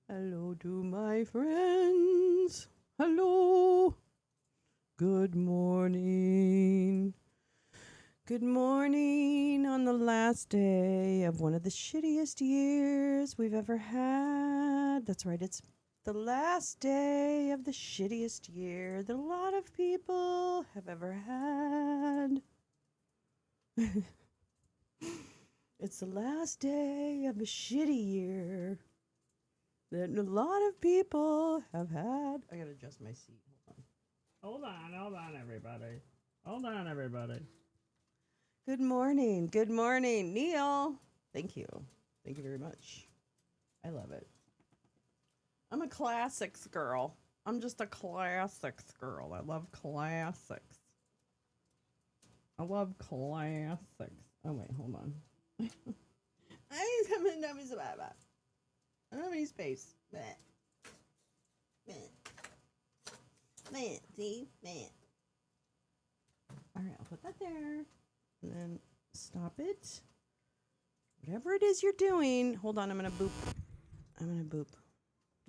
Hello to my friends. Hello. Good morning. Good morning on the last day of one of the shittiest years we've ever had. That's right, it's the last day of the shittiest year that a lot of people have ever had. It's the last day of a shitty year that a lot of people have had. I gotta adjust my seat. Hold on, everybody. Hold on, everybody. Good morning. Good morning, Neil. Thank you. Thank you very much. I love it. I'm a classics girl. I'm just a classics girl. I love classics. I love classics. Oh, wait, hold on. I don't have any space. See? All right, I'll put that there. And then stop it. Whatever it is you're doing. Hold on, I'm going to boop.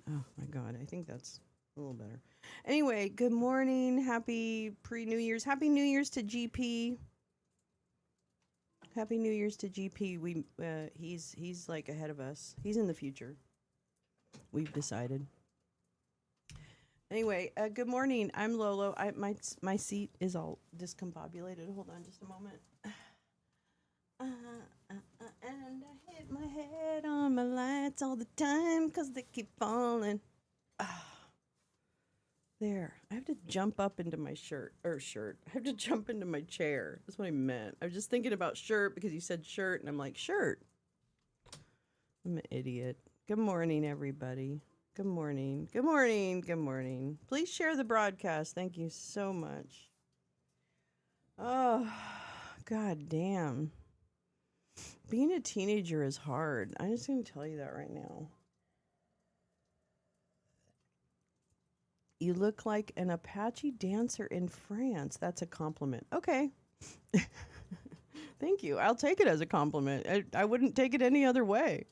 Oh, my God. I think that's a little better. Anyway, good morning. Happy pre-New Year's. Happy New Year's to GP. Happy New Year's to GP. He's like ahead of us. He's in the future. We've decided. Anyway, good morning. I'm Lolo. My seat is all discombobulated. Hold on just a moment. And I hit my head on my lights all the time because they keep falling. There. I have to jump up into my shirt. I have to jump into my chair. That's what I meant. I was just thinking about shirt because you said shirt, and I'm like, shirt. I'm an idiot. Good morning, everybody. Good morning. Good morning. Good morning. Please share the broadcast. Thank you so much. Oh, God damn. Being a teenager is hard. I'm just going to tell you that right now. You look like an Apache dancer in France. That's a compliment. Okay. Thank you. I'll take it as a compliment. I wouldn't take it any other way.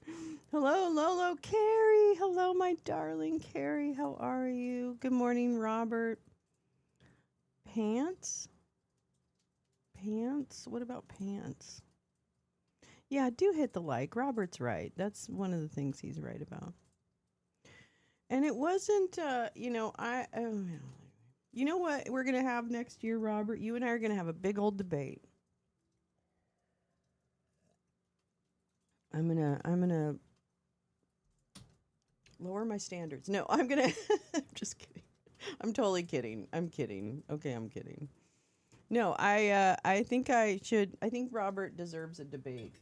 Hello, Lolo. Carrie. Hello, my darling Carrie. How are you? Good morning, Robert. Pants? Pants? What about pants? Yeah, do hit the like. Robert's right. That's one of the things he's right about. And it wasn't, you know what we're going to have next year, Robert? You and I are going to have a big old debate. I'm going to lower my standards. No, I'm going to, I'm just kidding. I'm totally kidding. I'm kidding. Okay, I'm kidding. No, I think I think Robert deserves a debate.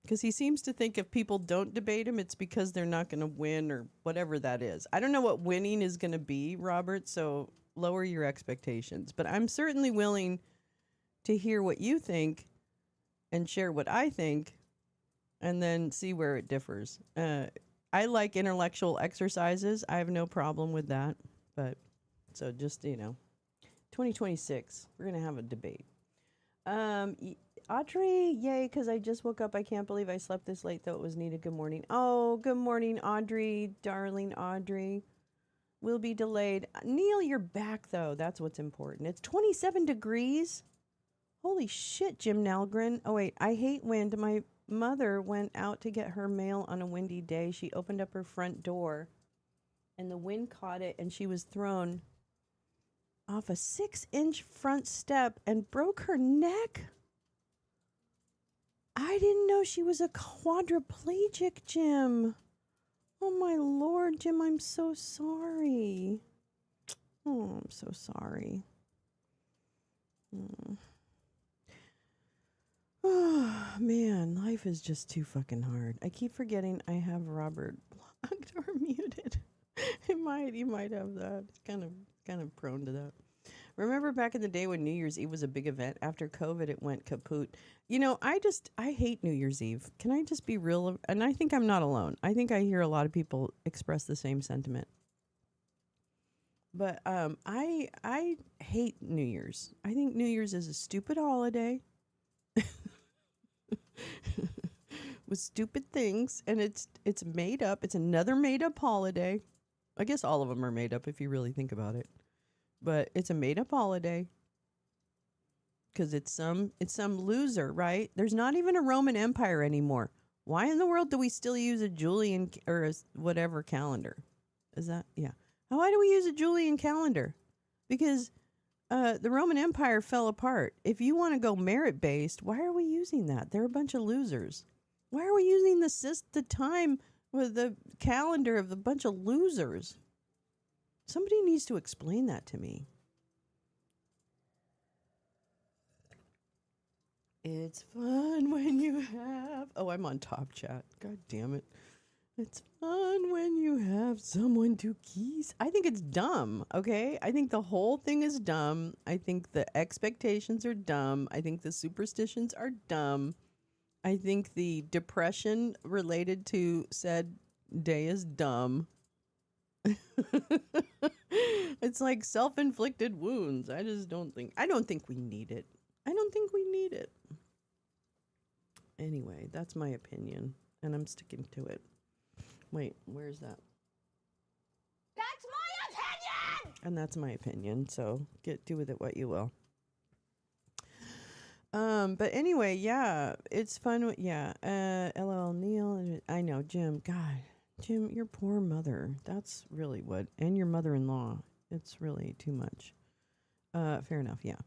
Because he seems to think if people don't debate him, it's because they're not going to win or whatever that is. I don't know what winning is going to be, Robert, so lower your expectations. But I'm certainly willing to hear what you think and share what I think and then see where it differs. I like intellectual exercises. I have no problem with that. But so just, 2026, we're going to have a debate. Audrey, yay, because I just woke up. I can't believe I slept this late, though it was needed. Good morning. Oh, good morning, Audrey, darling Audrey. Will be delayed. Neil, you're back, though. That's what's important. It's 27 degrees. Holy shit, Jim Nalgren. Oh, wait, I hate wind. My mother went out to get her mail on a windy day. She opened up her front door, and the wind caught it, and she was thrown off a 6-inch front step and broke her neck. I didn't know she was a quadriplegic, Jim. Oh, my Lord, Jim, I'm so sorry. Oh, I'm so sorry. Oh, man, life is just too fucking hard. I keep forgetting I have Robert blocked or muted. He might have that. Kind of prone to that. Remember back in the day when New Year's Eve was a big event? After COVID, it went kaput. I hate New Year's Eve. Can I just be real? And I think I'm not alone. I think I hear a lot of people express the same sentiment. But I hate New Year's. I think New Year's is a stupid holiday with with stupid things, and it's made up. It's another made up holiday. I guess all of them are made up if you really think about it. But it's a made up holiday because it's some loser, right? There's not even a Roman Empire anymore. Why in the world do we still use a Julian or whatever calendar? Is that yeah? Why do we use a Julian calendar? Because the Roman Empire fell apart. If you want to go merit based, why are we using that? They're a bunch of losers. Why are we using the time with the calendar of a bunch of losers? Somebody needs to explain that to me. It's fun when you have. Oh, I'm on top chat. God damn it. It's fun when you have someone to kiss. I think it's dumb, okay? I think the whole thing is dumb. I think the expectations are dumb. I think the superstitions are dumb. I think the depression related to said day is dumb. It's like self-inflicted wounds. I don't think we need it. I don't think we need it. Anyway, that's my opinion, and I'm sticking to it. Wait, where's that? That's my opinion! And that's my opinion, so do with it what you will. But anyway, yeah, it's fun. LL Neil. I know, Jim. God, Jim, your poor mother. That's really and your mother-in-law. It's really too much. Fair enough, yeah.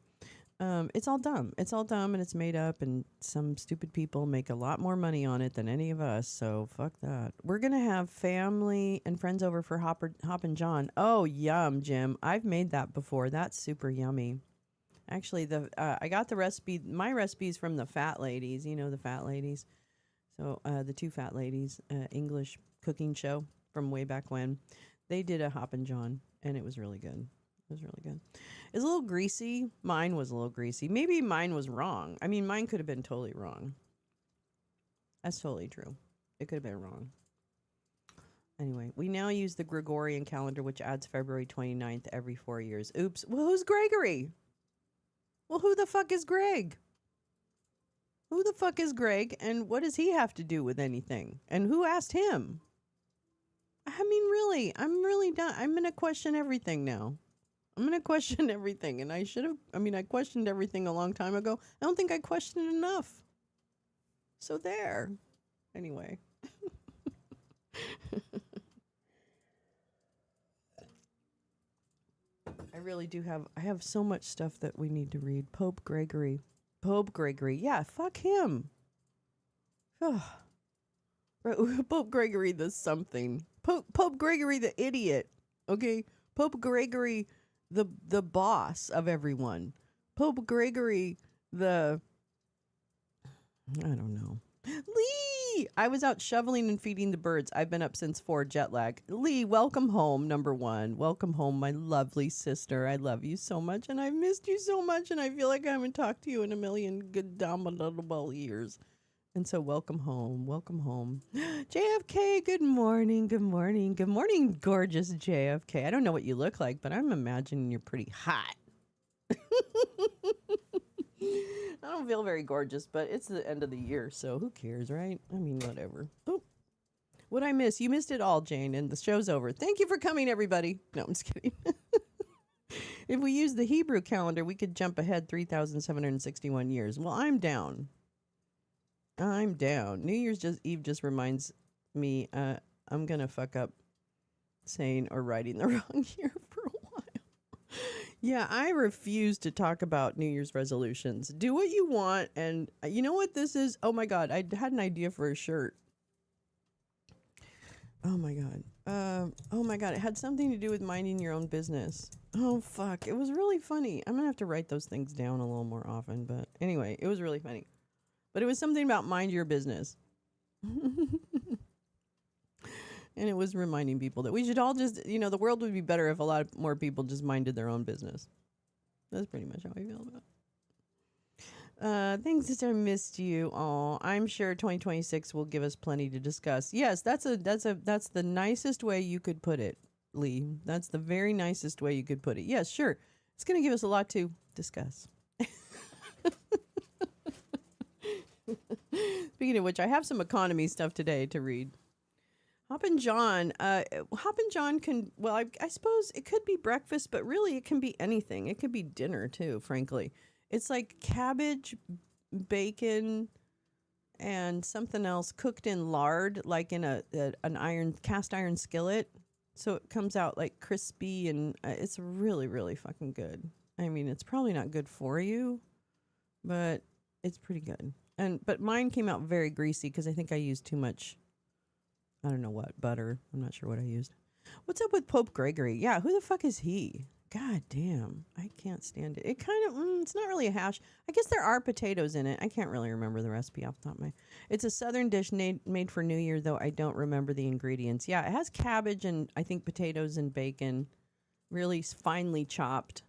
It's all dumb. It's all dumb and it's made up, and some stupid people make a lot more money on it than any of us. So fuck that. We're gonna have family and friends over for Hoppin' John. Oh, yum, Jim. I've made that before. That's super yummy. Actually, I got the recipe. My recipe's from the Fat Ladies. You know the Fat Ladies. So the two Fat Ladies, English cooking show from way back when. They did a Hoppin' John, and it was really good. It was really good. It's a little greasy. Mine was a little greasy. Maybe mine was wrong. I mean, mine could have been totally wrong. That's totally true. It could have been wrong. Anyway, we now use the Gregorian calendar, which adds February 29th every 4 years. Oops. Well, who's Gregory? Well, who the fuck is Greg? Who the fuck is Greg, and what does he have to do with anything? And who asked him? I mean, really, I'm really done. I'm going to question everything now. I'm going to question everything. And I questioned everything a long time ago. I don't think I questioned enough. So there. Anyway. I have so much stuff that we need to read. Pope Gregory. Yeah, fuck him. Pope Gregory the something. Pope Gregory the idiot. Okay? Pope Gregory the boss of everyone. Pope Gregory I don't know. Lee! I was out shoveling and feeding the birds. I've been up since 4, jet lag. Lee, welcome home, number 1. Welcome home, my lovely sister. I love you so much, and I've missed you so much, and I feel like I haven't talked to you in a million good dominable years. And so welcome home. Welcome home. JFK, good morning. Good morning. Good morning, gorgeous JFK. I don't know what you look like, but I'm imagining you're pretty hot. I don't feel very gorgeous, but it's the end of the year, so who cares, right? I mean, whatever. Oh, what'd I miss? You missed it all, Jane, and the show's over. Thank you for coming, everybody. No, I'm just kidding. If we use the Hebrew calendar, we could jump ahead 3,761 years. Well, I'm down. New Year's Eve just reminds me I'm going to fuck up saying or writing the wrong year for a while. Yeah, I refuse to talk about New Year's resolutions. Do what you want, and you know what this is? Oh my God, I had an idea for a shirt. Oh my God, it had something to do with minding your own business. Oh fuck, it was really funny. I'm gonna have to write those things down a little more often, but anyway, it was really funny. But it was something about mind your business. And it was reminding people that we should all just, the world would be better if a lot more people just minded their own business. That's pretty much how I feel about it. Thanks, sister. I missed you. Oh, I'm sure 2026 will give us plenty to discuss. Yes, that's the nicest way you could put it, Lee. That's the very nicest way you could put it. Yes, sure. It's going to give us a lot to discuss. Speaking of which, I have some economy stuff today to read. Hoppin' John, Hoppin' John can, well, I suppose it could be breakfast, but really it can be anything. It could be dinner too, frankly. It's like cabbage, bacon, and something else cooked in lard, like in an cast iron skillet. So it comes out like crispy, and it's really, really fucking good. I mean, it's probably not good for you, but it's pretty good. But mine came out very greasy because I think I used too much. I don't know what, butter. I'm not sure what I used. What's up with Pope Gregory? Yeah, who the fuck is he? God damn, I can't stand it. It kind of, it's not really a hash. I guess there are potatoes in it. I can't really remember the recipe off the top of my. It's a southern dish made for New Year, though I don't remember the ingredients. Yeah, it has cabbage and I think potatoes and bacon, really finely chopped,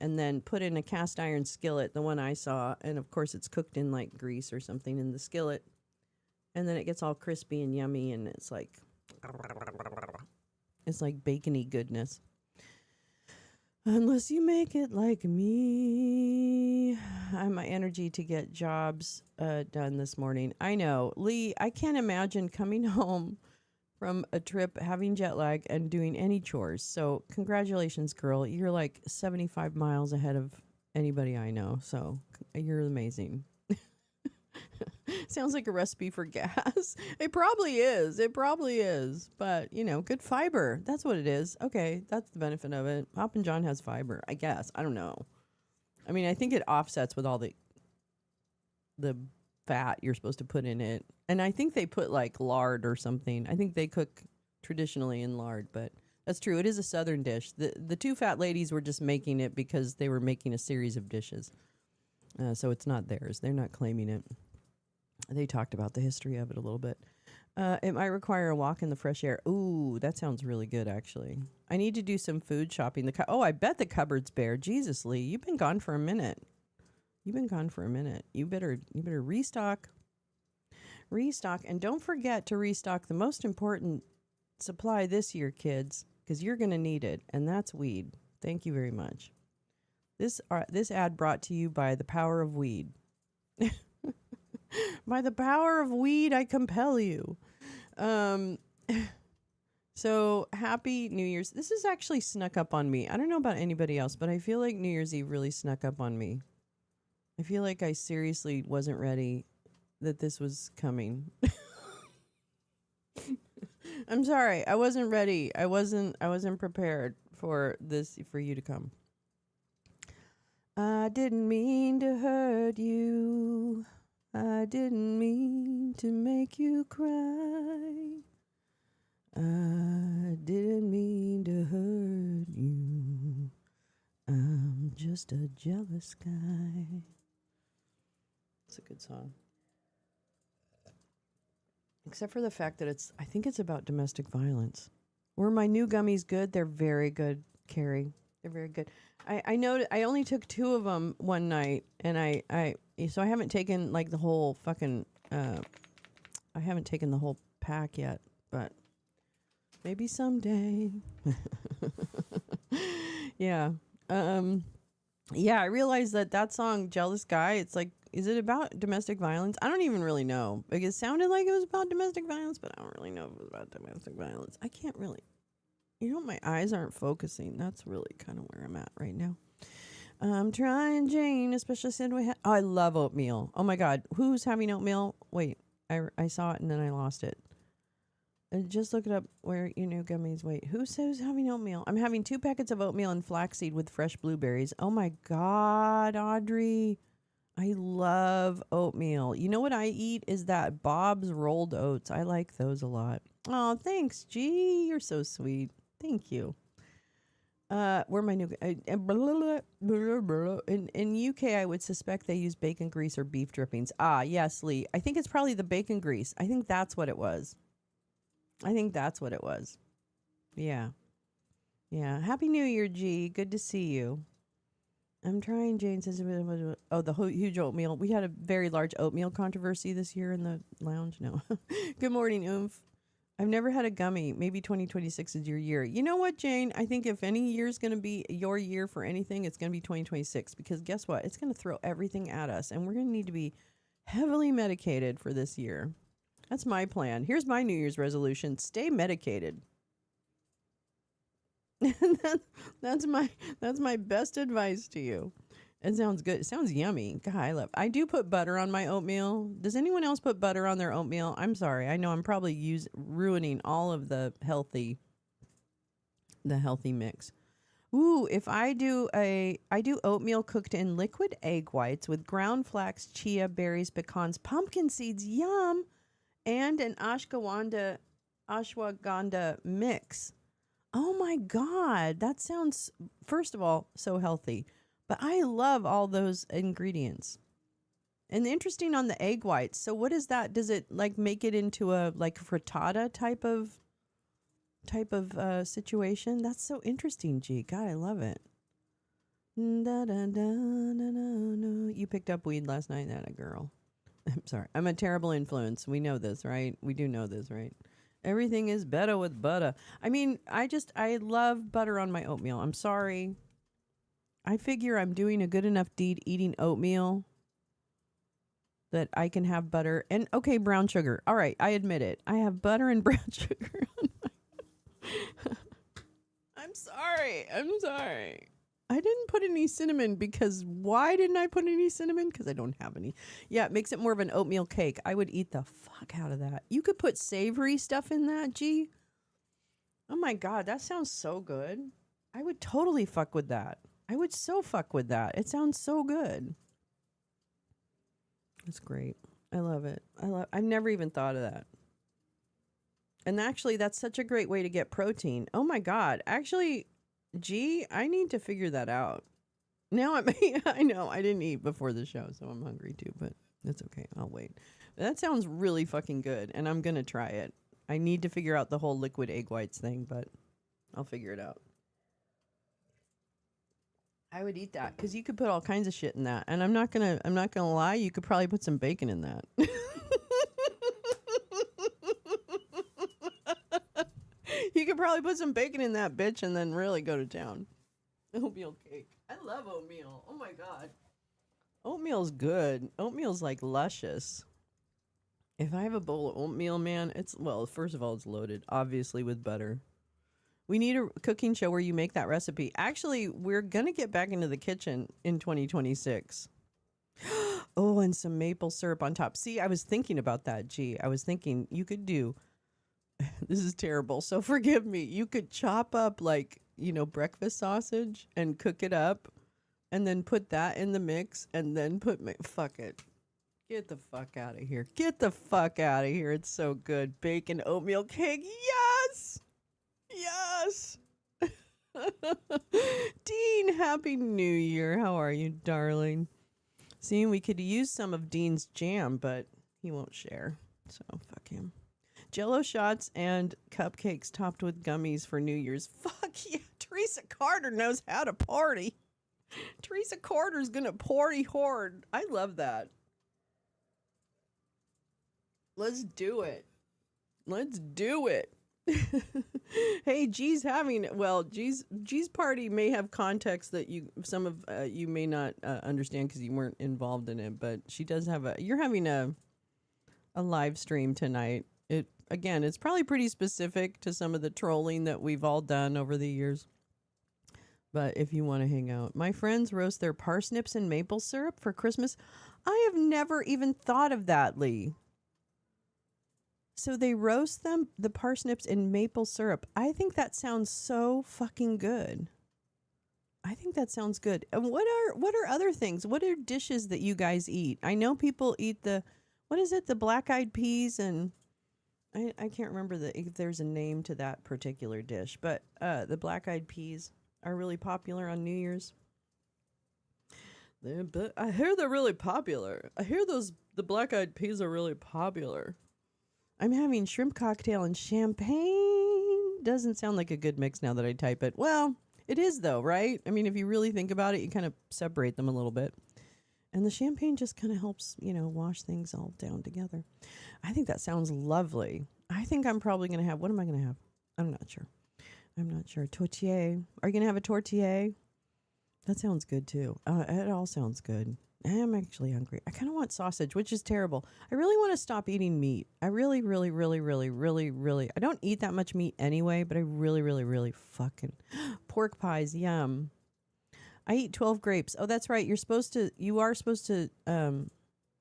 and then put in a cast iron skillet, the one I saw, and of course it's cooked in like grease or something in the skillet. And then it gets all crispy and yummy, and it's like bacony goodness. Unless you make it like me. I have my energy to get jobs done this morning. I know. Lee, I can't imagine coming home from a trip, having jet lag, and doing any chores. So congratulations, girl. You're like 75 miles ahead of anybody I know. So you're amazing. Sounds like a recipe for gas. It probably is. It probably is. But, good fiber. That's what it is. Okay, that's the benefit of it. Hoppin' John has fiber, I guess. I don't know. I mean, I think it offsets with all the fat you're supposed to put in it. And I think they put like lard or something. I think they cook traditionally in lard, but that's true. It is a southern dish. The two fat ladies were just making it because they were making a series of dishes. So it's not theirs. They're not claiming it. They talked about the history of it a little bit. It might require a walk in the fresh air. Ooh, that sounds really good, actually. I need to do some food shopping. I bet the cupboard's bare. Jesus, Lee, you've been gone for a minute. You better restock. Restock, and don't forget to restock the most important supply this year, kids, because you're going to need it, and that's weed. Thank you very much. This ad brought to you by the power of weed. By the power of weed, I compel you. So happy New Year's. This has actually snuck up on me. I don't know about anybody else, but I feel like New Year's Eve really snuck up on me. I feel like I seriously wasn't ready that this was coming. I'm sorry. I wasn't ready. I wasn't prepared for this, for you to come. I didn't mean to hurt you. I didn't mean to make you cry. I didn't mean to hurt you. I'm just a jealous guy. It's a good song. Except for the fact that I think it's about domestic violence. Were my new gummies good? They're very good, Carrie. They're very good. I know I only took 2 of them one night, and so I haven't taken like the whole fucking, I haven't taken the whole pack yet, but maybe someday. Yeah. Yeah, I realized that song, Jealous Guy, it's like, is it about domestic violence? I don't even really know. Like, it sounded like it was about domestic violence, but I don't really know if it was about domestic violence. I can't really. My eyes aren't focusing. That's really kind of where I'm at right now. I'm trying, Jane, especially since I love oatmeal. Oh my God. Who's having oatmeal? Wait, I saw it and then I lost it. Just look it up where your new gummies. Wait, who says having oatmeal? I'm having 2 packets of oatmeal and flaxseed with fresh blueberries. Oh my God, Audrey. I love oatmeal. You know what I eat is that Bob's rolled oats. I like those a lot. Oh, thanks, G. You're so sweet. Thank you. Where my new in UK, I would suspect they use bacon grease or beef drippings. Ah, yes, Lee. I think it's probably the bacon grease. I think that's what it was. Yeah. Yeah. Happy New Year, G. Good to see you. I'm trying, Jane says. Oh, the huge oatmeal. We had a very large oatmeal controversy this year in the lounge. No. Good morning, Oomph. I've never had a gummy. Maybe 2026 is your year. You know what, Jane? I think if any year is going to be your year for anything, it's going to be 2026. Because guess what? It's going to throw everything at us. And we're going to need to be Heavily medicated for this year. That's my plan. Here's my New Year's resolution. Stay medicated. that, that's my best advice to you. It sounds good. It sounds yummy. God, I do put butter on my oatmeal. Does anyone else put butter on their oatmeal? I'm sorry. I know I'm probably ruining all of the healthy mix. Ooh, if I do oatmeal cooked in liquid egg whites with ground flax, chia, berries, pecans, pumpkin seeds, yum, and an ashwagandha mix. Oh my God, that sounds, first of all, so healthy. But I love all those ingredients. And interesting on the egg whites. So what is that? Does it like make it into a like frittata type of situation? That's so interesting, G. God, I love it. Da, da, da, da, da. You picked up weed last night, that a girl. I'm sorry. I'm a terrible influence. We know this, right? We do know this, right? Everything is better with butter. I mean, I love butter on my oatmeal. I'm sorry. I figure I'm doing a good enough deed eating oatmeal that I can have butter and okay, brown sugar. All right, I admit it. I have butter and brown sugar on my I'm sorry. I didn't put any cinnamon because why didn't I put any cinnamon? Because I don't have any. Yeah, it makes it more of an oatmeal cake. I would eat the fuck out of that. You could put savory stuff in that, G. Oh my God, that sounds so good. I would totally fuck with that. I would so fuck with that. It sounds so good. It's great. I love it. I've never even thought of that. And actually, that's such a great way to get protein. Oh my God. Actually, gee, I need to figure that out. Now I know I didn't eat before the show, so I'm hungry too, but it's okay. I'll wait. But that sounds really fucking good, and I'm going to try it. I need to figure out the whole liquid egg whites thing, but I'll figure it out. I would eat that because you could put all kinds of shit in that, and I'm not gonna lie. You could probably put some bacon in that. You could probably put some bacon in that bitch, and then really go to town. Oatmeal cake. I love oatmeal. Oh my God, oatmeal's good. Oatmeal's like luscious. If I have a bowl of oatmeal, man, first of all, it's loaded, obviously with butter. We need a cooking show where you make that recipe. Actually, we're going to get back into the kitchen in 2026. Oh, and some maple syrup on top. See, I was thinking about that, Gee. I was thinking you could do, this is terrible, so forgive me. You could chop up breakfast sausage and cook it up and then put that in the mix and then fuck it. Get the fuck out of here. Get the fuck out of here. It's so good. Bacon oatmeal cake. Yes! Yes. Dean, happy New Year. How are you, darling? See, we could use some of Dean's jam, but he won't share. So fuck him. Jello shots and cupcakes topped with gummies for New Year's. Fuck yeah. Teresa Carter knows how to party. Teresa Carter's gonna party hard. I love that. Let's do it. Let's do it. Hey, G's party may have context that you may not understand because you weren't involved in it, but she does have you're having a live stream tonight. It's probably pretty specific to some of the trolling that we've all done over the years. But if you want to hang out, my friends roast their parsnips in maple syrup for Christmas. I have never even thought of that, Lee. So they roast the parsnips in maple syrup. I think that sounds so fucking good. I think that sounds good. And what are other things? What are dishes that you guys eat? I know people eat the black-eyed peas, and I can't remember if there's a name to that particular dish, but the black-eyed peas are really popular on New Year's. But I hear they're really popular. I hear the black-eyed peas are really popular. I'm having shrimp cocktail and champagne. Doesn't sound like a good mix now that I type it. Well, it is though, right? I mean, if you really think about it, you kind of separate them a little bit. And the champagne just kind of helps, wash things all down together. I think that sounds lovely. I think I'm probably going to have, what am I going to have? I'm not sure. Tortilla. Are you going to have a tortilla? That sounds good too. It all sounds good. I'm actually hungry. I kind of want sausage, which is terrible. I really want to stop eating meat. I really, really, really, really, really, really. I don't eat that much meat anyway, but I really, really, really fucking pork pies. Yum. I eat 12 grapes. Oh, that's right. You are supposed to.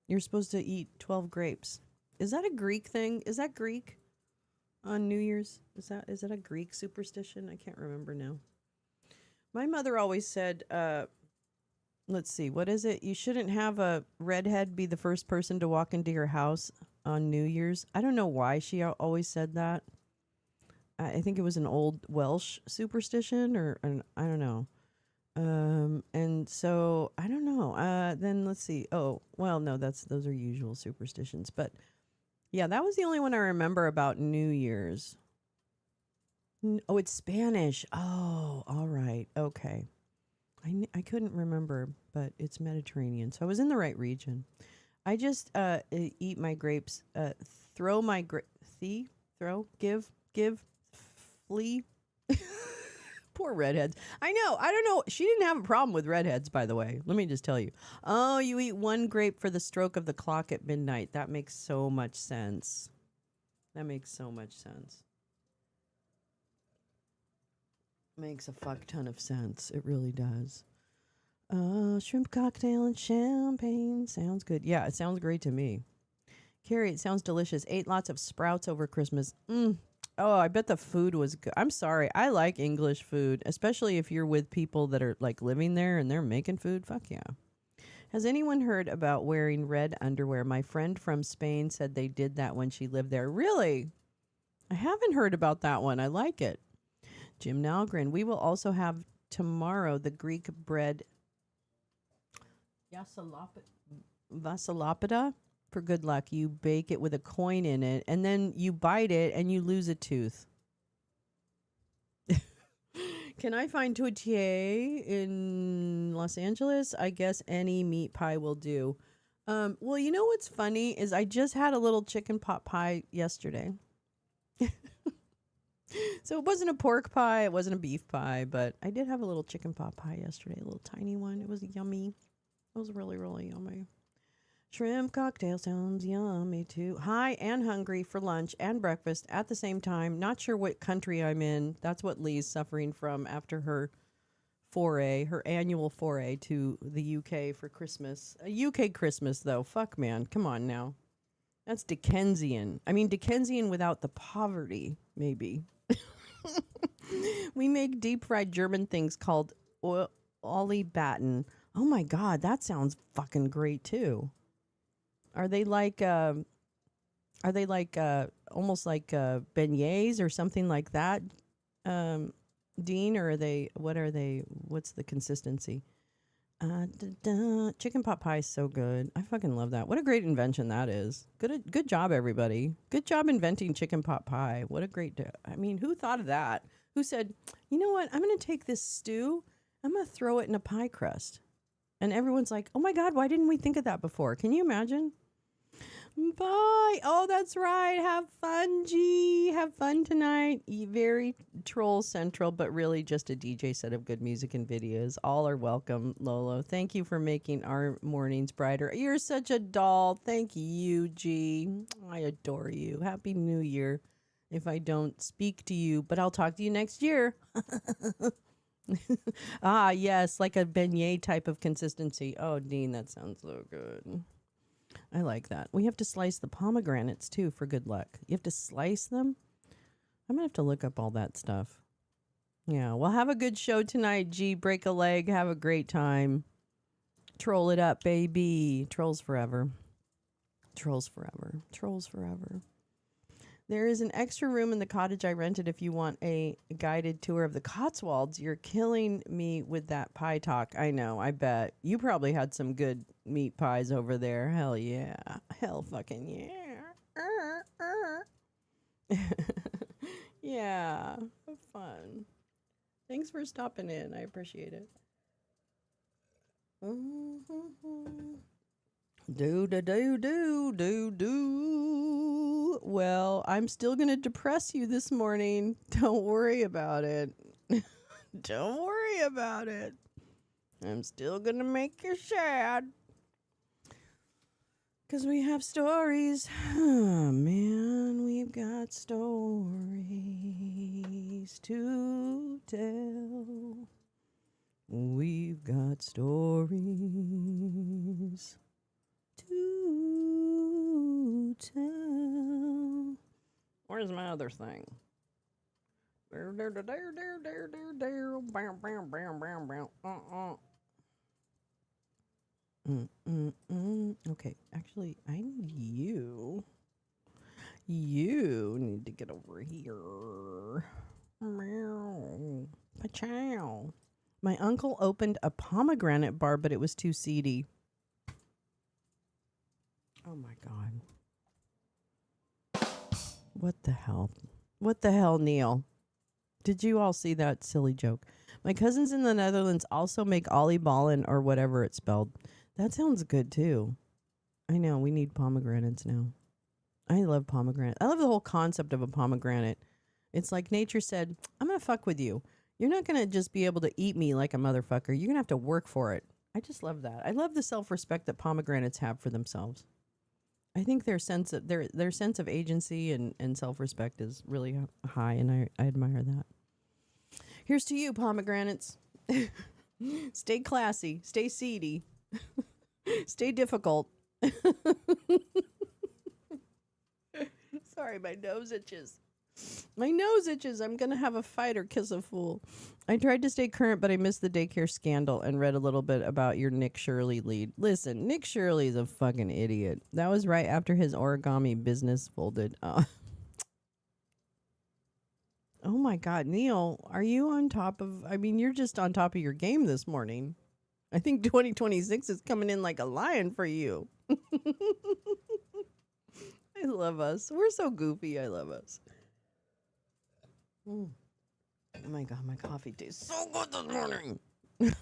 You're supposed to eat 12 grapes. Is that a Greek thing? Is that Greek on New Year's? Is that a Greek superstition? I can't remember now. My mother always said, let's see, what is it? You shouldn't have a redhead be the first person to walk into your house on New Year's. I don't know why she always said that. I think it was an old Welsh superstition, or I don't know. And so I don't know. Then let's see. Oh, well, no, those are usual superstitions. But yeah, that was the only one I remember about New Year's. Oh, it's Spanish. Oh, all right. Okay. I couldn't remember, but it's Mediterranean. So I was in the right region. I just eat my grapes, throw my give, flee. Poor redheads. I know. I don't know. She didn't have a problem with redheads, by the way. Let me just tell you. Oh, you eat one grape for the stroke of the clock at midnight. That makes so much sense. Makes a fuck ton of sense. It really does. Shrimp cocktail and champagne. Sounds good. Yeah, it sounds great to me. Carrie, it sounds delicious. Ate lots of sprouts over Christmas. Oh, I bet the food was good. I'm sorry. I like English food, especially if you're with people that are like living there and they're making food. Fuck yeah. Has anyone heard about wearing red underwear? My friend from Spain said they did that when she lived there. Really? I haven't heard about that one. I like it. Jim Nalgren. We will also have tomorrow the Greek bread vasilopita. For good luck, you bake it with a coin in it, and then you bite it, and you lose a tooth. Can I find tortilla in Los Angeles? I guess any meat pie will do. Well, you know what's funny is I just had a little chicken pot pie yesterday. So it wasn't a pork pie, it wasn't a beef pie, but I did have a little chicken pot pie yesterday, a little tiny one. It was yummy. It was really, really yummy. Shrimp cocktail sounds yummy too. High and hungry for lunch and breakfast at the same time. Not sure what country I'm in. That's what Lee's suffering from after her annual foray to the UK for Christmas. A UK Christmas, though. Fuck, man. Come on now. That's Dickensian. I mean, Dickensian without the poverty, maybe. We make deep fried German things called Ollie Batten. Oh my God, that sounds fucking great too. Are they like almost like beignets or something like that, Dean? Or what are they? What's the consistency? Chicken pot pie is so good. I fucking love that. What a great invention that is. Good job, everybody. Good job inventing chicken pot pie. What a great I mean, who thought of that? Who said, you know what? I'm going to take this stew. I'm going to throw it in a pie crust. And everyone's like, oh my God, why didn't we think of that before? Can you imagine? Bye. Oh, that's right. Have fun, G. Have fun tonight. Very troll central, but really just a DJ set of good music and videos. All are welcome, Lolo. Thank you for making our mornings brighter. You're such a doll. Thank you, G. I adore you. Happy New Year. If I don't speak to you, but I'll talk to you next year. Ah, yes, like a beignet type of consistency. Oh, Dean, that sounds so good. I like that. We have to slice the pomegranates, too, for good luck. You have to slice them? I'm going to have to look up all that stuff. Yeah, well, have a good show tonight, G. Break a leg. Have a great time. Troll it up, baby. Trolls forever. Trolls forever. Trolls forever. There is an extra room in the cottage I rented if you want a guided tour of the Cotswolds. You're killing me with that pie talk. I know, I bet. You probably had some good meat pies over there. Hell yeah. Hell fucking yeah. Yeah. Have fun. Thanks for stopping in. I appreciate it. Do. Well, I'm still going to depress you this morning. Don't worry about it. Don't worry about it. I'm still going to make you sad. 'Cause we have stories. Oh, man, we've got stories to tell. We've got stories to tell. Where's my other thing? Okay, actually, I need you. You need to get over here. Meow. Pachow. My uncle opened a pomegranate bar, but it was too seedy. Oh my God. What the hell? What the hell, Neil? Did you all see that silly joke? My cousins in the Netherlands also make oliebollen or whatever it's spelled. That sounds good too. I know, we need pomegranates now. I love pomegranate. I love the whole concept of a pomegranate. It's like nature said, I'm going to fuck with you. You're not going to just be able to eat me like a motherfucker. You're going to have to work for it. I just love that. I love the self-respect that pomegranates have for themselves. I think their sense of agency and self-respect is really high, and I admire that. Here's to you, pomegranates. Stay classy. Stay seedy. Stay difficult. Sorry, my nose itches. My nose itches. I'm going to have a fight or kiss a fool. I tried to stay current, but I missed the daycare scandal and read a little bit about your Nick Shirley lead. Listen, Nick Shirley is a fucking idiot. That was right after his origami business folded. Oh my God, Neil, are you on top of... I mean, you're just on top of your game this morning. I think 2026 is coming in like a lion for you. I love us. We're so goofy. I love us. Oh my God, my coffee tastes so good this morning. It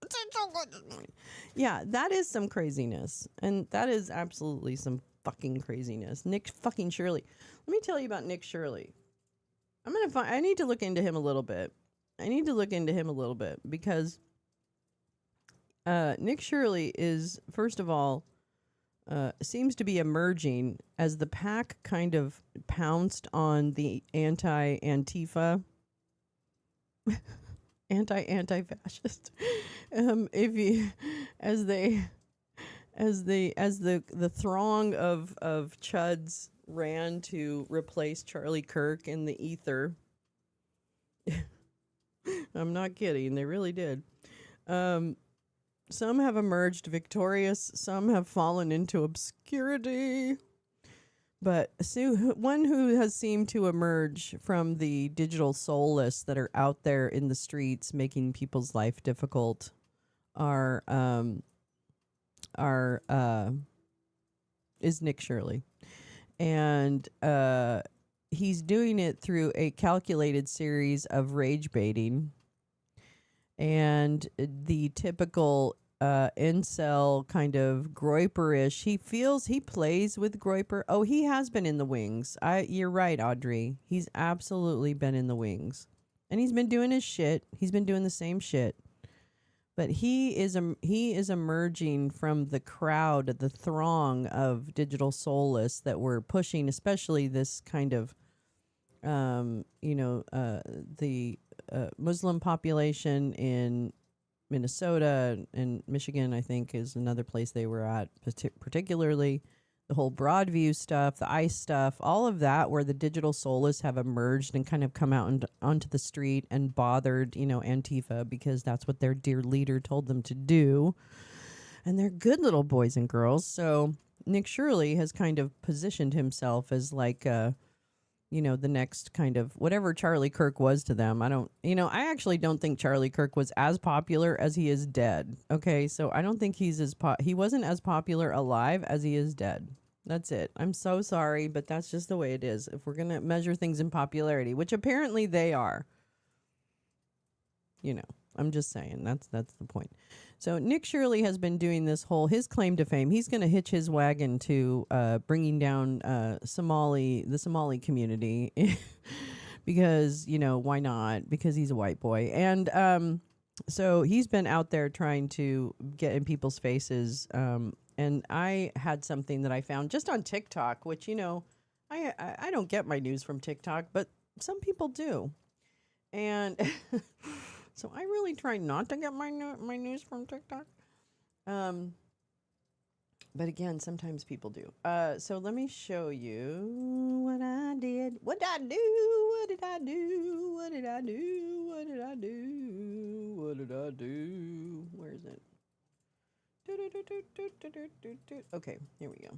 tastes so good this morning. Yeah, that is some craziness. And that is absolutely some fucking craziness. Nick fucking Shirley. Let me tell you about Nick Shirley. I need to look into him a little bit. Because Nick Shirley is, first of all, seems to be emerging as the pack kind of pounced on the anti-Antifa, anti-fascist. If you, as the throng of chuds ran to replace Charlie Kirk in the ether. I'm not kidding. They really did. Some have emerged victorious. Some have fallen into obscurity. But one who has seemed to emerge from the digital soulless that are out there in the streets making people's life difficult is Nick Shirley. And he's doing it through a calculated series of rage baiting and the typical incel kind of groyperish. He plays with groyper. Oh, he has been in the wings. You're right, Audrey. He's absolutely been in the wings. And he's been doing his shit. He's been doing the same shit. But he is emerging from the crowd, the throng of digital soulless that were pushing, especially this kind of, the Muslim population in Minnesota and Michigan, I think, is another place they were at, particularly the whole Broadview stuff, the ICE stuff, all of that, where the digital soulless have emerged and kind of come out onto the street and bothered, Antifa, because that's what their dear leader told them to do. And they're good little boys and girls. So Nick Shirley has kind of positioned himself as like, the next kind of whatever Charlie Kirk was to them. I actually don't think Charlie Kirk was as popular as he is dead. Okay, so I don't think he wasn't as popular alive as he is dead. That's it. I'm so sorry, but that's just the way it is. If we're going to measure things in popularity, which apparently they are, I'm just saying that's the point. So Nick Shirley has been doing his claim to fame. He's going to hitch his wagon to bringing down the Somali community because, why not? Because he's a white boy. And so he's been out there trying to get in people's faces And I had something that I found just on TikTok, which, you know, I don't get my news from TikTok, but some people do. And so I really try not to get my news from TikTok. But again, sometimes people do. So let me show you what I did. What did I do? What did I do? What did I do? What did I do? What did I do? Where is it? Okay, here we go.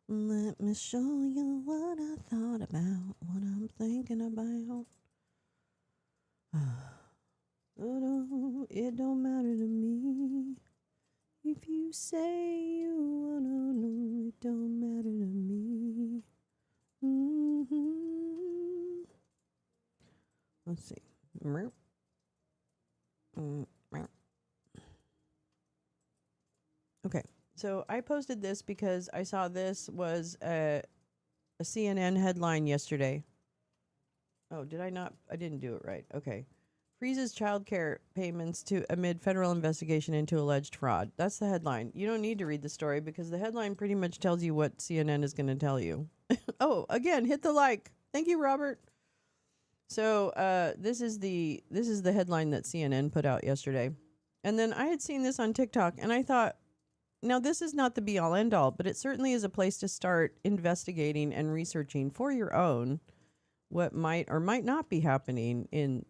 Let me show you what I thought about, what I'm thinking about. Oh, it don't matter to me. If you say you wanna know, it don't matter to me. Mm-hmm. Let's see. Okay, so I posted this because I saw this was a CNN headline yesterday. Oh, did I not? I didn't do it right. Okay. Freezes childcare payments to amid federal investigation into alleged fraud. That's the headline. You don't need to read the story because the headline pretty much tells you what CNN is going to tell you. Oh, again, hit the like. Thank you, Robert. So this is the headline that CNN put out yesterday, and then I had seen this on TikTok, and I thought, now this is not the be all end all, but it certainly is a place to start investigating and researching for your own what might or might not be happening in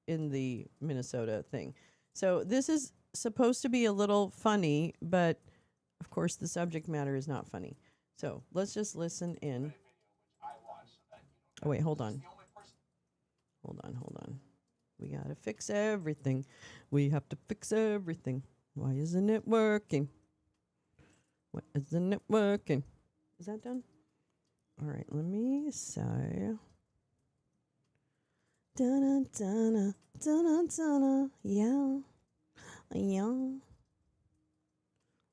the Minnesota thing. So this is supposed to be a little funny, but of course the subject matter is not funny. So let's just listen in. Oh wait, hold on. Hold on. We gotta fix everything. We have to fix everything. Why isn't it working? Why isn't it working? Is that done? All right, let me say. Dun dun dun dun yeah.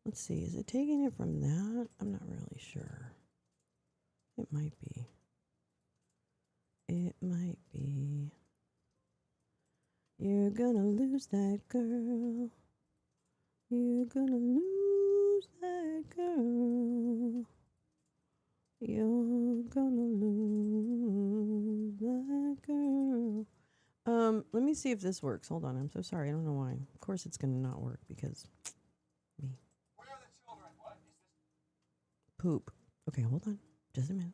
Let's see, is it taking it from that? I'm not really sure. It might be. You're gonna lose that girl. You're gonna lose that girl. You're gonna lose that girl. Let me see if this works. Hold on. I'm so sorry. I don't know why. Of course it's gonna not work because me. Where are the children? What is this? Poop. Okay, hold on. Just a minute.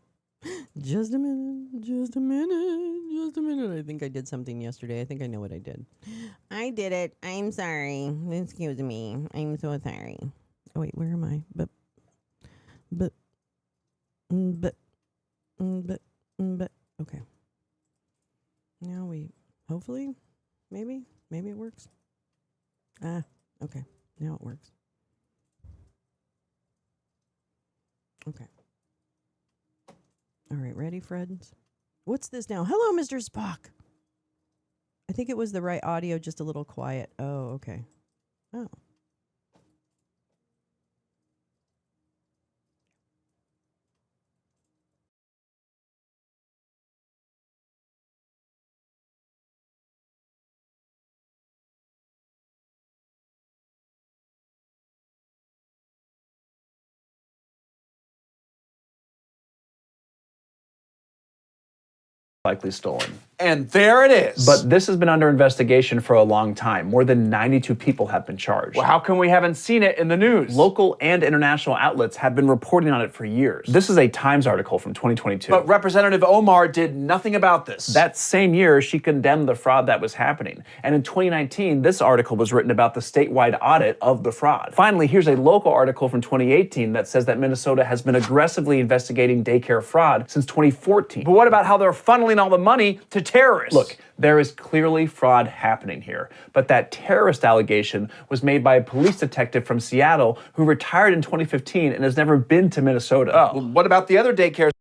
Just a minute. I think I did something yesterday. I think I know what I did. I did it. I'm sorry. Excuse me. I'm so sorry. Oh, wait, where am I? But. Okay. Now we, hopefully, maybe it works. Okay. Now it works. Okay. All right, ready, friends? What's this now? Hello, Mr. Spock. I think it was the right audio, just a little quiet. Oh, okay. Oh. Likely stolen. And there it is. But this has been under investigation for a long time. More than 92 people have been charged. Well, how come we haven't seen it in the news? Local and international outlets have been reporting on it for years. This is a Times article from 2022. But Representative Omar did nothing about this. That same year, she condemned the fraud that was happening. And in 2019, this article was written about the statewide audit of the fraud. Finally, here's a local article from 2018 that says that Minnesota has been aggressively investigating daycare fraud since 2014. But what about how they're funneling all the money to terrorists? Look, there is clearly fraud happening here, but that terrorist allegation was made by a police detective from Seattle who retired in 2015 and has never been to Minnesota. Oh, well, what about the other daycares?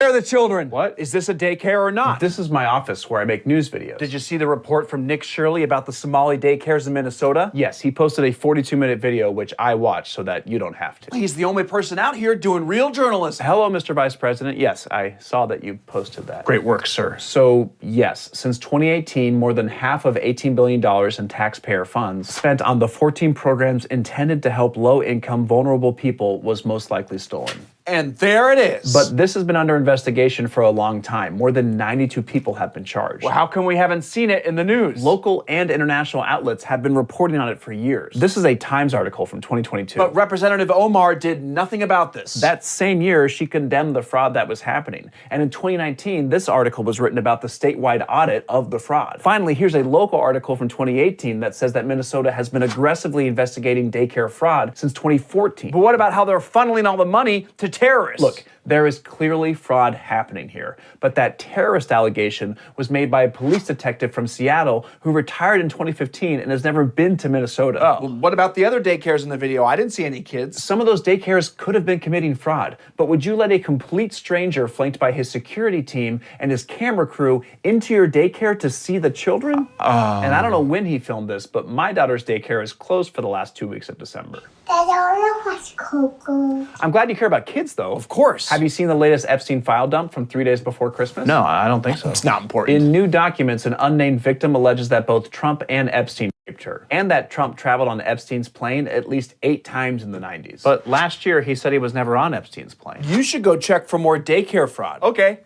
They're the children. What? Is this a daycare or not? This is my office where I make news videos. Did you see the report from Nick Shirley about the Somali daycares in Minnesota? Yes, he posted a 42-minute video, which I watched so that you don't have to. He's the only person out here doing real journalism. Hello, Mr. Vice President. Yes, I saw that you posted that. Great work, sir. So, yes, since 2018, more than half of $18 billion in taxpayer funds spent on the 14 programs intended to help low-income, vulnerable people was most likely stolen. And there it is. But this has been under investigation for a long time. More than 92 people have been charged. Well, how come we haven't seen it in the news? Local and international outlets have been reporting on it for years. This is a Times article from 2022. But Representative Omar did nothing about this. That same year, she condemned the fraud that was happening. And in 2019, this article was written about the statewide audit of the fraud. Finally, here's a local article from 2018 that says that Minnesota has been aggressively investigating daycare fraud since 2014. But what about how they're funneling all the money to terrorists? Look, there is clearly fraud happening here, but that terrorist allegation was made by a police detective from Seattle who retired in 2015 and has never been to Minnesota. Well, what about the other daycares in the video? I didn't see any kids. Some of those daycares could have been committing fraud, but would you let a complete stranger flanked by his security team and his camera crew into your daycare to see the children? And I don't know when he filmed this, but my daughter's daycare is closed for the last 2 weeks of December. Dad, I want to watch Coco. I'm glad you care about kids, though. Of course. Have you seen the latest Epstein file dump from 3 days before Christmas? No, I don't think so. It's not important. In new documents, an unnamed victim alleges that both Trump and Epstein raped her, and that Trump traveled on Epstein's plane at least 8 times in the 90s. But last year, he said he was never on Epstein's plane. You should go check for more daycare fraud. Okay.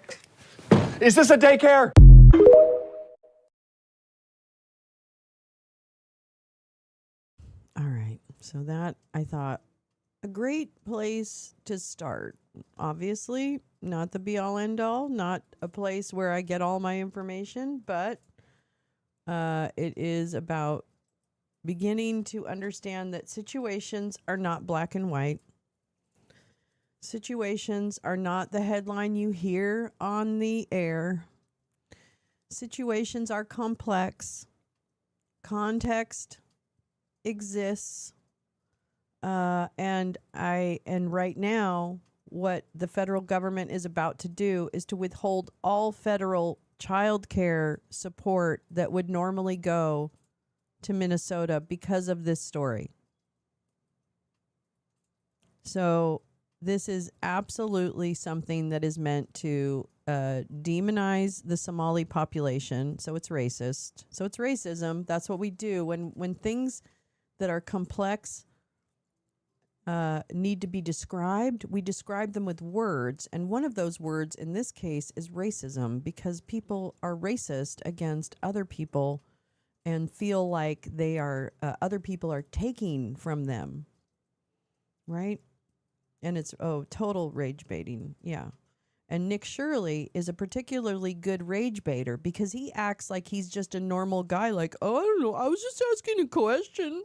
Is this a daycare? All right. So that, I thought, a great place to start. Obviously, not the be-all, end-all, not a place where I get all my information, but it is about beginning to understand that situations are not black and white. Situations are not the headline you hear on the air. Situations are complex. Context exists. And right now, what the federal government is about to do is to withhold all federal child care support that would normally go to Minnesota because of this story. So this is absolutely something that is meant to demonize the Somali population. So it's racist. So it's racism. That's what we do when things that are complex need to be described. We describe them with words, and one of those words in this case is racism, because people are racist against other people and feel like they are other people are taking from them, right? And it's total rage baiting, yeah. And Nick Shirley is a particularly good rage baiter because he acts like he's just a normal guy, like, oh, I don't know, I was just asking a question.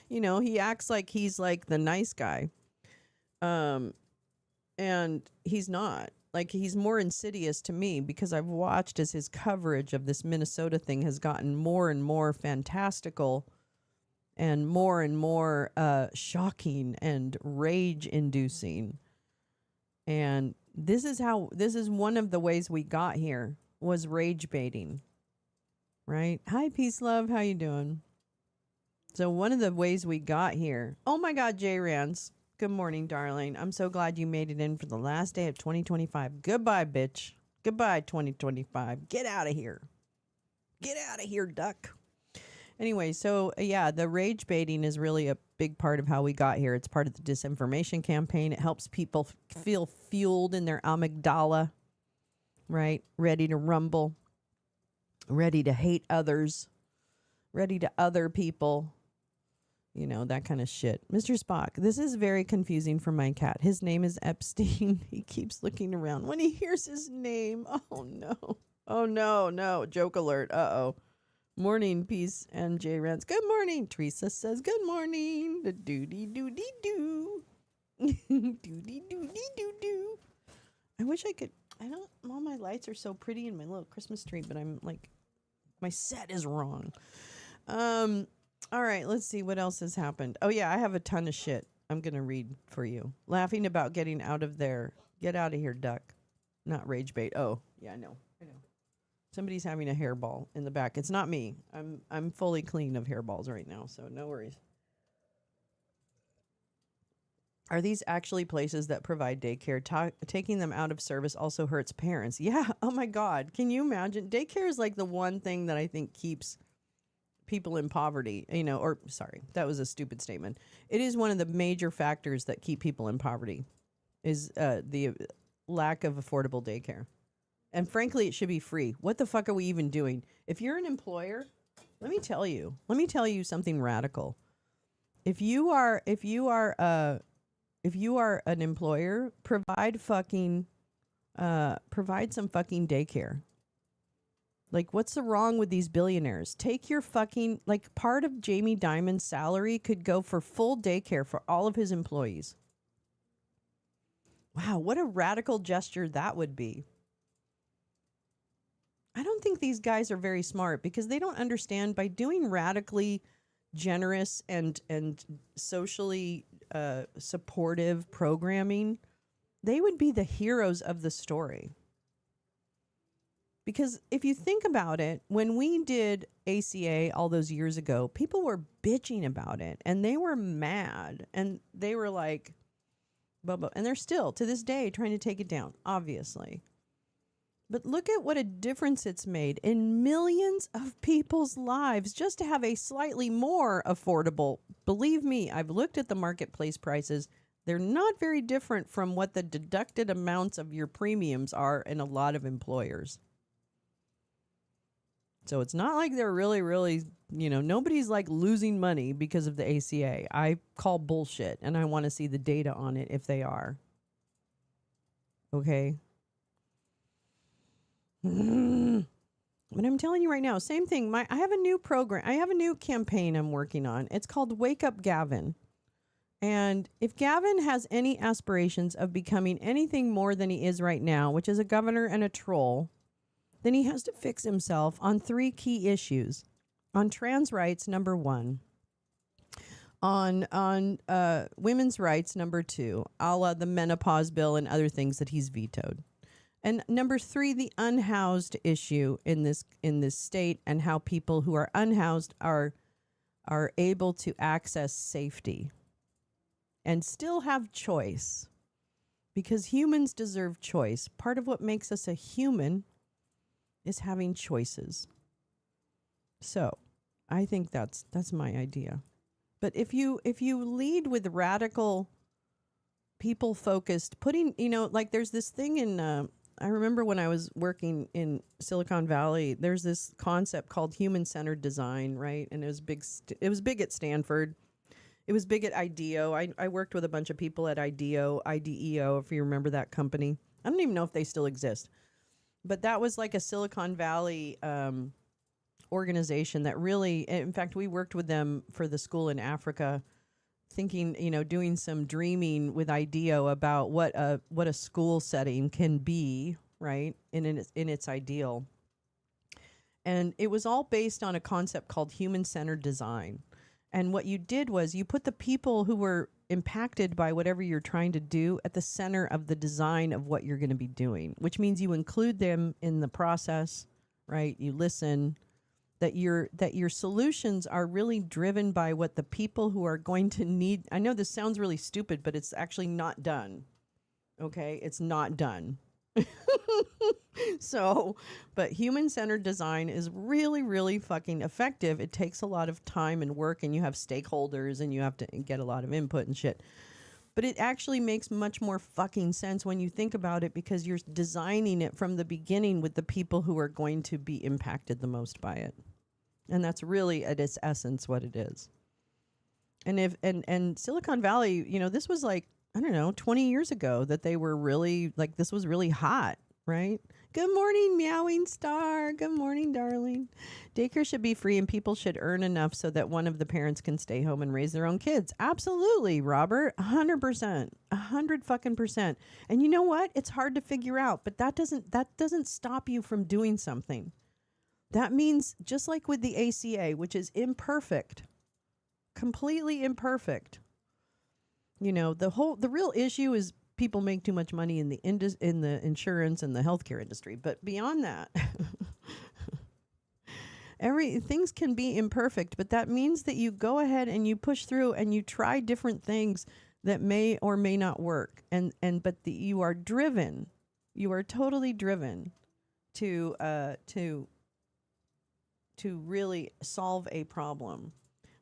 You know, he acts like he's like the nice guy. And he's not. Like, he's more insidious to me because I've watched as his coverage of this Minnesota thing has gotten more and more fantastical and more shocking and rage-inducing. And this is one of the ways we got here, was rage baiting. Right? Hi, Peace Love. How you doing? So one of the ways we got here. Oh my God, Jay Rans. Good morning, darling. I'm so glad you made it in for the last day of 2025. Goodbye, bitch. Goodbye, 2025. Get out of here. Get out of here, duck. Anyway, so yeah, the rage baiting is really a big part of how we got here. It's part of the disinformation campaign. It helps people feel fueled in their amygdala, right? Ready to rumble. Ready to hate others, ready to other people, you know, that kind of shit. Mr. Spock, this is very confusing for my cat. His name is Epstein. He keeps looking around when he hears his name. Oh, no. Oh, no. Joke alert. Uh-oh. Morning, Peace and J Rants. Good morning. Teresa says good morning. The doody-doody-doo. Doody-doody-doo-doo. I wish I could... all my lights are so pretty in my little Christmas tree, but I'm like, my set is wrong. All right, let's see what else has happened. Oh yeah, I have a ton of shit. I'm going to read for you. Laughing about getting out of there. Get out of here, duck. Not rage bait. Oh, yeah, I know. Somebody's having a hairball in the back. It's not me. I'm fully clean of hairballs right now, so no worries. Are these actually places that provide daycare? Taking them out of service also hurts parents. Yeah. Oh my God. Can you imagine? Daycare is like the one thing that I think keeps people in poverty, or sorry, that was a stupid statement. It is one of the major factors that keep people in poverty is the lack of affordable daycare. And frankly, it should be free. What the fuck are we even doing? If you're an employer, let me tell you something radical. If you are an employer, provide some fucking daycare. Like, what's the wrong with these billionaires? Take your fucking, like, part of Jamie Dimon's salary could go for full daycare for all of his employees. Wow, what a radical gesture that would be. I don't think these guys are very smart because they don't understand by doing radically generous and socially supportive programming, they would be the heroes of the story. Because if you think about it, when we did ACA all those years ago, people were bitching about it and they were mad and they were like, blah, and they're still to this day trying to take it down, obviously. But look at what a difference it's made in millions of people's lives just to have a slightly more affordable. Believe me, I've looked at the marketplace prices. They're not very different from what the deducted amounts of your premiums are in a lot of employers. So it's not like they're really, really, nobody's like losing money because of the ACA. I call bullshit and I want to see the data on it if they are. Okay. But I'm telling you right now, same thing. I have a new program. I have a new campaign I'm working on. It's called Wake Up Gavin. And if Gavin has any aspirations of becoming anything more than he is right now, which is a governor and a troll, then he has to fix himself on 3 key issues. On trans rights, number 1. On women's rights, number 2, a la the menopause bill and other things that he's vetoed. And number 3, the unhoused issue in this state and how people who are unhoused are able to access safety and still have choice, because humans deserve choice. Part of what makes us a human is having choices. So I think that's my idea. But if you lead with radical, people focused, putting, like there's this thing in I remember when I was working in Silicon Valley, there's this concept called human-centered design, right? And it was big. It was big at Stanford. It was big at IDEO. I worked with a bunch of people at IDEO, if you remember that company. I don't even know if they still exist. But that was like a Silicon Valley organization that really, in fact, we worked with them for the school in Africa, thinking, doing some dreaming with IDEO about what a school setting can be, right, in its ideal. And it was all based on a concept called human-centered design. And what you did was you put the people who were impacted by whatever you're trying to do at the center of the design of what you're going to be doing, which means you include them in the process, right? You listen, that your solutions are really driven by what the people who are going to need. I know this sounds really stupid, but it's actually not done. Okay? It's not done. So, but human-centered design is really, really fucking effective. It takes a lot of time and work, and you have stakeholders, and you have to get a lot of input and shit. But it actually makes much more fucking sense when you think about it, because you're designing it from the beginning with the people who are going to be impacted the most by it. And that's really at its essence what it is. And Silicon Valley, this was like, I don't know, 20 years ago that they were really, like, this was really hot, right? Good morning, meowing star. Good morning, darling. Daycare should be free and people should earn enough so that one of the parents can stay home and raise their own kids. Absolutely, Robert. 100%. 100%. And you know what? It's hard to figure out, but that doesn't stop you from doing something. That means, just like with the ACA, which is imperfect, completely imperfect, The real issue is people make too much money in the insurance and the healthcare industry. But beyond that, things can be imperfect, but that means that you go ahead and you push through and you try different things that may or may not work. You are driven. You are totally driven to really solve a problem.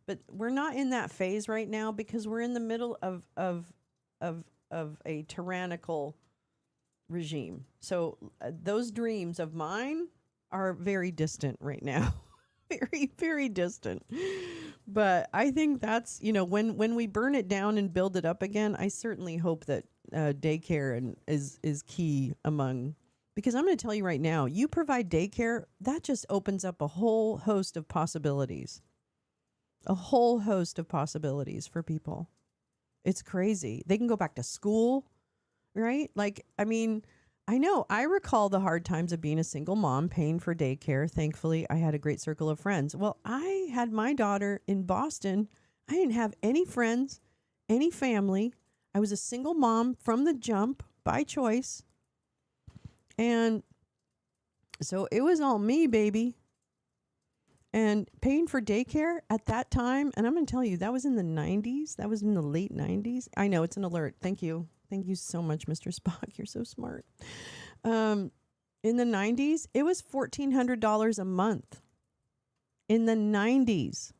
But we're not in that phase right now because we're in the middle of a tyrannical regime. So those dreams of mine are very distant right now. Very, very distant. But I think that's, when we burn it down and build it up again, I certainly hope that daycare is key among, because I'm going to tell you right now, you provide daycare, that just opens up a whole host of possibilities. A whole host of possibilities for people. It's crazy. They can go back to school, right? I know. I recall the hard times of being a single mom, paying for daycare. Thankfully, I had a great circle of friends. Well, I had my daughter in Boston. I didn't have any friends, any family. I was a single mom from the jump by choice. And so it was all me, baby. And paying for daycare at that time, and I'm going to tell you, that was in the 90s. That was in the late 90s. I know, it's an alert. Thank you. Thank you so much, Mr. Spock. You're so smart. In the 90s, it was $1,400 a month. In the 90s.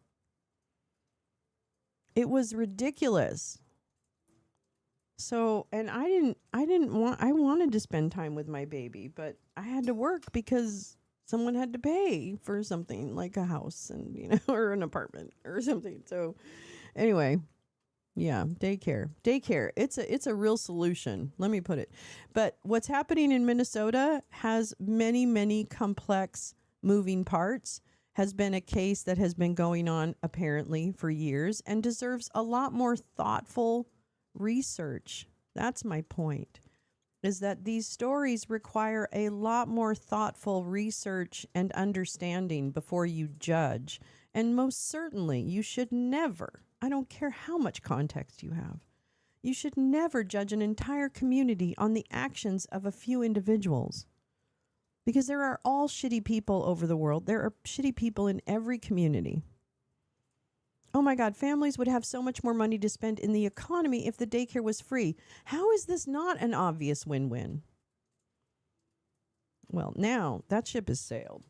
It was ridiculous. So, and I wanted to spend time with my baby, but I had to work because someone had to pay for something like a house and, or an apartment or something. So anyway, yeah, daycare, it's a real solution. Let me put it. But what's happening in Minnesota has many, many complex moving parts, has been a case that has been going on apparently for years and deserves a lot more thoughtful research. That's my point. Is that these stories require a lot more thoughtful research and understanding before you judge. And most certainly, you should never, I don't care how much context you have, you should never judge an entire community on the actions of a few individuals. Because there are all shitty people over the world. There are shitty people in every community. Oh my God, families would have so much more money to spend in the economy if the daycare was free. How is this not an obvious win-win? Well, now that ship has sailed.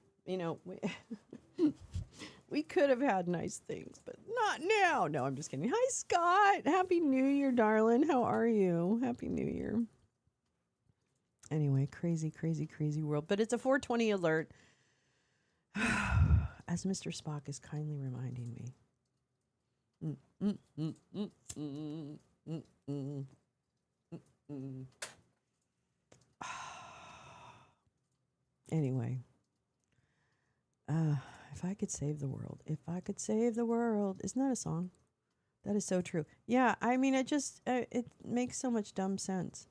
We could have had nice things, but not now. No, I'm just kidding. Hi, Scott. Happy New Year, darling. How are you? Happy New Year. Anyway, crazy, crazy, crazy world. But it's a 420 alert, as Mr. Spock is kindly reminding me. Anyway, if I could save the world, if I could save the world, isn't that a song? That is so true. Yeah, I mean, it makes so much dumb sense,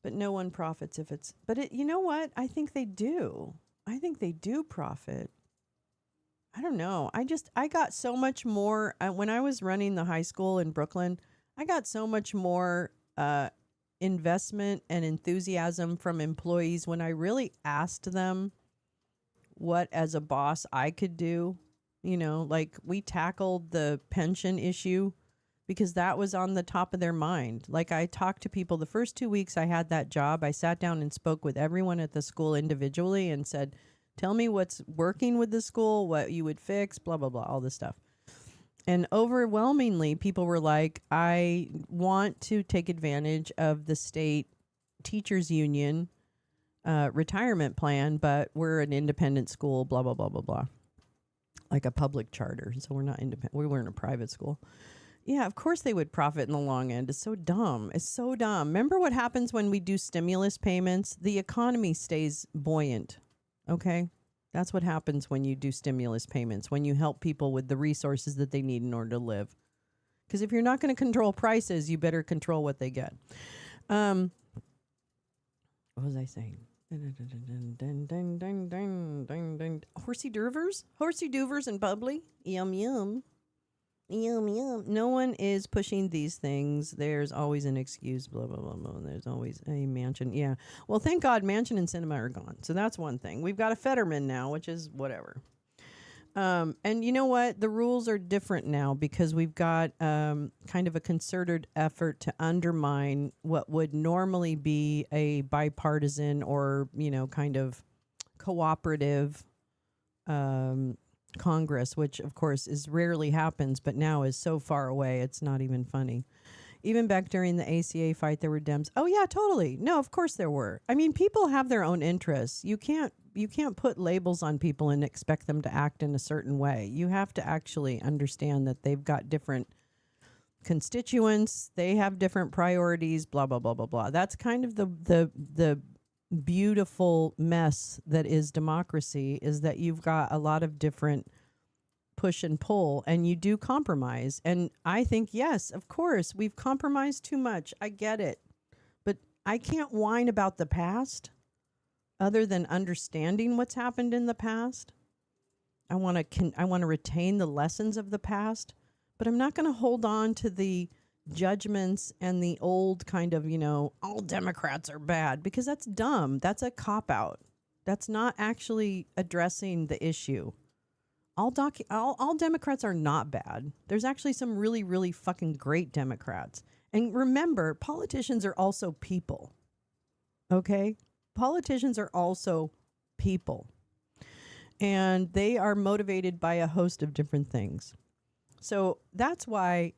but no one profits if it's. But you know what? I think they do. I think they do profit. I don't know. I got so much more when I was running the high school in Brooklyn. I got so much more investment and enthusiasm from employees when I really asked them what, as a boss, I could do. Like we tackled the pension issue because that was on the top of their mind. Like I talked to people the first 2 weeks I had that job. I sat down and spoke with everyone at the school individually and said, tell me what's working with the school, what you would fix, blah, blah, blah, all this stuff. And overwhelmingly, people were like, I want to take advantage of the state teachers union retirement plan, but we're an independent school, blah, blah, blah, blah, blah. Like a public charter. So we're not independent. We weren't a private school. Yeah, of course they would profit in the long end. It's so dumb. It's so dumb. Remember what happens when we do stimulus payments? The economy stays buoyant. Okay? That's what happens when you do stimulus payments, when you help people with the resources that they need in order to live. Because if you're not going to control prices, you better control what they get. What was I saying? Horsey Doovers? Horsey Doovers and bubbly? Yum, yum. Yum, yum. No one is pushing these things. There's always an excuse, blah, blah, blah, blah. There's always a Mansion. Yeah. Well, thank God Mansion and Cinema are gone. So that's one thing. We've got a Fetterman now, which is whatever. And you know what? The rules are different now because we've got kind of a concerted effort to undermine what would normally be a bipartisan or, kind of cooperative Congress, which of course is rarely happens, but now is so far away, it's not even funny. Even back during the ACA fight, there were Dems. Oh yeah, totally. No, of course there were. I mean, people have their own interests. You can't put labels on people and expect them to act in a certain way. You have to actually understand that they've got different constituents, they have different priorities, blah blah blah blah blah. That's kind of the beautiful mess that is democracy, is that you've got a lot of different push and pull, and you do compromise. And I think, yes, of course, we've compromised too much. I get it. But I can't whine about the past other than understanding what's happened in the past. I want to retain the lessons of the past, but I'm not going to hold on to the judgments and the old kind of, all Democrats are bad, because that's dumb. That's a cop out. That's not actually addressing the issue. All Democrats are not bad. There's actually some really, really fucking great Democrats. And remember, politicians are also people. Okay? Politicians are also people. And they are motivated by a host of different things. So that's why,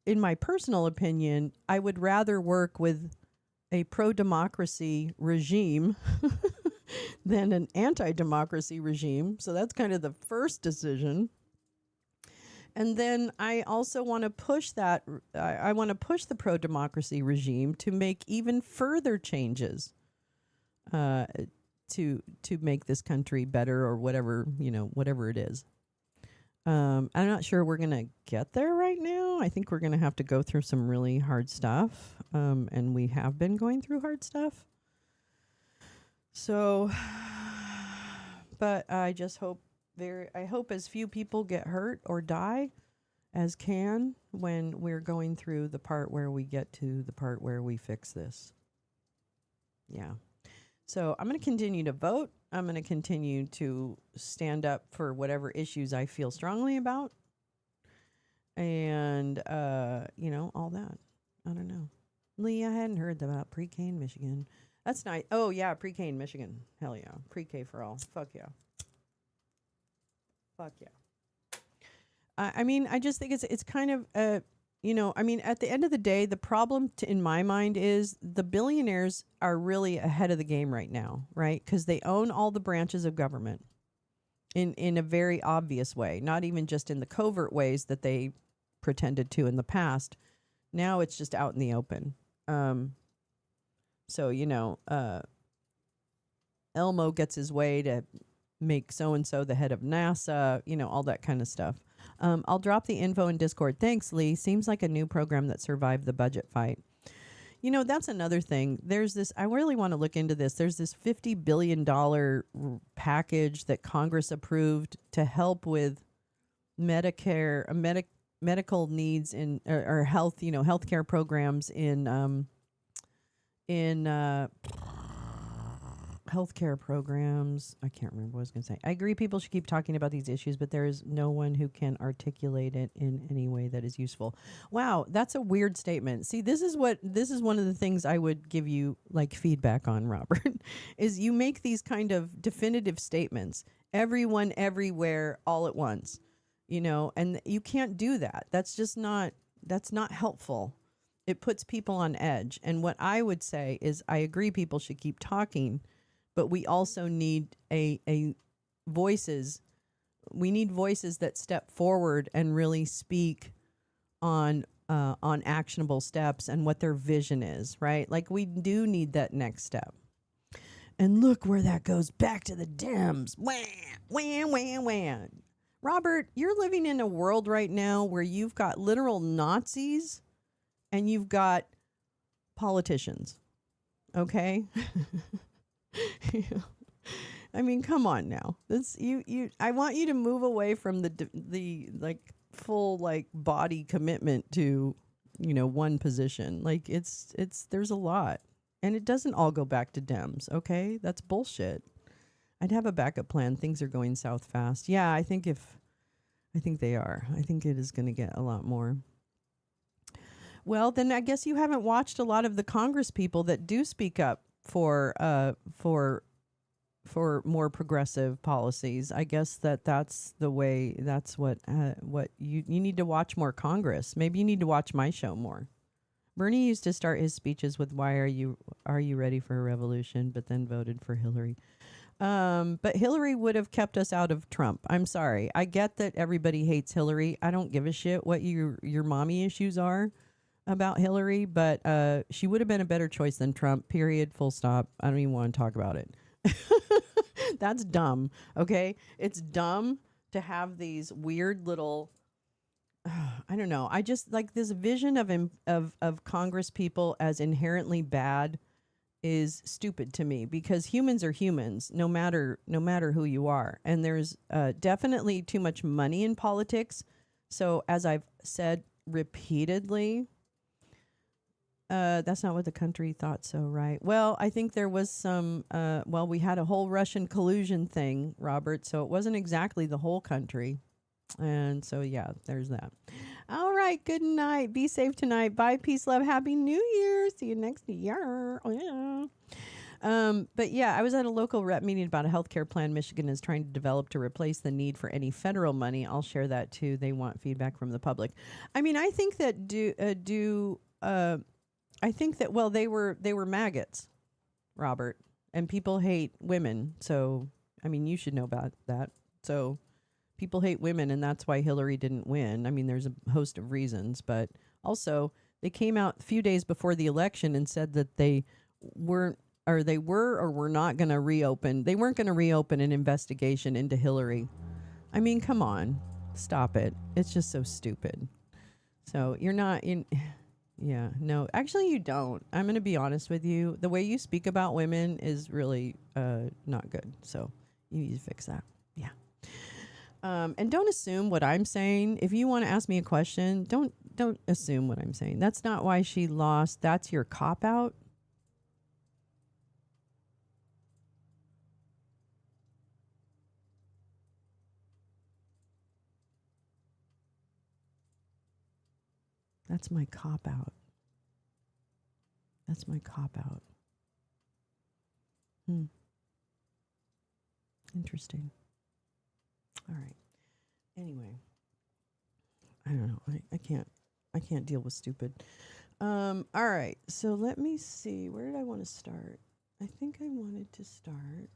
in my personal opinion, I would rather work with a pro-democracy regime than an anti-democracy regime. So that's kind of the first decision. And then I also want to push that. I want to push the pro-democracy regime to make even further changes to make this country better, or whatever, whatever it is. I'm not sure we're going to get there right now. I think we're going to have to go through some really hard stuff. And we have been going through hard stuff. So, but I just hope I hope as few people get hurt or die as can when we're going through the part where we get to the part where we fix this. Yeah. So I'm going to continue to vote. I'm going to continue to stand up for whatever issues I feel strongly about. And, all that. I don't know. Lee, I hadn't heard about pre-K in Michigan. That's nice. Oh, yeah, pre-K in Michigan. Hell yeah. Pre-K for all. Fuck yeah. Fuck yeah. I just think it's kind of, at the end of the day, the problem in my mind is the billionaires are really ahead of the game right now, right? Because they own all the branches of government in a very obvious way, not even just in the covert ways that they pretended to in the past. Now it's just out in the open. So, Elmo gets his way to make so-and-so the head of NASA, all that kind of stuff. I'll drop the info in Discord. Thanks, Lee. Seems like a new program that survived the budget fight. That's another thing. There's this, I really want to look into this. There's this $50 billion package that Congress approved to help with Medicare, medical needs or health, healthcare programs in healthcare programs. I can't remember what I was going to say. I agree people should keep talking about these issues, but there is no one who can articulate it in any way that is useful. Wow, that's a weird statement. See, this is one of the things I would give you like feedback on, Robert, is you make these kind of definitive statements. Everyone, everywhere, all at once, and you can't do that. That's not helpful. It puts people on edge. And what I would say is I agree people should keep talking, but we also need voices. We need voices that step forward and really speak on actionable steps and what their vision is, right? Like we do need that next step. And look where that goes, back to the Dems. Wham, wham, wham, wham. Robert, you're living in a world right now where you've got literal Nazis and you've got politicians, okay? I mean, come on now. This you. I want you to move away from the like full like body commitment to one position. Like it's there's a lot, and it doesn't all go back to Dems. Okay, that's bullshit. I'd have a backup plan. Things are going south fast. Yeah, I think they are. I think it is going to get a lot more. Well, then I guess you haven't watched a lot of the Congress people that do speak up for more progressive policies. I guess that's the way. That's what you need to watch more Congress. Maybe you need to watch my show more. Bernie used to start his speeches with "Why are you ready for a revolution?" but then voted for Hillary. But Hillary would have kept us out of Trump. I'm sorry. I get that everybody hates Hillary. I don't give a shit what your mommy issues are about Hillary, but she would have been a better choice than Trump, period, full stop. I don't even want to talk about it. That's dumb, okay? It's dumb to have these weird little, I don't know. I just like this vision of Congress people as inherently bad is stupid to me because humans are humans no matter who you are. And there's definitely too much money in politics. So as I've said repeatedly, that's not what the country thought so, right? Well, I think there was some, we had a whole Russian collusion thing, Robert, so it wasn't exactly the whole country. And so, yeah, there's that. All right, good night. Be safe tonight. Bye, peace, love, happy New Year. See you next year. Oh, yeah. But yeah, I was at a local rep meeting about a healthcare plan Michigan is trying to develop to replace the need for any federal money. I'll share that too. They want feedback from the public. I mean, I think that they were maggots, Robert, and people hate women. So, I mean, you should know about that. So people hate women, and that's why Hillary didn't win. I mean, there's a host of reasons, but also they came out a few days before the election and said that they were not going to reopen. They weren't going to reopen an investigation into Hillary. I mean, come on, stop it. It's just so stupid. So you're not in. Yeah, no, actually you don't. I'm going to be honest with you. The way you speak about women is really not good. So you need to fix that. Yeah. And don't assume what I'm saying. If you want to ask me a question, don't assume what I'm saying. That's not why she lost. That's your cop out. That's my cop out. That's my cop out. Interesting. All right. Anyway, I don't know. I can't deal with stupid. All right. So let me see. Where did I want to start? I think I wanted to start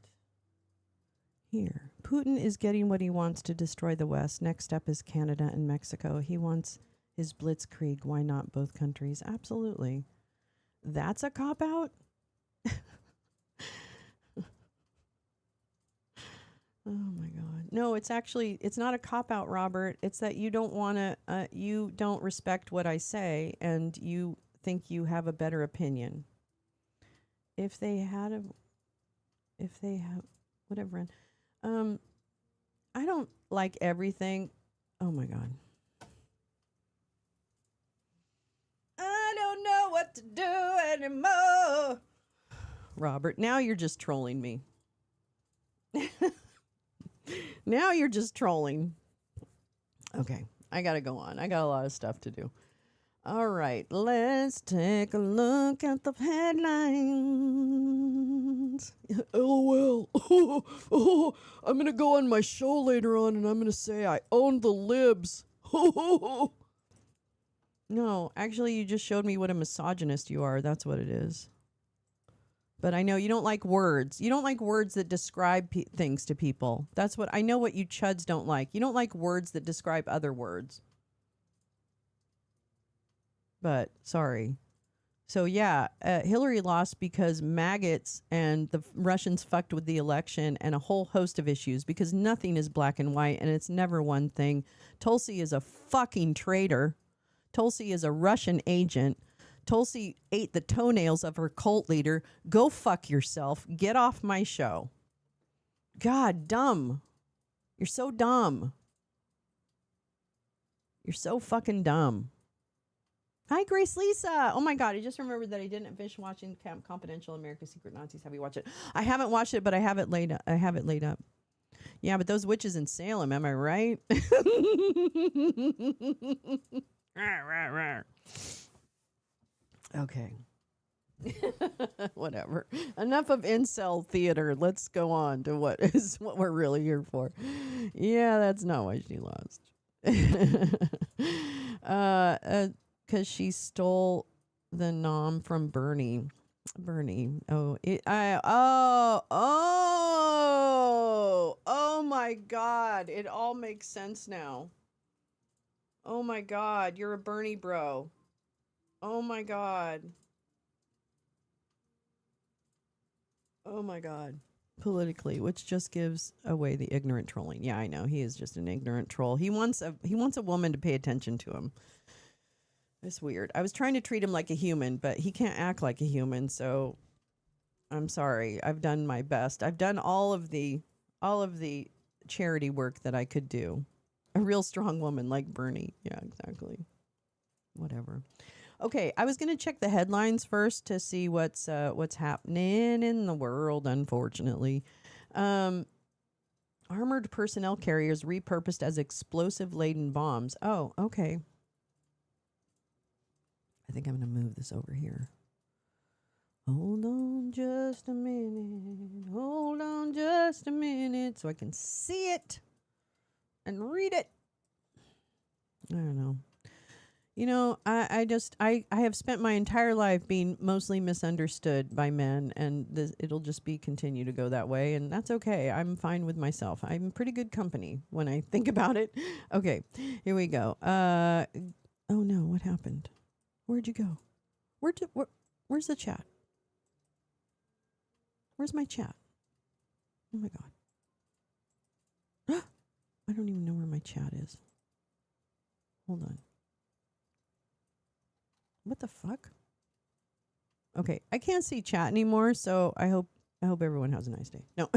here. Putin is getting what he wants to destroy the West. Next step is Canada and Mexico. He wants his blitzkrieg. Why not both countries? Absolutely. That's a cop out. Oh my God. No, it's not a cop out, Robert. It's that you don't want to, you don't respect what I say and you think you have a better opinion. If they have, whatever. I don't like everything. Oh my God. I don't know what to do anymore. Robert, now you're just trolling me. Now you're just trolling. Okay, I gotta go on. I got a lot of stuff to do. All right, let's take a look at the headlines. LOL. I'm gonna go on my show later on and I'm gonna say I own the libs. No, actually, you just showed me what a misogynist you are. That's what it is. But I know you don't like words. You don't like words that describe things to people. That's what I know what you chuds don't like. You don't like words that describe other words. But sorry. So yeah, Hillary lost because maggots and the Russians fucked with the election and a whole host of issues because nothing is black and white and it's never one thing. Tulsi is a fucking traitor. Tulsi is a Russian agent. Tulsi ate the toenails of her cult leader. Go fuck yourself. Get off my show. God, dumb. You're so dumb. You're so fucking dumb. Hi, Grace Lisa. Oh my God, I just remembered that I didn't finish watching Camp Confidential, America's Secret Nazis. Have you watched it? I haven't watched it, but I have it laid up. Yeah, but those witches in Salem, am I right? Okay. Whatever. Enough of incel theater. Let's go on to what is what we're really here for. Yeah, that's not why she lost. Because she stole the nom from Bernie. Oh my God. It all makes sense now. Oh my God. You're a Bernie bro. Oh my God. Oh my God. Politically, which just gives away the ignorant trolling. Yeah, I know. He is just an ignorant troll. He wants a woman to pay attention to him. It's weird. I was trying to treat him like a human, but he can't act like a human, so I'm sorry. I've done my best. I've done all of the charity work that I could do. A real strong woman like Bernie. Yeah, exactly. Whatever. Okay, I was going to check the headlines first to see what's happening in the world, unfortunately. Armored personnel carriers repurposed as explosive-laden bombs. Oh, okay. I think I'm going to move this over here. Hold on just a minute. Hold on just a minute so I can see it and read it. I don't know. You know, I have spent my entire life being mostly misunderstood by men, and it'll just continue to go that way, and that's okay. I'm fine with myself. I'm pretty good company when I think about it. Okay, here we go. Oh no, what happened? Where'd you go? Where's the chat? Where's my chat? Oh my God. I don't even know where my chat is. Hold on. What the fuck? Okay, I can't see chat anymore, so I hope everyone has a nice day. No.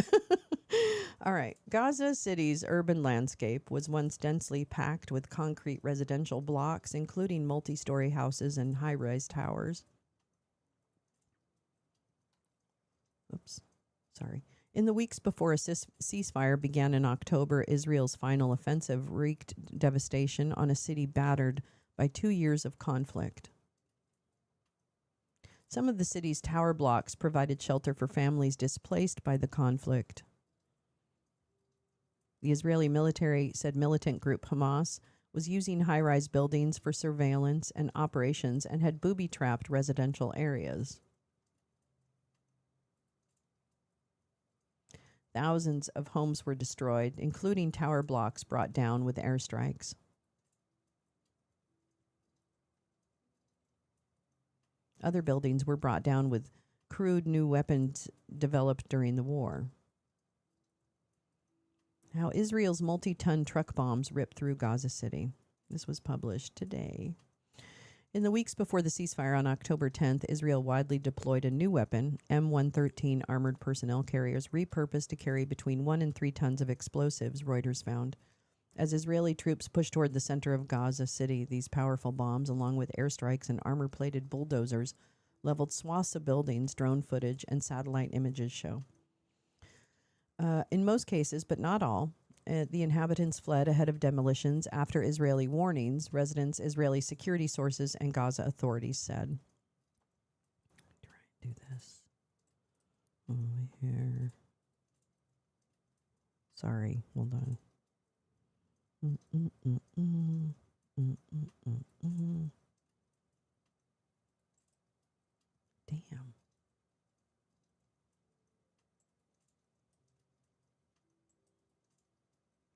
All right. Gaza City's urban landscape was once densely packed with concrete residential blocks, including multi-story houses and high-rise towers. Oops. Sorry. In the weeks before a ceasefire began in October, Israel's final offensive wreaked devastation on a city battered by 2 years of conflict. Some of the city's tower blocks provided shelter for families displaced by the conflict. The Israeli military said militant group Hamas was using high-rise buildings for surveillance and operations and had booby-trapped residential areas. Thousands of homes were destroyed, including tower blocks brought down with airstrikes. Other buildings were brought down with crude new weapons developed during the war. How Israel's multi-ton truck bombs ripped through Gaza City. This was published today. In the weeks before the ceasefire on October 10th, Israel widely deployed a new weapon, M113 armored personnel carriers repurposed to carry between 1 and 3 tons of explosives, Reuters found. As Israeli troops pushed toward the center of Gaza City, these powerful bombs, along with airstrikes and armor-plated bulldozers, leveled swaths of buildings, drone footage, and satellite images show. In most cases, but not all, the inhabitants fled ahead of demolitions after Israeli warnings, residents, Israeli security sources, and Gaza authorities said. Try and do this. Over here. Sorry, hold on. Damn.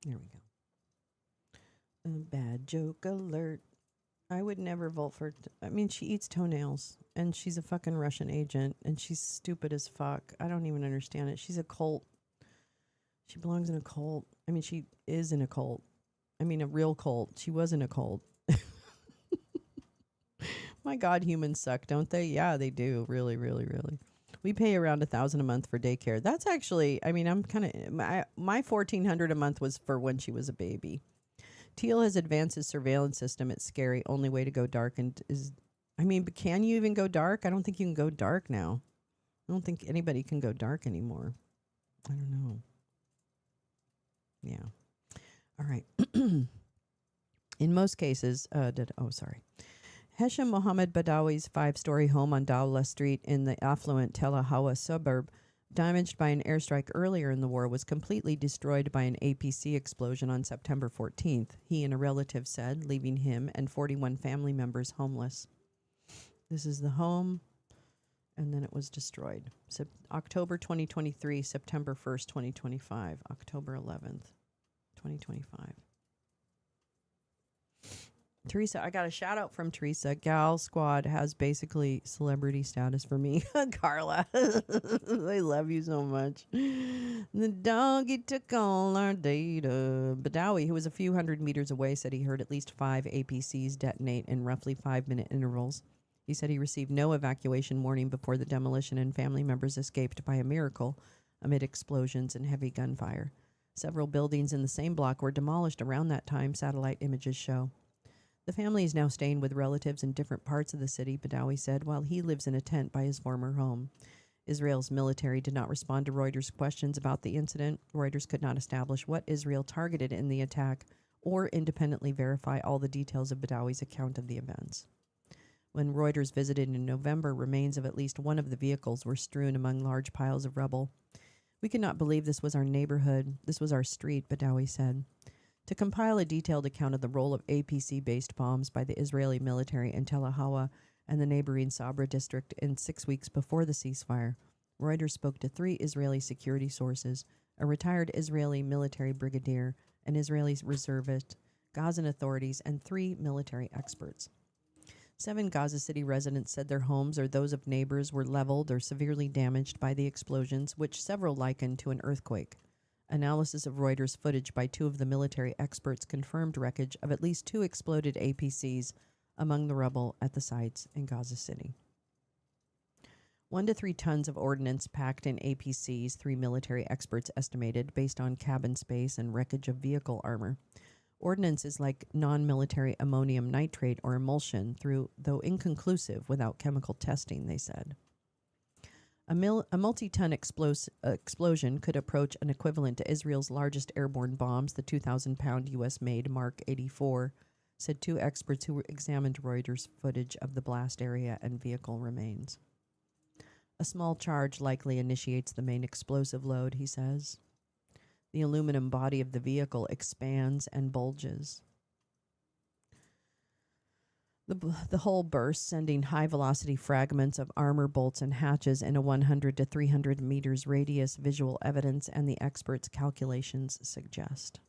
There we go. A bad joke alert. I would never vote for. I mean, she eats toenails, and she's a fucking Russian agent, and she's stupid as fuck. I don't even understand it. She's a cult. She belongs in a cult. I mean, she is in a cult. I mean, a real cult. She was in a cult. My God, humans suck, don't they? Yeah, they do. Really, really, really. We pay around $1,000 a month for daycare. That's actually, I mean, I'm kind of my $1,400 a month was for when she was a baby. Teal has advanced his surveillance system. It's scary. Only way to go dark and is, I mean, but can you even go dark? I don't think you can go dark now. I don't think anybody can go dark anymore. I don't know. Yeah. All right. In most cases, Hesham Mohammed Badawi's 5-story home on Dawla Street in the affluent Tel Hawa suburb, damaged by an airstrike earlier in the war, was completely destroyed by an APC explosion on September 14th, he and a relative said, leaving him and 41 family members homeless. This is the home, and then it was destroyed. October 2023, September 1st, 2025, October 11th, 2025. Teresa, I got a shout out from Teresa. Gal Squad has basically celebrity status for me. Carla, I love you so much. The doggy took all our data. Badawi, who was a few hundred meters away, said he heard at least 5 APCs detonate in roughly 5-minute intervals. He said he received no evacuation warning before the demolition, and family members escaped by a miracle amid explosions and heavy gunfire. Several buildings in the same block were demolished around that time, satellite images show. The family is now staying with relatives in different parts of the city, Badawi said, while he lives in a tent by his former home. Israel's military did not respond to Reuters' questions about the incident. Reuters could not establish what Israel targeted in the attack or independently verify all the details of Badawi's account of the events. When Reuters visited in November, remains of at least one of the vehicles were strewn among large piles of rubble. We could not believe this was our neighborhood. This was our street, Badawi said. To compile a detailed account of the role of APC-based bombs by the Israeli military in Tel Hawa and the neighboring Sabra district in 6 weeks before the ceasefire, Reuters spoke to 3 Israeli security sources, a retired Israeli military brigadier, an Israeli reservist, Gazan authorities, and 3 military experts. 7 Gaza City residents said their homes or those of neighbors were leveled or severely damaged by the explosions, which several likened to an earthquake. Analysis of Reuters footage by 2 of the military experts confirmed wreckage of at least 2 exploded APCs among the rubble at the sites in Gaza City. 1 to 3 tons of ordnance packed in APCs, 3 military experts estimated, based on cabin space and wreckage of vehicle armor. Ordnance is like non-military ammonium nitrate or emulsion, though inconclusive without chemical testing, they said. A multi-ton explosion could approach an equivalent to Israel's largest airborne bombs, the 2,000-pound U.S.-made Mark 84, said 2 experts who examined Reuters footage of the blast area and vehicle remains. A small charge likely initiates the main explosive load, he says. The aluminum body of the vehicle expands and bulges. The hull bursts, sending high-velocity fragments of armor bolts and hatches in a 100 to 300 meters radius, visual evidence and the experts' calculations suggest.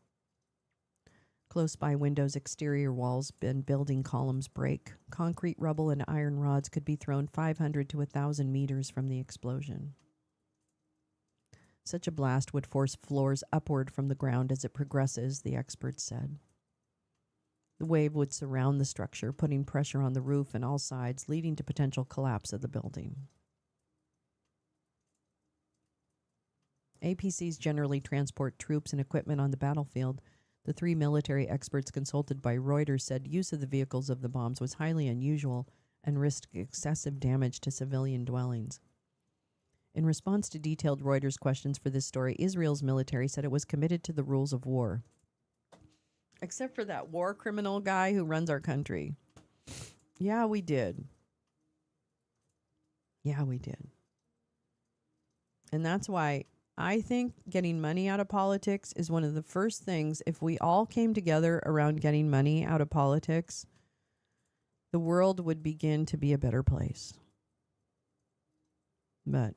Close by windows, exterior walls and building columns break. Concrete rubble and iron rods could be thrown 500 to 1,000 meters from the explosion. Such a blast would force floors upward from the ground as it progresses, the experts said. The wave would surround the structure, putting pressure on the roof and all sides, leading to potential collapse of the building. APCs generally transport troops and equipment on the battlefield. The 3 military experts consulted by Reuters said use of the vehicles of the bombs was highly unusual and risked excessive damage to civilian dwellings. In response to detailed Reuters questions for this story, Israel's military said it was committed to the rules of war. Except for that war criminal guy who runs our country. Yeah, we did. Yeah, we did. And that's why I think getting money out of politics is one of the first things. If we all came together around getting money out of politics, the world would begin to be a better place. But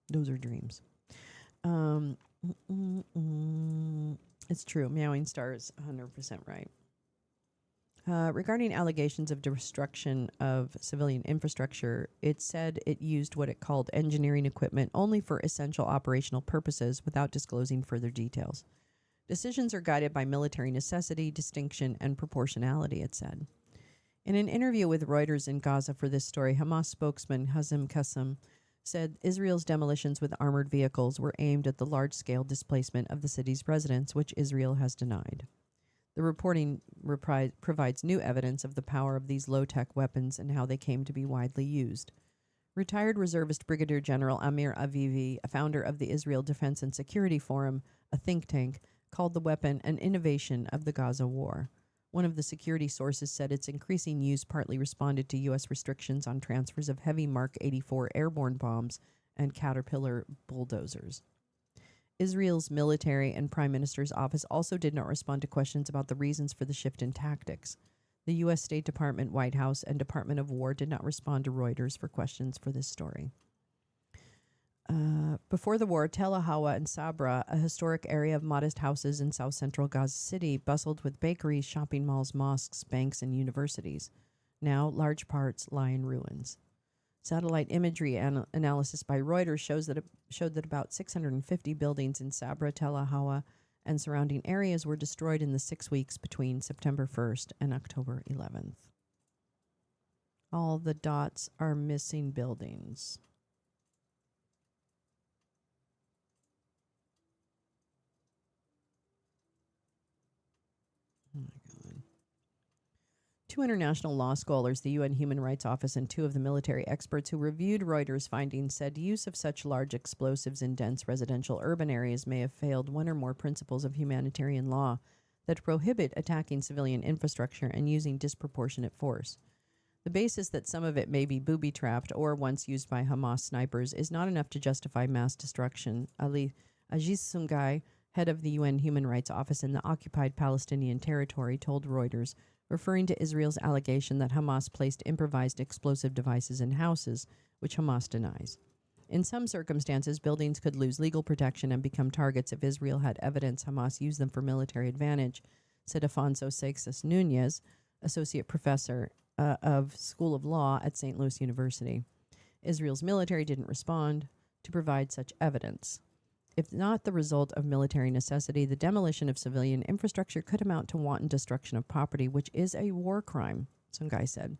those are dreams. It's true. Meowing Star is 100% right. Regarding allegations of destruction of civilian infrastructure, it said it used what it called engineering equipment only for essential operational purposes without disclosing further details. Decisions are guided by military necessity, distinction, and proportionality, it said. In an interview with Reuters in Gaza for this story, Hamas spokesman Hazem Qassem said Israel's demolitions with armored vehicles were aimed at the large-scale displacement of the city's residents, which Israel has denied. The reporting provides new evidence of the power of these low-tech weapons and how they came to be widely used. Retired reservist Brigadier General Amir Avivi, a founder of the Israel Defense and Security Forum, a think tank, called the weapon an innovation of the Gaza war. One of the security sources said its increasing use partly responded to U.S. restrictions on transfers of heavy Mark 84 airborne bombs and Caterpillar bulldozers. Israel's military and prime minister's office also did not respond to questions about the reasons for the shift in tactics. The U.S. State Department, White House, and Department of War did not respond to Reuters for questions for this story. Before the war, Tel Hawa and Sabra, a historic area of modest houses in south central Gaza City, bustled with bakeries, shopping malls, mosques, banks, and universities. Now, large parts lie in ruins. Satellite imagery analysis by Reuters showed that about 650 buildings in Sabra, Tel Hawa, and surrounding areas were destroyed in the 6 weeks between September 1st and October 11th. All the dots are missing buildings. Oh my God. 2 international law scholars, the UN Human Rights Office, and 2 of the military experts who reviewed Reuters' findings said use of such large explosives in dense residential urban areas may have failed one or more principles of humanitarian law that prohibit attacking civilian infrastructure and using disproportionate force. The basis that some of it may be booby-trapped or once used by Hamas snipers is not enough to justify mass destruction. Ali Aziz Sungai, head of the UN Human Rights Office in the occupied Palestinian territory, told Reuters, referring to Israel's allegation that Hamas placed improvised explosive devices in houses, which Hamas denies. In some circumstances, buildings could lose legal protection and become targets if Israel had evidence Hamas used them for military advantage, said Afonso Seixas Nunez, associate professor of School of Law at St. Louis University. Israel's military didn't respond to provide such evidence. If not the result of military necessity, the demolition of civilian infrastructure could amount to wanton destruction of property, which is a war crime, some guy said.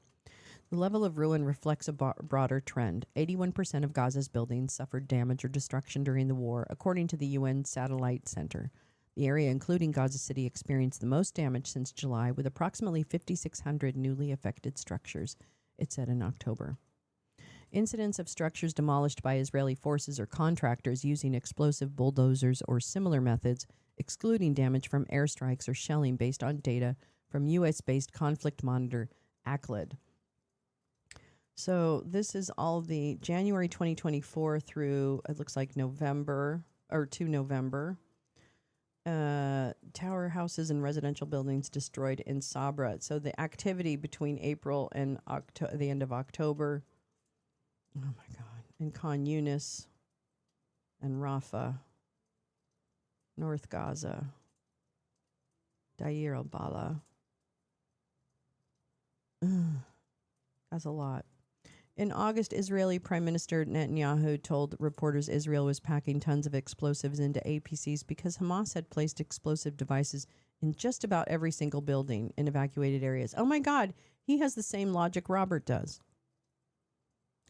The level of ruin reflects a broader trend. 81% of Gaza's buildings suffered damage or destruction during the war, according to the UN Satellite Center. The area, including Gaza City, experienced the most damage since July, with approximately 5,600 newly affected structures, it said in October. Incidents of structures demolished by Israeli forces or contractors using explosive bulldozers or similar methods, excluding damage from airstrikes or shelling based on data from U.S.-based conflict monitor ACLED. So this is all the January 2024 through, it looks like November, or to November. Tower houses and residential buildings destroyed in Sabra. So the activity between April and the end of October. Oh my God. In Khan Yunis and Rafah, North Gaza, Deir al-Bala. That's a lot. In August, Israeli Prime Minister Netanyahu told reporters Israel was packing tons of explosives into APCs because Hamas had placed explosive devices in just about every single building in evacuated areas. Oh my God, he has the same logic Robert does.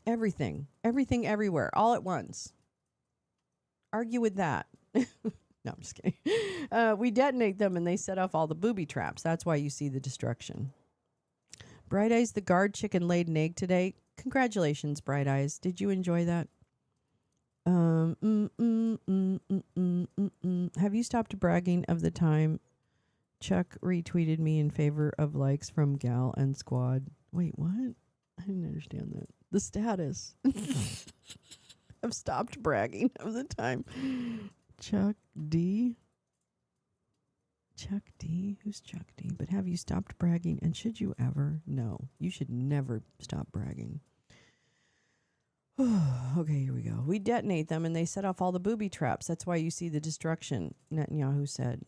Everything, everywhere, all at once. Argue with that. No, I'm just kidding. We detonate them and they set off all the booby traps. That's why you see the destruction. Bright Eyes the Guard chicken laid an egg today. Congratulations, Bright Eyes. Did you enjoy that? Have you stopped bragging of the time Chuck retweeted me in favor of likes from Gal and Squad? Wait, what? I didn't understand that. The status. I've stopped bragging of the time. Chuck D? Chuck D? Who's Chuck D? But have you stopped bragging? And should you ever? No. You should never stop bragging. Okay, here we go. We detonate them and they set off all the booby traps. That's why you see the destruction, Netanyahu said.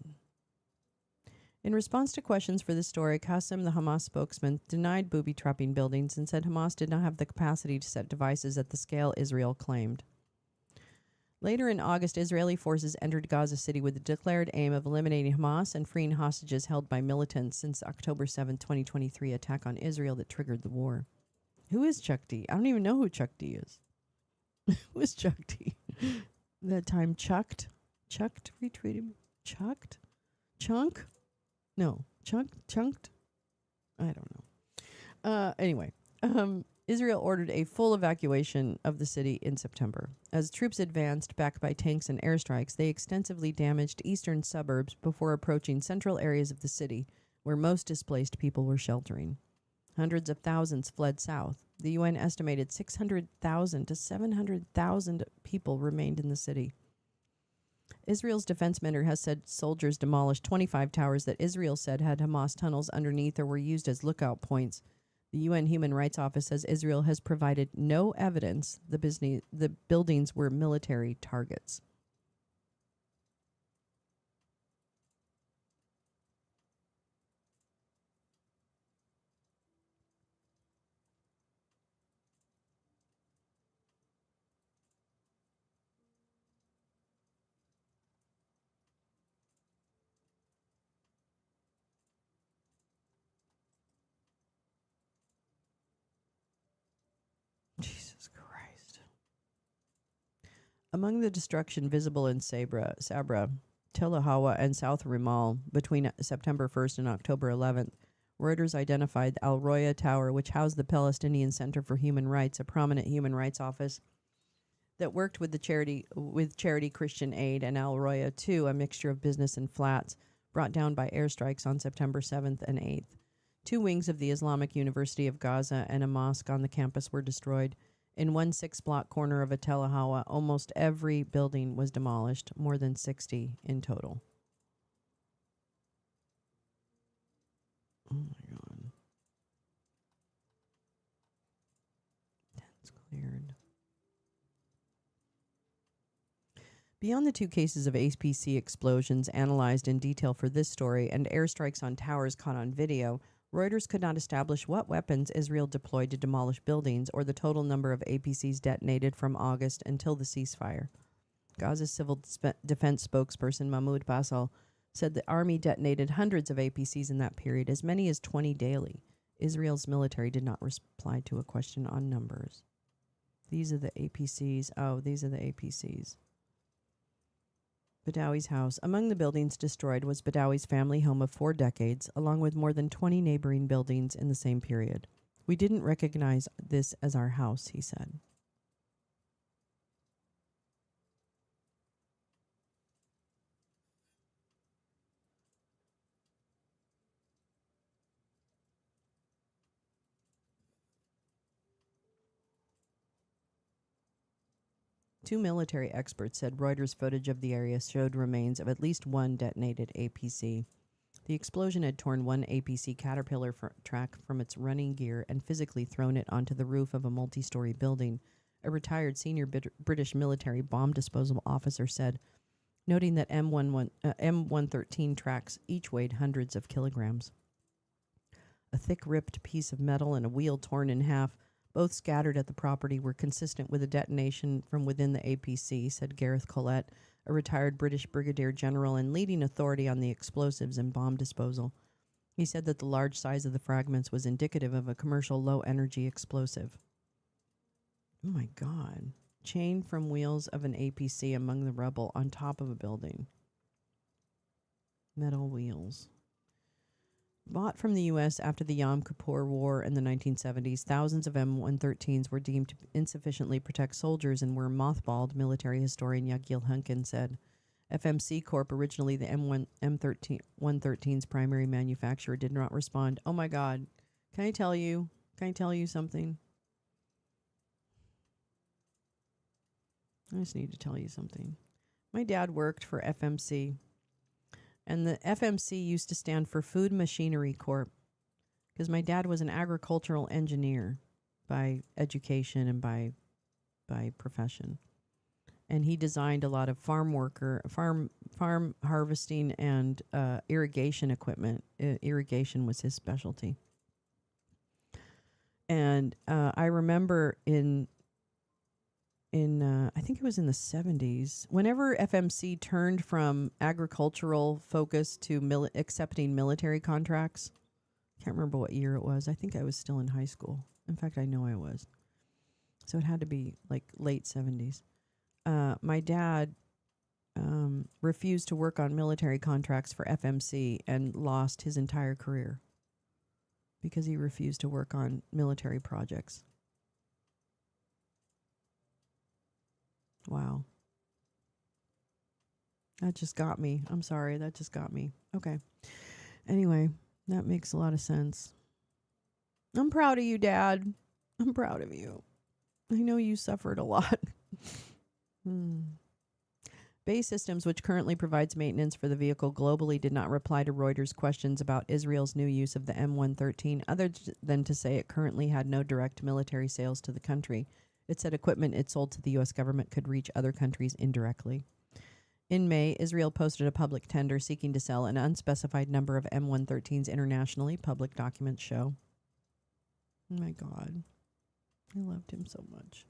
In response to questions for this story, Qasem, the Hamas spokesman, denied booby-trapping buildings and said Hamas did not have the capacity to set devices at the scale Israel claimed. Later in August, Israeli forces entered Gaza City with the declared aim of eliminating Hamas and freeing hostages held by militants since the October 7, 2023 attack on Israel that triggered the war. Who is Chuck D? I don't even know who Chuck D is. Was Chuck D. That time chucked retweeted chucked chunk no chunked I don't know. Anyway, Israel ordered a full evacuation of the city in September. As troops advanced, backed by tanks and airstrikes, they extensively damaged eastern suburbs before approaching central areas of the city, where most displaced people were sheltering. Hundreds of thousands fled south. The UN estimated 600,000 to 700,000 people remained in the city. Israel's defense minister has said soldiers demolished 25 towers that Israel said had Hamas tunnels underneath or were used as lookout points. The UN Human Rights Office says Israel has provided no evidence the buildings were military targets. Jesus Christ. Among the destruction visible in Sabra, Tel Hawa, and South Rimal between September 1st and October 11th, Reuters identified the Al Roya Tower, which housed the Palestinian Center for Human Rights, a prominent human rights office that worked with charity Christian Aid, and Al Roya 2, a mixture of business and flats, brought down by airstrikes on September 7th and 8th. 2 wings of the Islamic University of Gaza and a mosque on the campus were destroyed. In one 6-block corner of Tel Hawa, almost every building was demolished, more than 60 in total. Oh my God. That's cleared. Beyond the 2 cases of APC explosions analyzed in detail for this story and airstrikes on towers caught on video, Reuters could not establish what weapons Israel deployed to demolish buildings or the total number of APCs detonated from August until the ceasefire. Gaza's civil defense spokesperson Mahmoud Basal said the army detonated hundreds of APCs in that period, as many as 20 daily. Israel's military did not reply to a question on numbers. These are the APCs. Oh, these are the APCs. Badawi's house. Among the buildings destroyed was Badawi's family home of 4 decades, along with more than 20 neighboring buildings in the same period. We didn't recognize this as our house, he said. Two military experts said Reuters footage of the area showed remains of at least one detonated APC. The explosion had torn one APC Caterpillar track from its running gear and physically thrown it onto the roof of a multi-story building, a retired senior British military bomb disposal officer said, noting that M113 tracks each weighed hundreds of kilograms. A thick ripped piece of metal and a wheel torn in half, both scattered at the property, were consistent with a detonation from within the APC, said Gareth Collett, a retired British brigadier general and leading authority on the explosives and bomb disposal. He said that the large size of the fragments was indicative of a commercial low-energy explosive. Oh my God. Chain from wheels of an APC among the rubble on top of a building. Metal wheels. Bought from the U.S. after the Yom Kippur War in the 1970s, thousands of M113s were deemed to insufficiently protect soldiers and were mothballed, military historian Yagil Hunkin said. FMC Corp, originally the M113's primary manufacturer, did not respond. Oh my God. Can I tell you something? I just need to tell you something. My dad worked for FMC. And the FMC used to stand for Food Machinery Corp. Because my dad was an agricultural engineer by education and by profession. And he designed a lot of farm harvesting and irrigation equipment. Irrigation was his specialty. And I remember in I think it was in the 70s, whenever FMC turned from agricultural focus to accepting military contracts. Can't remember what year it was. I think I was still in high school. In fact, I know I was. So it had to be like late 70s. My dad refused to work on military contracts for FMC and lost his entire career because he refused to work on military projects. Wow. That just got me. I'm sorry. That just got me. Okay. Anyway, that makes a lot of sense. I'm proud of you, Dad. I'm proud of you. I know you suffered a lot. Bay Systems, which currently provides maintenance for the vehicle globally, did not reply to Reuters' questions about Israel's new use of the M113, other than to say it currently had no direct military sales to the country. It said equipment it sold to the U.S. government could reach other countries indirectly. In May, Israel posted a public tender seeking to sell an unspecified number of M113s internationally, public documents show. Oh my God. I loved him so much.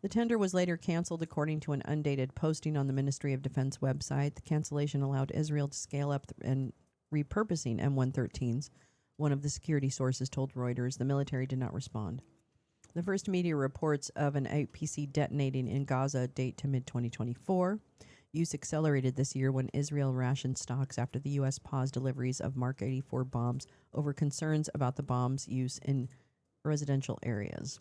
The tender was later canceled according to an undated posting on the Ministry of Defense website. The cancellation allowed Israel to scale up and repurposing M113s. One of the security sources told Reuters the military did not respond. The first media reports of an APC detonating in Gaza date to mid-2024. Use accelerated this year when Israel rationed stocks after the U.S. paused deliveries of Mark 84 bombs over concerns about the bomb's use in residential areas.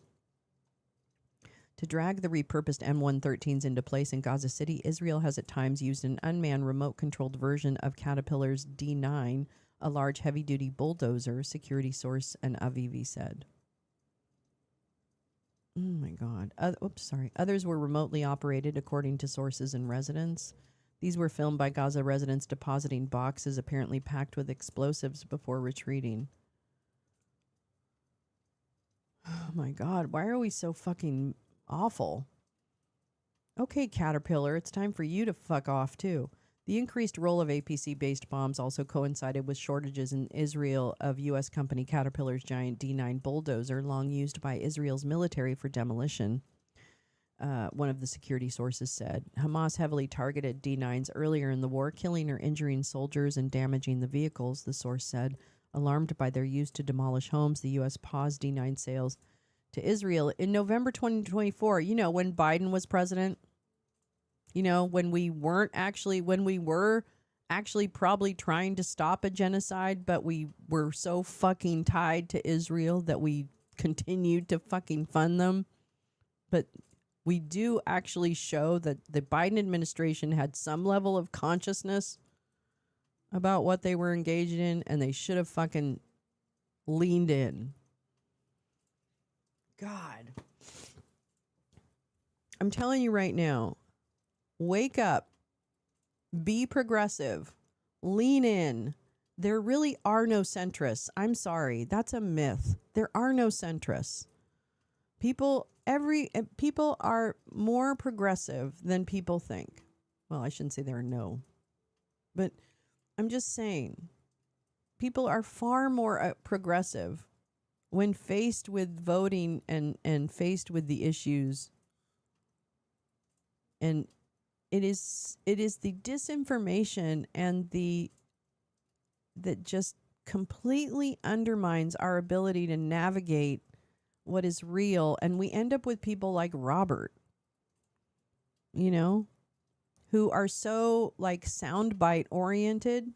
To drag the repurposed M113s into place in Gaza City, Israel has at times used an unmanned remote-controlled version of Caterpillar's D9, a large heavy-duty bulldozer, security source and Avivi said. Oh my God. Others were remotely operated according to sources and residents. These were filmed by Gaza residents depositing boxes apparently packed with explosives before retreating. Oh my God. Why are we so fucking awful? Okay, Caterpillar, it's time for you to fuck off too. The increased role of APC-based bombs also coincided with shortages in Israel of U.S. company Caterpillar's giant D9 bulldozer, long used by Israel's military for demolition. One of the security sources said Hamas heavily targeted D9s earlier in the war, killing or injuring soldiers and damaging the vehicles, the source said. Alarmed by their use to demolish homes, the U.S. paused D9 sales to Israel in November 2024. You know, when Biden was president. You know, when we were actually probably trying to stop a genocide, but we were so fucking tied to Israel that we continued to fucking fund them. But we do actually show that the Biden administration had some level of consciousness about what they were engaged in, and they should have fucking leaned in. God. I'm telling you right now, wake up, be progressive, lean in. There really are no centrists. I'm sorry. That's a myth. There are no centrists. People are more progressive than people think. Well, I shouldn't say there are no. But I'm just saying, people are far more progressive when faced with voting and faced with the issues. And it is the disinformation and that just completely undermines our ability to navigate what is real. And we end up with people like Robert, you know, who are so like soundbite oriented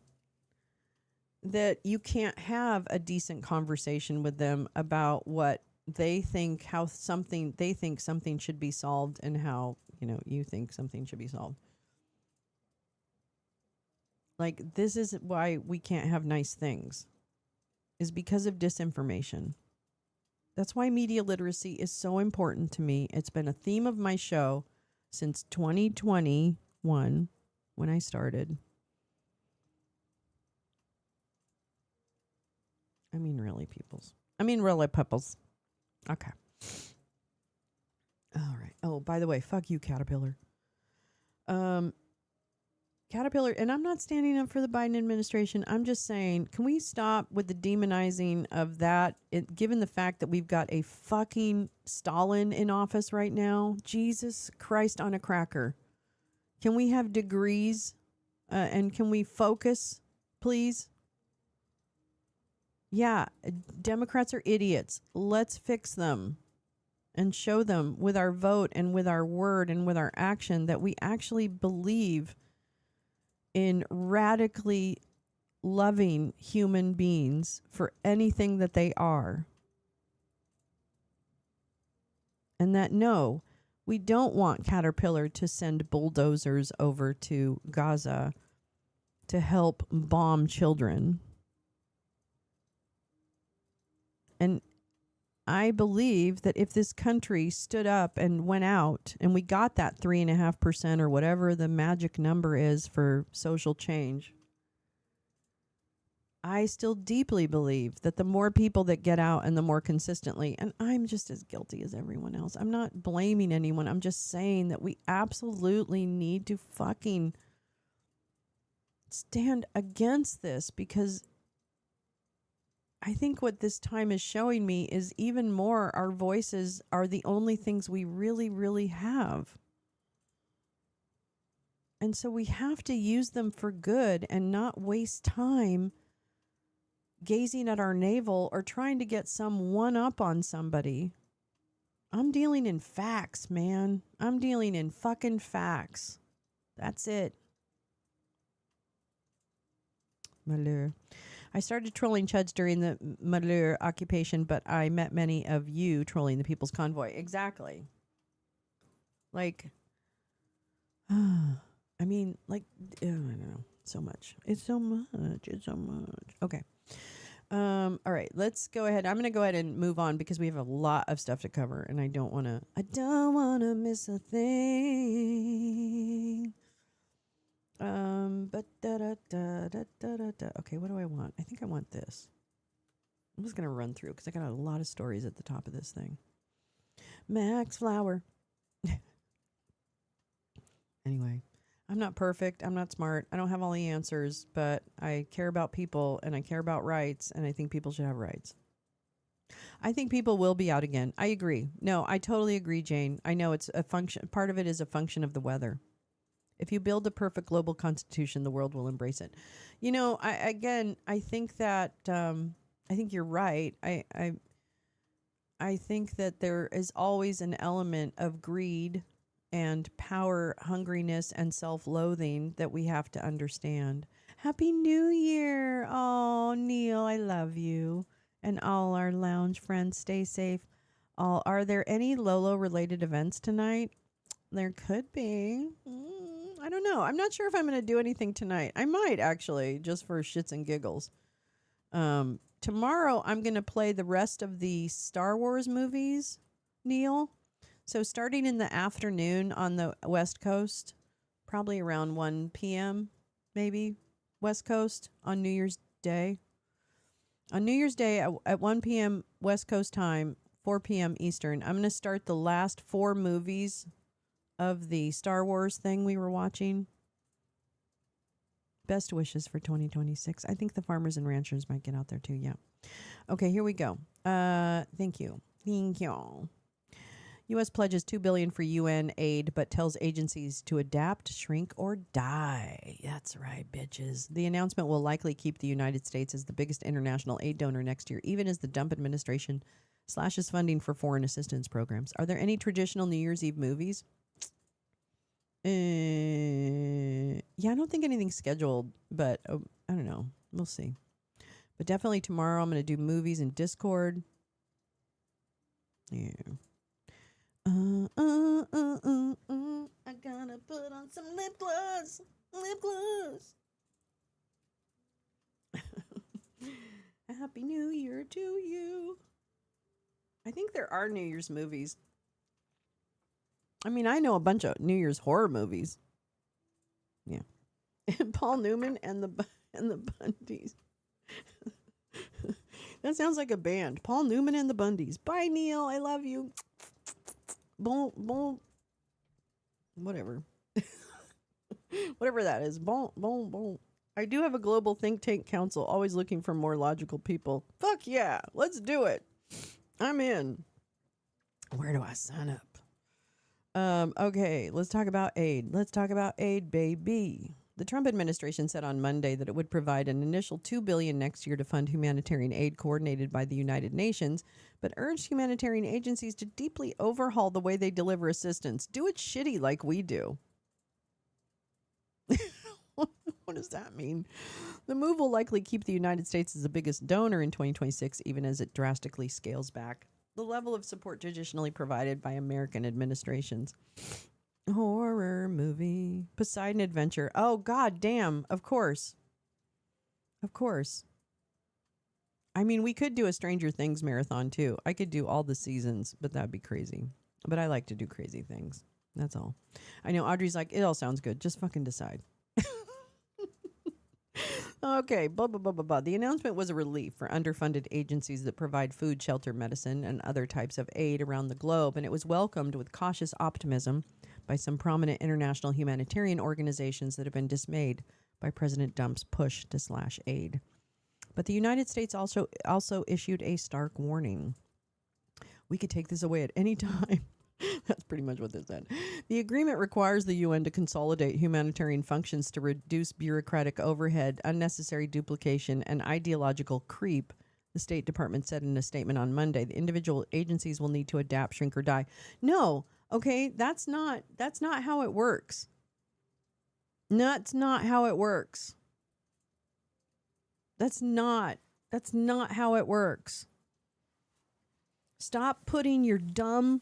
that you can't have a decent conversation with them about what they think, how they think something should be solved, and how, you know, you think something should be solved. Like, this is why we can't have nice things, is because of disinformation. That's why media literacy is so important to me. It's been a theme of my show since 2021 when I started. Really, peoples. Okay. All right. Oh, by the way, fuck you, Caterpillar. Caterpillar, and I'm not standing up for the Biden administration. I'm just saying, can we stop with the demonizing of that, given the fact that we've got a fucking Stalin in office right now? Jesus Christ on a cracker. Can we have degrees? And can we focus, please? Yeah, Democrats are idiots. Let's fix them. and show them with our vote and with our word and with our action that we actually believe in radically loving human beings for anything that they are. And that no, we don't want Caterpillar to send bulldozers over to Gaza to help bomb children. And I believe that if this country stood up and went out and we got that 3.5% or whatever the magic number is for social change, I still deeply believe that the more people that get out and the more consistently, and I'm just as guilty as everyone else. I'm not blaming anyone. I'm just saying that we absolutely need to fucking stand against this, because I think what this time is showing me is even more our voices are the only things we really, really have. And so we have to use them for good and not waste time gazing at our navel or trying to get some one up on somebody. I'm dealing in facts, man. I'm dealing in fucking facts. That's it. Malheur. I started trolling chuds during the Malheur occupation, but I met many of you trolling the People's Convoy. Exactly. Like, I mean, like, I don't know. So much. It's so much. It's so much. Okay. All right, let's go ahead. I'm going to go ahead and move on because we have a lot of stuff to cover and I don't want to miss a thing. But okay, what do I want? I think I want this. I'm just going to run through because I got a lot of stories at the top of this thing. Max Flower. Anyway. I'm not perfect. I'm not smart. I don't have all the answers, but I care about people and I care about rights, and I think people should have rights. I think people will be out again. I agree. No, I totally agree, Jane. I know it's a function. Part of it is a function of the weather. If you build a perfect global constitution, the world will embrace it. You know, I think that I think you're right. I think that there is always an element of greed and power hungriness and self-loathing that we have to understand. Happy New Year. Oh, Neil, I love you. And all our lounge friends, stay safe. Are there any Lolo related events tonight? There could be. I don't know. I'm not sure if I'm going to do anything tonight. I might actually, just for shits and giggles. Tomorrow I'm going to play the rest of the Star Wars movies, Neil. So starting in the afternoon on the West Coast, probably around 1 p.m., maybe, West Coast on New Year's Day. On New Year's Day at 1 p.m. West Coast time, 4 p.m. Eastern, I'm going to start the last 4 movies of the Star Wars thing we were watching. Best wishes for 2026. I think the farmers and ranchers might get out there too, yeah. Okay, here we go. Thank you. Thank you. U.S. pledges $2 billion for UN aid, but tells agencies to adapt, shrink, or die. That's right, bitches. The announcement will likely keep the United States as the biggest international aid donor next year, even as the Trump administration slashes funding for foreign assistance programs. Are there any traditional New Year's Eve movies? Yeah, I don't think anything's scheduled, but I don't know. We'll see. But definitely tomorrow I'm going to do movies in Discord. Yeah. I gotta put on some lip gloss. Lip gloss. Happy New Year to you. I think there are New Year's movies. I mean, I know a bunch of New Year's horror movies. Yeah. Paul Newman and the Bundys. That sounds like a band. Paul Newman and the Bundys. Bye, Neil. I love you. Bon. Whatever. Whatever that is. Bon. I do have a global think tank council, always looking for more logical people. Fuck yeah. Let's do it. I'm in. Where do I sign up? Okay, let's talk about aid. Let's talk about aid, baby. The Trump administration said on Monday that it would provide an initial $2 billion next year to fund humanitarian aid coordinated by the United Nations, but urged humanitarian agencies to deeply overhaul the way they deliver assistance. Do it shitty like we do. What does that mean? The move will likely keep the United States as the biggest donor in 2026, even as it drastically scales back the level of support traditionally provided by American administrations. Horror movie. Poseidon Adventure. Oh, god damn. Of course. Of course. I mean, we could do a Stranger Things marathon, too. I could do all the seasons, but that'd be crazy. But I like to do crazy things. That's all. I know Audrey's like, it all sounds good. Just fucking decide. Okay, blah, blah, blah, blah, blah. The announcement was a relief for underfunded agencies that provide food, shelter, medicine, and other types of aid around the globe, and it was welcomed with cautious optimism by some prominent international humanitarian organizations that have been dismayed by President Trump's push to slash aid. But the United States also issued a stark warning. We could take this away at any time. That's pretty much what they said. The agreement requires the UN to consolidate humanitarian functions to reduce bureaucratic overhead, unnecessary duplication, and ideological creep, the State Department said in a statement on Monday. The individual agencies will need to adapt, shrink, or die. No, okay, that's not how it works. That's not how it works. That's not how it works. Stop putting your dumb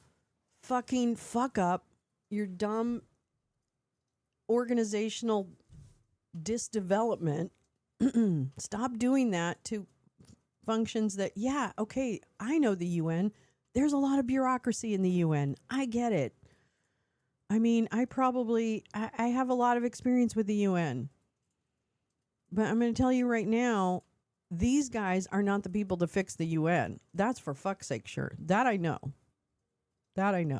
fucking fuck up, your dumb organizational disdevelopment. Stop doing that to functions that, yeah, okay, I know the UN. There's a lot of bureaucracy in the UN. I get it. I mean, I have a lot of experience with the UN. But I'm going to tell you right now, these guys are not the people to fix the UN. That's for fuck's sake sure. That I know. That I know.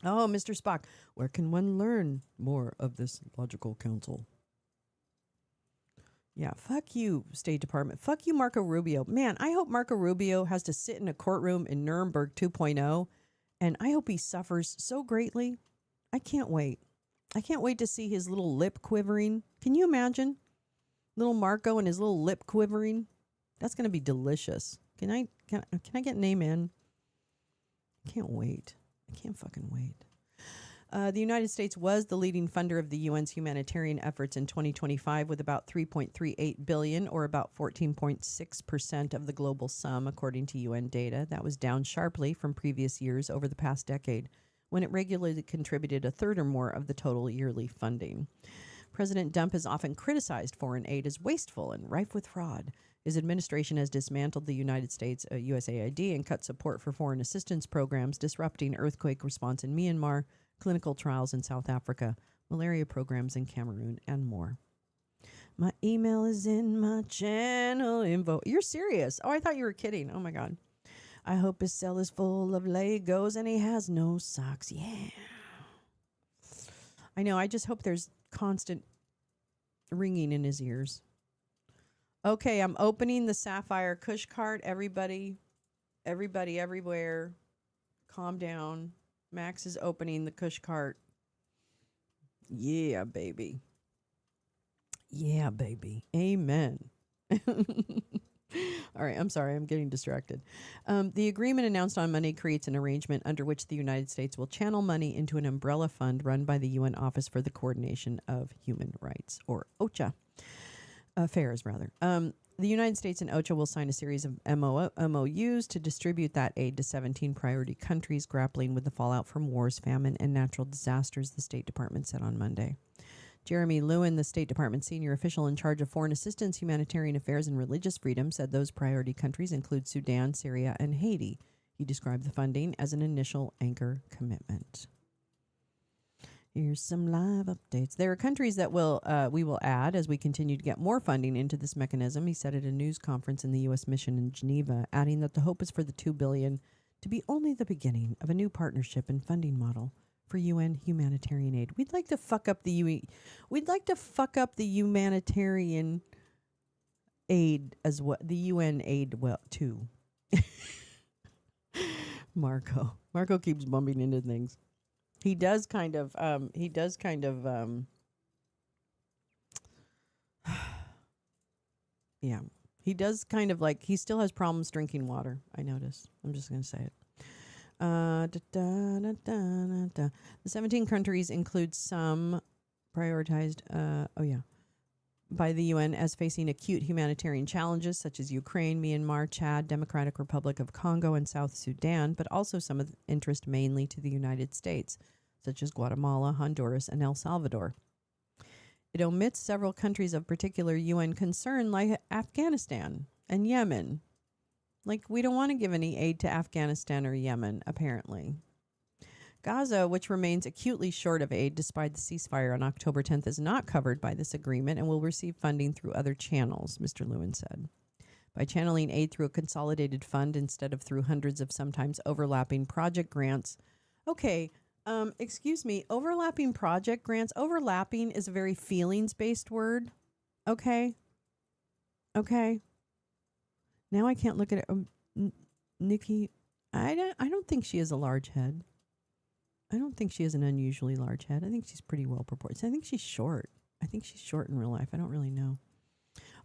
Oh, Mr. Spock, where can one learn more of this logical counsel? Yeah, fuck you, State Department. Fuck you, Marco Rubio. Man, I hope Marco Rubio has to sit in a courtroom in Nuremberg 2.0, and I hope he suffers so greatly. I can't wait. I can't wait to see his little lip quivering. Can you imagine? Little Marco and his little lip quivering. That's going to be delicious. Can I get an amen? Can't wait. I can't fucking wait. The United States was the leading funder of the UN's humanitarian efforts in 2025 with about $3.38 billion, or about 14.6% of the global sum, according to UN data. That was down sharply from previous years over the past decade, when it regularly contributed a third or more of the total yearly funding. President Trump has often criticized foreign aid as wasteful and rife with fraud. His administration has dismantled the United States USAID and cut support for foreign assistance programs, disrupting earthquake response in Myanmar, clinical trials in South Africa, malaria programs in Cameroon, and more. My email is in my channel info. You're serious? Oh, I thought you were kidding. Oh, my God. I hope his cell is full of Legos and he has no socks. Yeah. I know. I just hope there's constant ringing in his ears. Okay, I'm opening the Sapphire Kush cart. Everybody, everywhere, calm down. Max is opening the Kush cart. Yeah, baby. Yeah, baby. Amen. All right, I'm sorry. I'm getting distracted. The agreement announced on Monday creates an arrangement under which the United States will channel money into an umbrella fund run by the UN Office for the Coordination of Human Rights, or OCHA. Affairs, rather. The United States and OCHA will sign a series of MOUs to distribute that aid to 17 priority countries grappling with the fallout from wars, famine, and natural disasters, the State Department said on Monday. Jeremy Lewin, the State Department senior official in charge of foreign assistance, humanitarian affairs, and religious freedom, said those priority countries include Sudan, Syria, and Haiti. He described the funding as an initial anchor commitment. Here's some live updates. There are countries that we will add as we continue to get more funding into this mechanism, he said at a news conference in the U.S. mission in Geneva, adding that the hope is for the $2 billion to be only the beginning of a new partnership and funding model for UN humanitarian aid. We'd like to fuck up the humanitarian aid as well, the UN aid too. Marco keeps bumping into things. He does kind of Yeah. He does kind of like, he still has problems drinking water, I notice. I'm just going to say it. The 17 countries include some prioritized, by the UN as facing acute humanitarian challenges such as Ukraine, Myanmar, Chad, Democratic Republic of Congo, and South Sudan, but also some of interest mainly to the United States, such as Guatemala, Honduras, and El Salvador. It omits several countries of particular UN concern like Afghanistan and Yemen. Like, we don't want to give any aid to Afghanistan or Yemen, apparently. Gaza, which remains acutely short of aid despite the ceasefire on October 10th, is not covered by this agreement and will receive funding through other channels, Mr. Lewin said. By channeling aid through a consolidated fund instead of through hundreds of sometimes overlapping project grants. Okay, excuse me, overlapping project grants. Overlapping is a very feelings-based word. Okay. Now I can't look at it. Nikki, I don't think she has a large head. I don't think she has an unusually large head. I think she's pretty well proportioned. I think she's short. I think she's short in real life. I don't really know.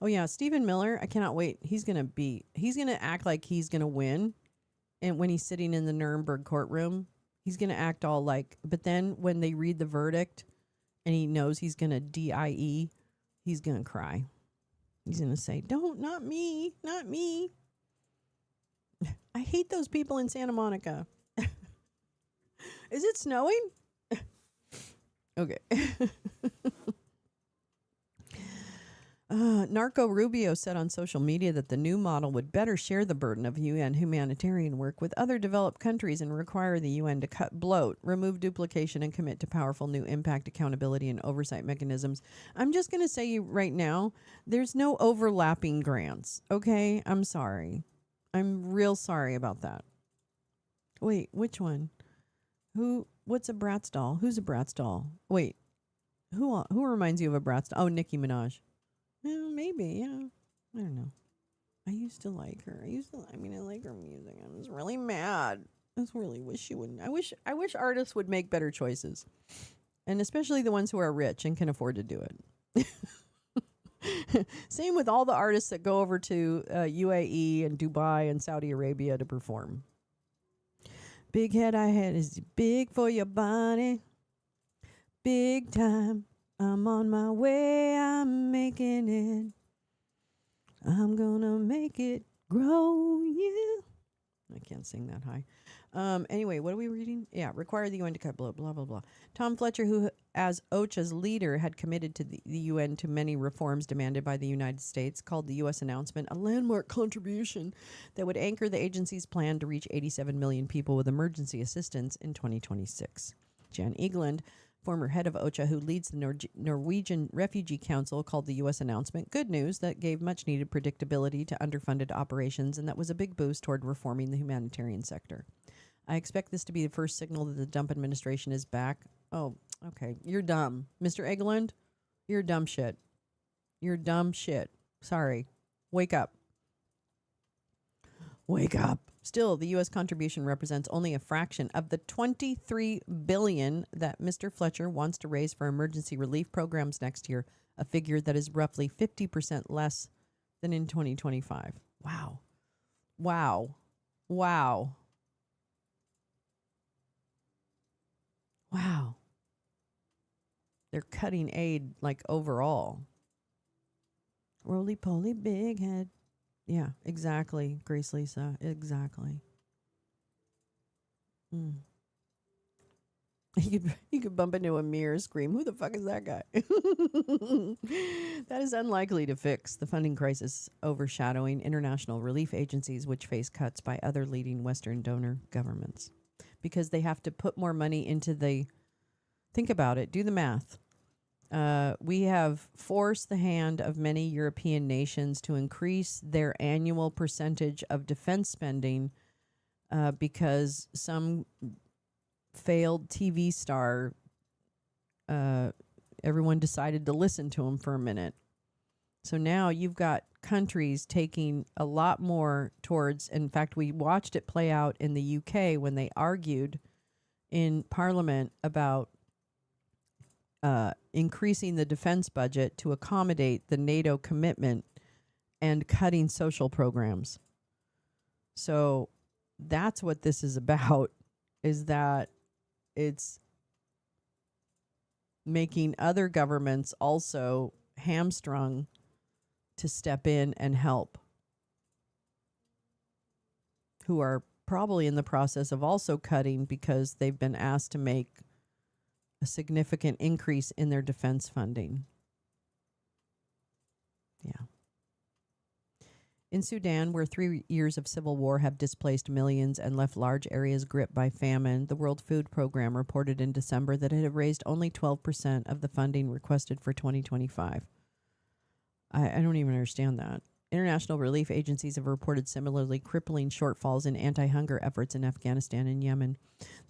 Oh yeah, Stephen Miller. I cannot wait. He's gonna act like he's gonna win, and when he's sitting in the Nuremberg courtroom, he's gonna act all like. But then when they read the verdict, and he knows he's gonna die, he's gonna cry. He's gonna say, "Don't, not me, not me." I hate those people in Santa Monica. Is it snowing? Okay. Narco Rubio said on social media that the new model would better share the burden of UN humanitarian work with other developed countries and require the UN to cut bloat, remove duplication, and commit to powerful new impact, accountability, and oversight mechanisms. I'm just going to say right now, there's no overlapping grants. Okay? I'm sorry. I'm real sorry about that. Wait, which one? What's a Bratz doll? Who's a Bratz doll? Wait, who reminds you of a Bratz doll? Oh, Nicki Minaj. Maybe, yeah. I don't know. I used to like her. I like her music. I was really mad. I just really wish she wouldn't. I wish artists would make better choices. And especially the ones who are rich and can afford to do it. Same with all the artists that go over to UAE and Dubai and Saudi Arabia to perform. Big head I had is big for your body. Big time. I'm on my way. I'm making it. I'm gonna make it grow. Yeah. I can't sing that high. Anyway, what are we reading? Yeah, require the UN to cut blah, blah, blah, blah. Tom Fletcher, who as OCHA's leader had committed to the UN to many reforms demanded by the United States, called the U.S. announcement a landmark contribution that would anchor the agency's plan to reach 87 million people with emergency assistance in 2026. Jan Egeland, former head of OCHA, who leads the Norwegian Refugee Council, called the U.S. announcement good news that gave much-needed predictability to underfunded operations and that was a big boost toward reforming the humanitarian sector. I expect this to be the first signal that the Dump administration is back. Oh, okay. You're dumb. Mr. Egeland, you're dumb shit. You're dumb shit. Sorry. Wake up. Wake up. Still, the U.S. contribution represents only a fraction of the $23 billion that Mr. Fletcher wants to raise for emergency relief programs next year, a figure that is roughly 50% less than in 2025. Wow. Wow. Wow. Wow. They're cutting aid like overall. Roly-poly big head. Yeah, exactly, Grace Lisa. Exactly. You could bump into a mirror, scream, "Who the fuck is that guy?" That is unlikely to fix the funding crisis overshadowing international relief agencies, which face cuts by other leading Western donor governments. Because they have to put more money into think about it, do the math. We have forced the hand of many European nations to increase their annual percentage of defense spending because some failed TV star, everyone decided to listen to him for a minute. So now you've got countries taking a lot more towards, in fact, we watched it play out in the UK when they argued in Parliament about increasing the defense budget to accommodate the NATO commitment and cutting social programs. So that's what this is about, is that it's making other governments also hamstrung to step in and help, who are probably in the process of also cutting because they've been asked to make a significant increase in their defense funding. Yeah. In Sudan, where 3 years of civil war have displaced millions and left large areas gripped by famine, the World Food Program reported in December that it had raised only 12% of the funding requested for 2025. I don't even understand that. International relief agencies have reported similarly crippling shortfalls in anti-hunger efforts in Afghanistan and Yemen.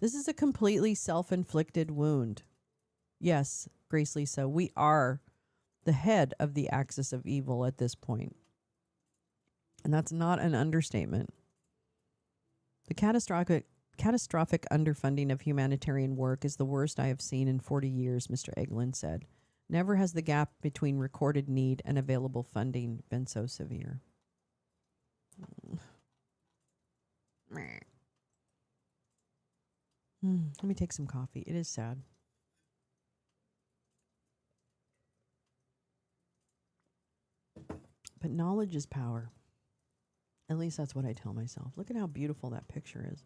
This is a completely self-inflicted wound. Yes, Grace Lisa, we are the head of the axis of evil at this point. And that's not an understatement. The catastrophic underfunding of humanitarian work is the worst I have seen in 40 years, Mr. Eglin said. Never has the gap between recorded need and available funding been so severe. Let me take some coffee. It is sad. But knowledge is power. At least that's what I tell myself. Look at how beautiful that picture is.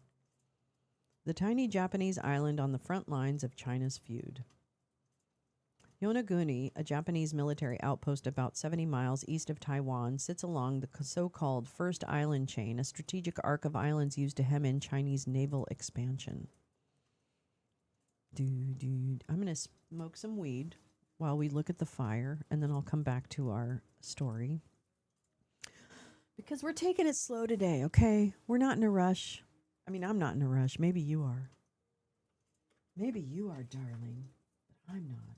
The tiny Japanese island on the front lines of China's feud. Yonaguni, a Japanese military outpost about 70 miles east of Taiwan, sits along the so-called First Island Chain, a strategic arc of islands used to hem in Chinese naval expansion. I'm going to smoke some weed while we look at the fire, and then I'll come back to our story. Because we're taking it slow today, okay? We're not in a rush. I mean, I'm not in a rush. Maybe you are. Maybe you are, darling. But I'm not.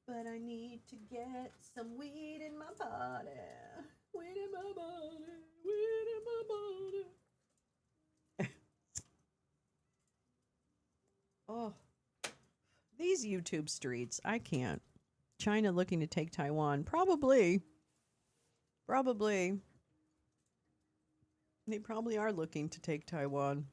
But I need to get some weed in my body. Weed in my body. Weed in my body. Oh. These YouTube streets, I can't. China looking to take Taiwan. Probably. They probably are looking to take Taiwan.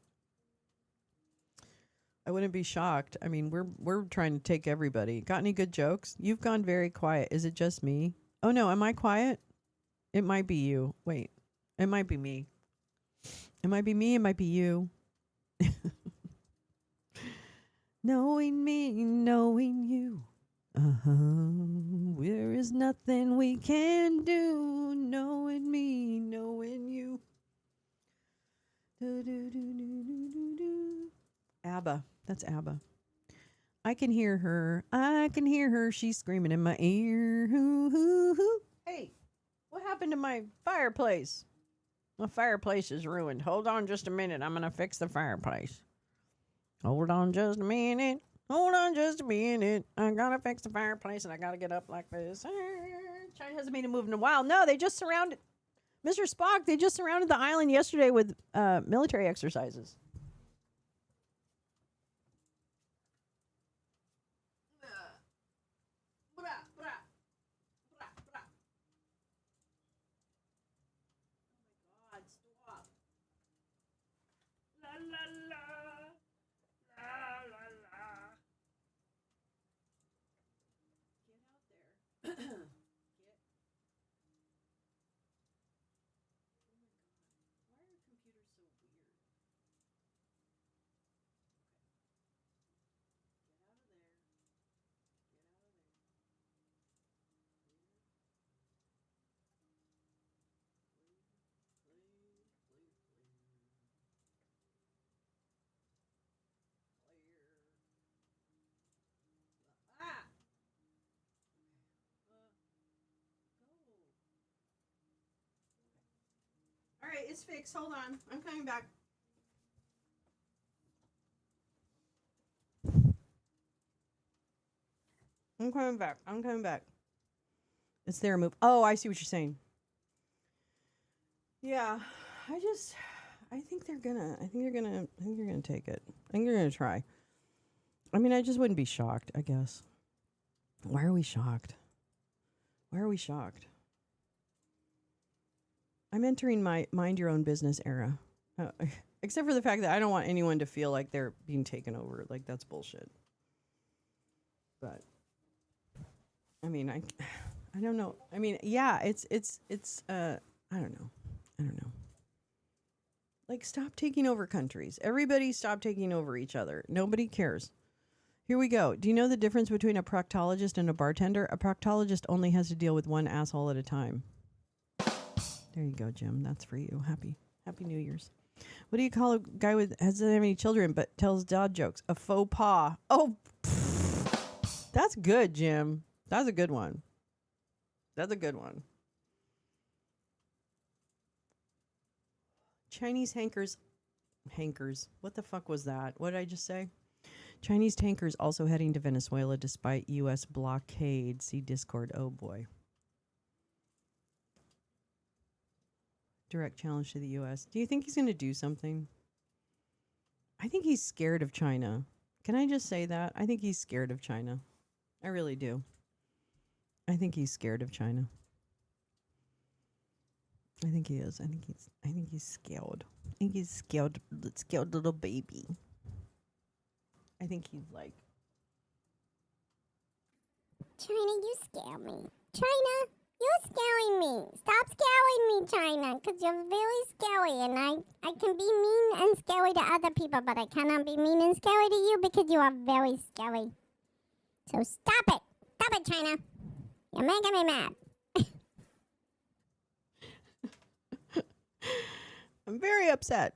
I wouldn't be shocked. I mean, we're trying to take everybody. Got any good jokes? You've gone very quiet. Is it just me? Oh no, am I quiet? It might be you. Wait. It might be me. It might be me, it might be you. Knowing me, knowing you. There is nothing we can do. Knowing me, knowing you. ABBA. That's ABBA. I can hear her. I can hear her. She's screaming in my ear. Hoo, hoo, hoo. Hey, what happened to my fireplace? My fireplace is ruined. Hold on just a minute. I'm going to fix the fireplace. Hold on just a minute. Hold on just a minute. I got to fix the fireplace and I got to get up like this. China hasn't made a move in a while. No, they just surrounded... Mr. Spock, they just surrounded the island yesterday with military exercises. All right, it's fixed. Hold on. I'm coming back. I'm coming back. It's their move. Oh, I see what you're saying. Yeah, I think they're gonna take it. I think they're gonna try. I mean, I just wouldn't be shocked, I guess. Why are we shocked? I'm entering my mind your own business era. Except for the fact that I don't want anyone to feel like they're being taken over. Like, that's bullshit. But I mean, I don't know. I mean, yeah, it's I don't know. I don't know. Like, stop taking over countries. Everybody stop taking over each other. Nobody cares. Here we go. Do you know the difference between a proctologist and a bartender? A proctologist only has to deal with one asshole at a time. There you go, Jim. That's for you. Happy New Year's. What do you call a guy with doesn't have any children but tells dad jokes? A faux pas. Oh, that's good, Jim. That's a good one. That's a good one. Chinese hankers. What the fuck was that? What did I just say? Chinese tankers also heading to Venezuela despite U.S. blockade. See Discord. Oh, boy. Direct challenge to the U.S. Do you think he's going to do something? I think he's scared of China. Can I just say that? I think he's scared of China. I really do. I think he's scared of China. I think he is. I think he's scared. I think he's scared little baby. I think he's like, China, you scare me. China, you're scaring me. Stop scaring me, China, because you're very scary, and I can be mean and scary to other people, but I cannot be mean and scary to you because you are very scary. So stop it. Stop it, China. You're making me mad. I'm very upset.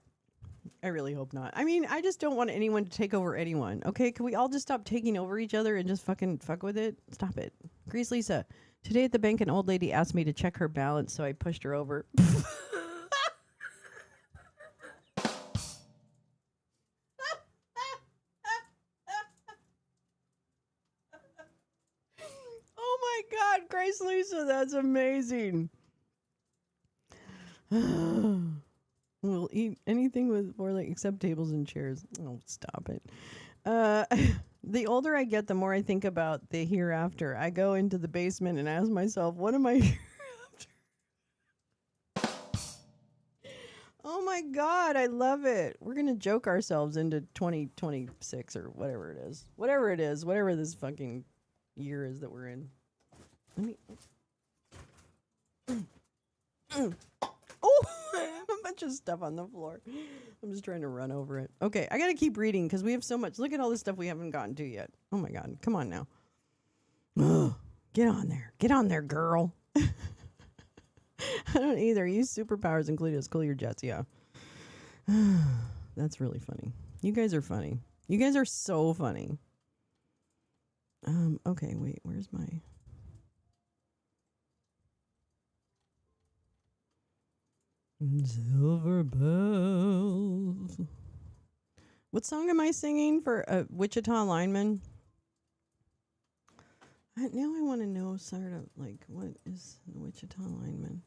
I really hope not. I mean, I just don't want anyone to take over anyone. Okay, can we all just stop taking over each other and just fucking fuck with it? Stop it. Grease Lisa, today at the bank, an old lady asked me to check her balance, so I pushed her over. Oh my God, Grace Lisa, that's amazing. We'll eat anything with more like except tables and chairs. Oh, stop it. The older I get, the more I think about the hereafter. I go into the basement and ask myself, what am I hereafter? Oh my God, I love it. We're going to joke ourselves into 2026 or whatever it is. Whatever this fucking year is that we're in. Let me... Oh, a bunch of stuff on the floor. I'm just trying to run over it. Okay, I gotta keep reading because we have so much. Look at all this stuff we haven't gotten to yet. Oh my God, come on now. Get on there, girl. I don't either. Use superpowers, including as cool your jets. Yeah, that's really funny. You guys are funny. You guys are so funny. Okay, wait. Where's my? Silver bells. What song am I singing for a Wichita lineman? Now I want to know sort of like what is the Wichita lineman?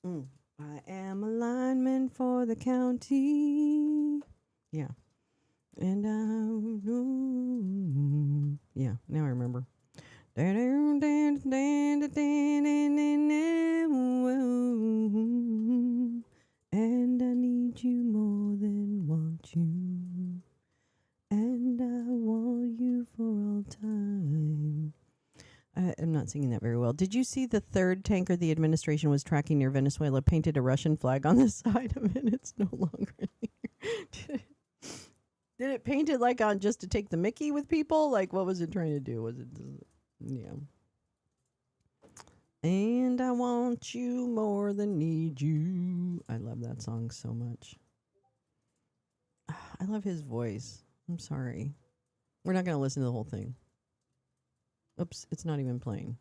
I am a lineman for the county. Yeah. And yeah, now I remember. And I need you more than want you. And I want you for all time. I'm not singing that very well. Did you see the third tanker the administration was tracking near Venezuela painted a Russian flag on the side of it? It's no longer there. Did it paint it like on just to take the mickey with people? Like, what was it trying to do? Was it... Yeah. And I want you more than need you. I love that song so much. I love his voice. I'm sorry. We're not going to listen to the whole thing. Oops, it's not even playing.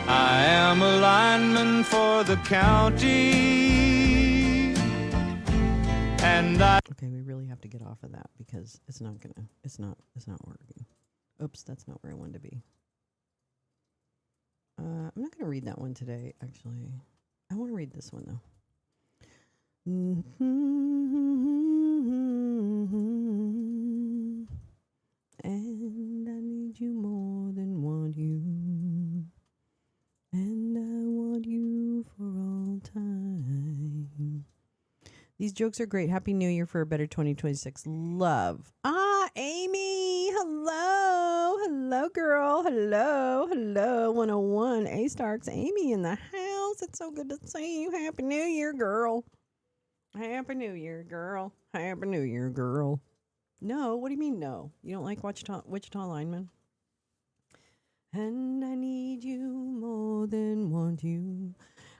I am a lineman for the county. And okay, we really have to get off of that because it's not working. Oops, that's not where I wanted to be. I'm not going to read that one today, actually. I want to read this one, though. jokes are great. Happy New Year for a better 2026. Love. Ah, Amy. Hello. Hello, girl. Hello. Hello. 101 A Starks. Amy in the house. It's so good to see you. Happy New Year, girl. Happy New Year, girl. Happy New Year, girl. No, what do you mean no? You don't like Wichita lineman? And I need you more than want you.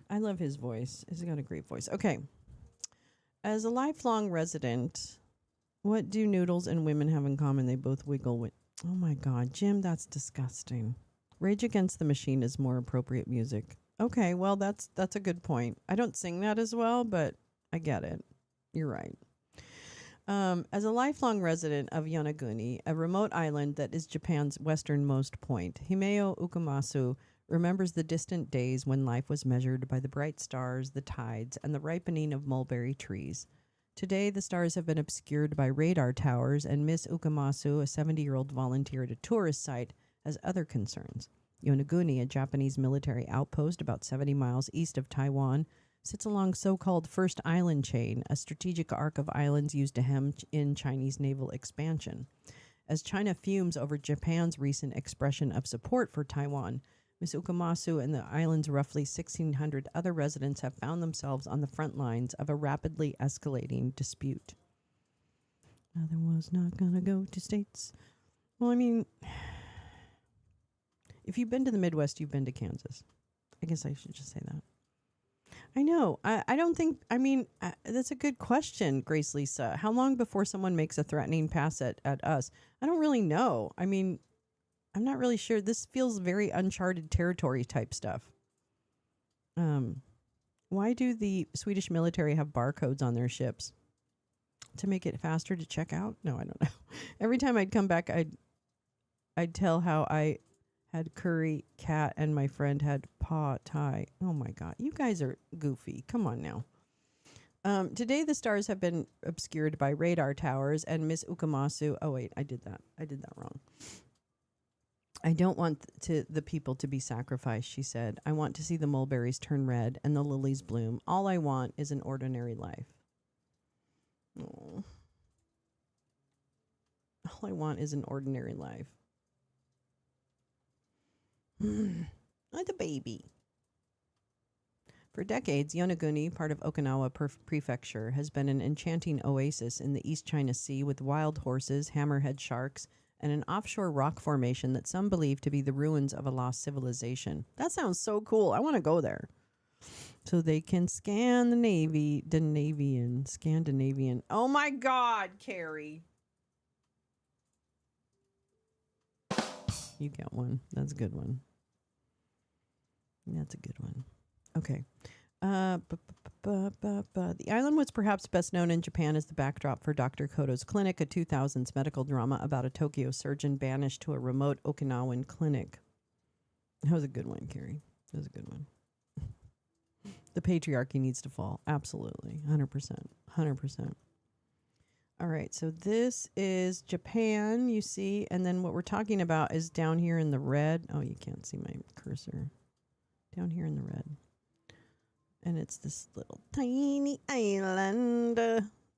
I love his voice. He's got a great voice. Okay. As a lifelong resident, what do noodles and women have in common? They both wiggle with. Oh my God, Jim, that's disgusting. Rage Against the Machine is more appropriate music. Okay, well, that's a good point. I don't sing that as well, but I get it. You're right. As a lifelong resident of Yonaguni, a remote island that is Japan's westernmost point, Himeo Ukumasu remembers the distant days when life was measured by the bright stars, the tides, and the ripening of mulberry trees. Today, the stars have been obscured by radar towers, and Miss Ukumasu, a 70-year-old volunteer at a tourist site, has other concerns. Yonaguni, a Japanese military outpost about 70 miles east of Taiwan, sits along so-called First Island Chain, a strategic arc of islands used to hem in Chinese naval expansion. As China fumes over Japan's recent expression of support for Taiwan, Ms. Ukumasu and the island's roughly 1,600 other residents have found themselves on the front lines of a rapidly escalating dispute. Mother was not gonna go to States. Well, I mean, if you've been to the Midwest, you've been to Kansas. I guess I should just say that. I know. I don't think, that's a good question, Grace Lisa. How long before someone makes a threatening pass at us? I don't really know. I mean, I'm not really sure. This feels very uncharted territory type stuff. Why do the Swedish military have barcodes on their ships? To make it faster to check out? No, I don't know. Every time I'd come back, I'd tell how I had curry, cat, and my friend had paw thai. Oh my God. You guys are goofy. Come on now. Today, the stars have been obscured by radar towers, and Miss Ukumasu. Oh, wait, I did that wrong. I don't want the people to be sacrificed, she said. I want to see the mulberries turn red and the lilies bloom. All I want is an ordinary life. Oh. All I want is an ordinary life. Like a baby. For decades, Yonaguni, part of Okinawa Prefecture, has been an enchanting oasis in the East China Sea with wild horses, hammerhead sharks, and an offshore rock formation that some believe to be the ruins of a lost civilization. That sounds so cool. I want to go there. So they can scan Scandinavian. Oh my God, Carrie. You get one. That's a good one. That's a good one. Okay. The island was perhaps best known in Japan as the backdrop for Dr. Koto's Clinic, a 2000s medical drama about a Tokyo surgeon banished to a remote Okinawan clinic. That was a good one, Carrie. That was a good one. The patriarchy needs to fall. Absolutely. 100%. 100%. All right. So this is Japan, you see. And then what we're talking about is down here in the red. Oh, you can't see my cursor. Down here in the red. And it's this little tiny island.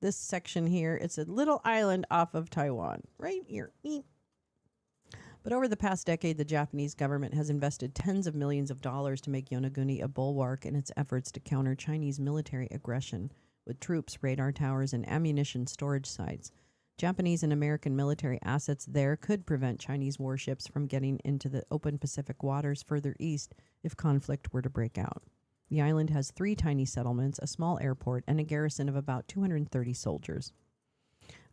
This section here, it's a little island off of Taiwan. Right here. But over the past decade, the Japanese government has invested tens of millions of dollars to make Yonaguni a bulwark in its efforts to counter Chinese military aggression with troops, radar towers, and ammunition storage sites. Japanese and American military assets there could prevent Chinese warships from getting into the open Pacific waters further east if conflict were to break out. The island has 3 tiny settlements, a small airport, and a garrison of about 230 soldiers.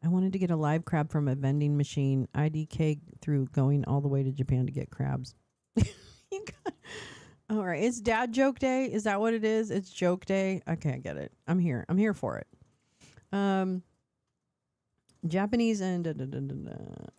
I wanted to get a live crab from a vending machine. IDK through going all the way to Japan to get crabs. All right. It's dad joke day. Is that what it is? It's joke day. Okay, I get it. I'm here. I'm here for it. Japanese and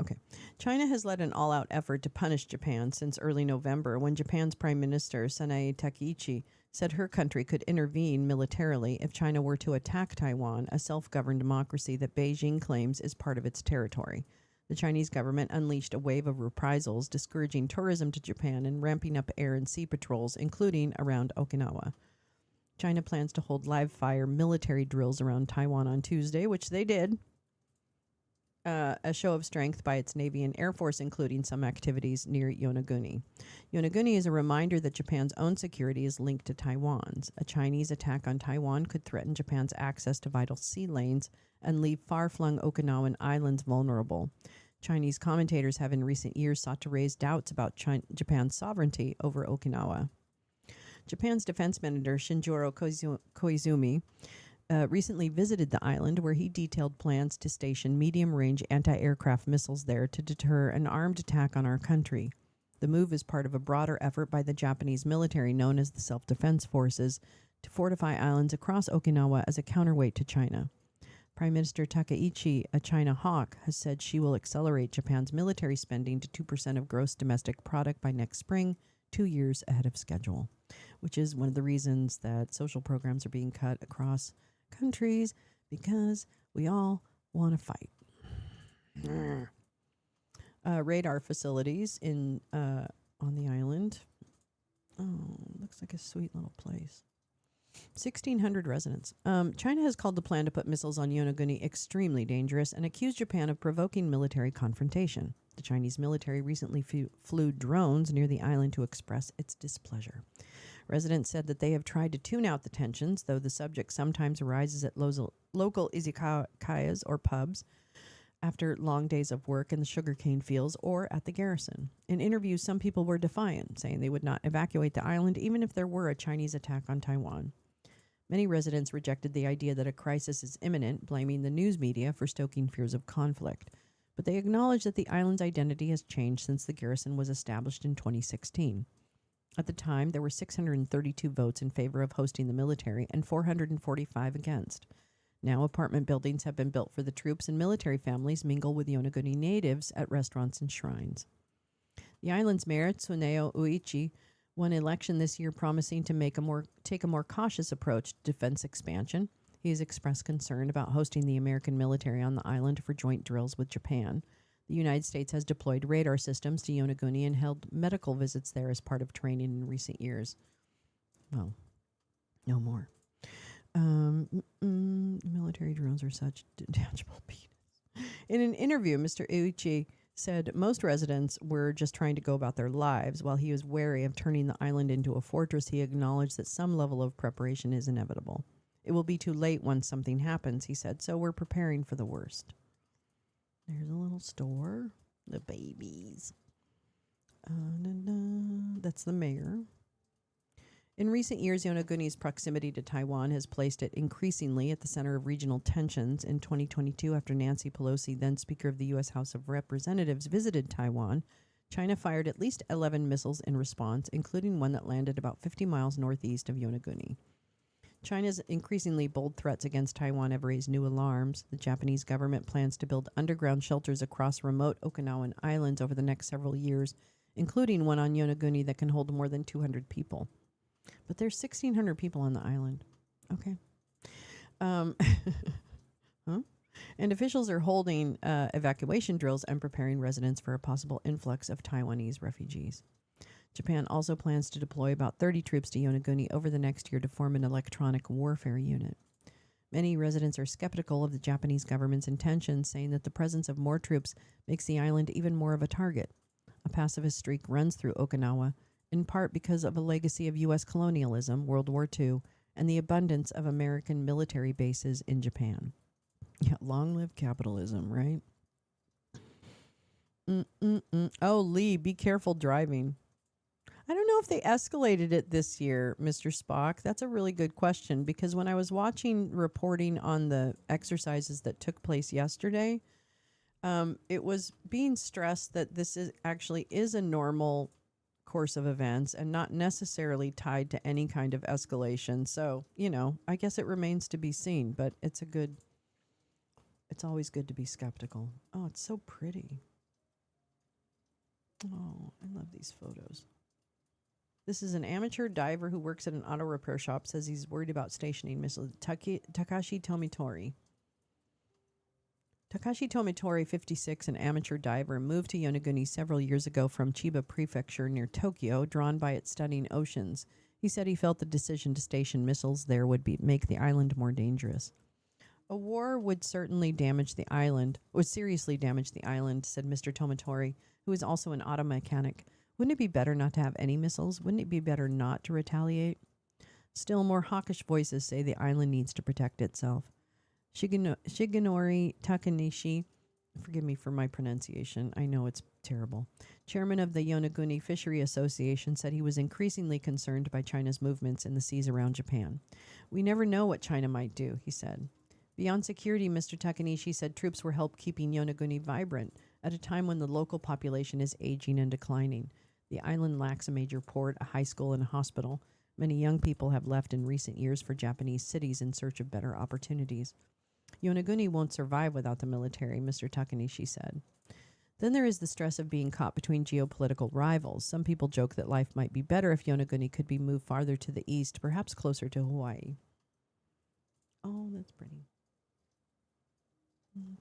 okay. China has led an all-out effort to punish Japan since early November when Japan's Prime Minister Sanae Takaichi said her country could intervene militarily if China were to attack Taiwan, a self-governed democracy that Beijing claims is part of its territory. The Chinese government unleashed a wave of reprisals, discouraging tourism to Japan and ramping up air and sea patrols, including around Okinawa. China plans to hold live-fire military drills around Taiwan on Tuesday, which they did. A show of strength by its Navy and Air Force, including some activities near Yonaguni. Yonaguni is a reminder that Japan's own security is linked to Taiwan's. A Chinese attack on Taiwan could threaten Japan's access to vital sea lanes and leave far-flung Okinawan islands vulnerable. Chinese commentators have in recent years sought to raise doubts about Japan's sovereignty over Okinawa. Japan's defense minister Shinjiro Koizumi recently visited the island, where he detailed plans to station medium-range anti-aircraft missiles there to deter an armed attack on our country. The move is part of a broader effort by the Japanese military known as the Self-Defense Forces to fortify islands across Okinawa as a counterweight to China. Prime Minister Takaichi, a China hawk, has said she will accelerate Japan's military spending to 2% of gross domestic product by next spring, 2 years ahead of schedule, which is one of the reasons that social programs are being cut across countries, because we all want to fight. Radar facilities in on the island. Oh, looks like a sweet little place. 1,600 residents. China has called the plan to put missiles on Yonaguni extremely dangerous and accused Japan of provoking military confrontation. The Chinese military recently flew drones near the island to express its displeasure. Residents said that they have tried to tune out the tensions, though the subject sometimes arises at local izakayas or pubs after long days of work in the sugarcane fields or at the garrison. In interviews, some people were defiant, saying they would not evacuate the island even if there were a Chinese attack on Taiwan. Many residents rejected the idea that a crisis is imminent, blaming the news media for stoking fears of conflict. But they acknowledge that the island's identity has changed since the garrison was established in 2016. At the time, there were 632 votes in favor of hosting the military and 445 against. Now, apartment buildings have been built for the troops, and military families mingle with Yonaguni natives at restaurants and shrines. The island's mayor, Tsuneo Uichi, won election this year, promising to take a more cautious approach to defense expansion. He has expressed concern about hosting the American military on the island for joint drills with Japan. The United States has deployed radar systems to Yonaguni and held medical visits there as part of training in recent years. Well, no more. Military drones are such tangible peanuts. In an interview, Mr. Uichi said most residents were just trying to go about their lives. While he was wary of turning the island into a fortress, he acknowledged that some level of preparation is inevitable. It will be too late once something happens, he said, so we're preparing for the worst. There's a little store. The babies. That's the mayor. In recent years, Yonaguni's proximity to Taiwan has placed it increasingly at the center of regional tensions. In 2022, after Nancy Pelosi, then Speaker of the U.S. House of Representatives, visited Taiwan, China fired at least 11 missiles in response, including one that landed about 50 miles northeast of Yonaguni. China's increasingly bold threats against Taiwan have raised new alarms. The Japanese government plans to build underground shelters across remote Okinawan islands over the next several years, including one on Yonaguni that can hold more than 200 people. But there's 1,600 people on the island. Okay. And officials are holding evacuation drills and preparing residents for a possible influx of Taiwanese refugees. Japan also plans to deploy about 30 troops to Yonaguni over the next year to form an electronic warfare unit. Many residents are skeptical of the Japanese government's intentions, saying that the presence of more troops makes the island even more of a target. A pacifist streak runs through Okinawa, in part because of a legacy of U.S. colonialism, World War II, and the abundance of American military bases in Japan. Yeah, long live capitalism, right? Oh, Lee, be careful driving. I don't know if they escalated it this year, Mr. Spock. That's a really good question, because when I was watching reporting on the exercises that took place yesterday, it was being stressed that this is a normal course of events and not necessarily tied to any kind of escalation. So, I guess it remains to be seen, but it's always good to be skeptical. Oh, it's so pretty. Oh, I love these photos. This is an amateur diver who works at an auto repair shop, says he's worried about stationing missiles. Takashi Tomitori. Takashi Tomitori, 56, an amateur diver, moved to Yonaguni several years ago from Chiba Prefecture near Tokyo, drawn by its stunning oceans. He said he felt the decision to station missiles there would make the island more dangerous. A war would seriously damage the island, said Mr. Tomatori, who is also an auto mechanic. Wouldn't it be better not to have any missiles? Wouldn't it be better not to retaliate? Still, more hawkish voices say the island needs to protect itself. Shigenori Takanishi, forgive me for my pronunciation, I know it's terrible, chairman of the Yonaguni Fishery Association, said he was increasingly concerned by China's movements in the seas around Japan. We never know what China might do, he said. Beyond security, Mr. Takanishi said troops were help keeping Yonaguni vibrant at a time when the local population is aging and declining. The island lacks a major port, a high school, and a hospital. Many young people have left in recent years for Japanese cities in search of better opportunities. Yonaguni won't survive without the military, Mr. Takanishi said. Then there is the stress of being caught between geopolitical rivals. Some people joke that life might be better if Yonaguni could be moved farther to the east, perhaps closer to Hawaii. Oh, that's pretty.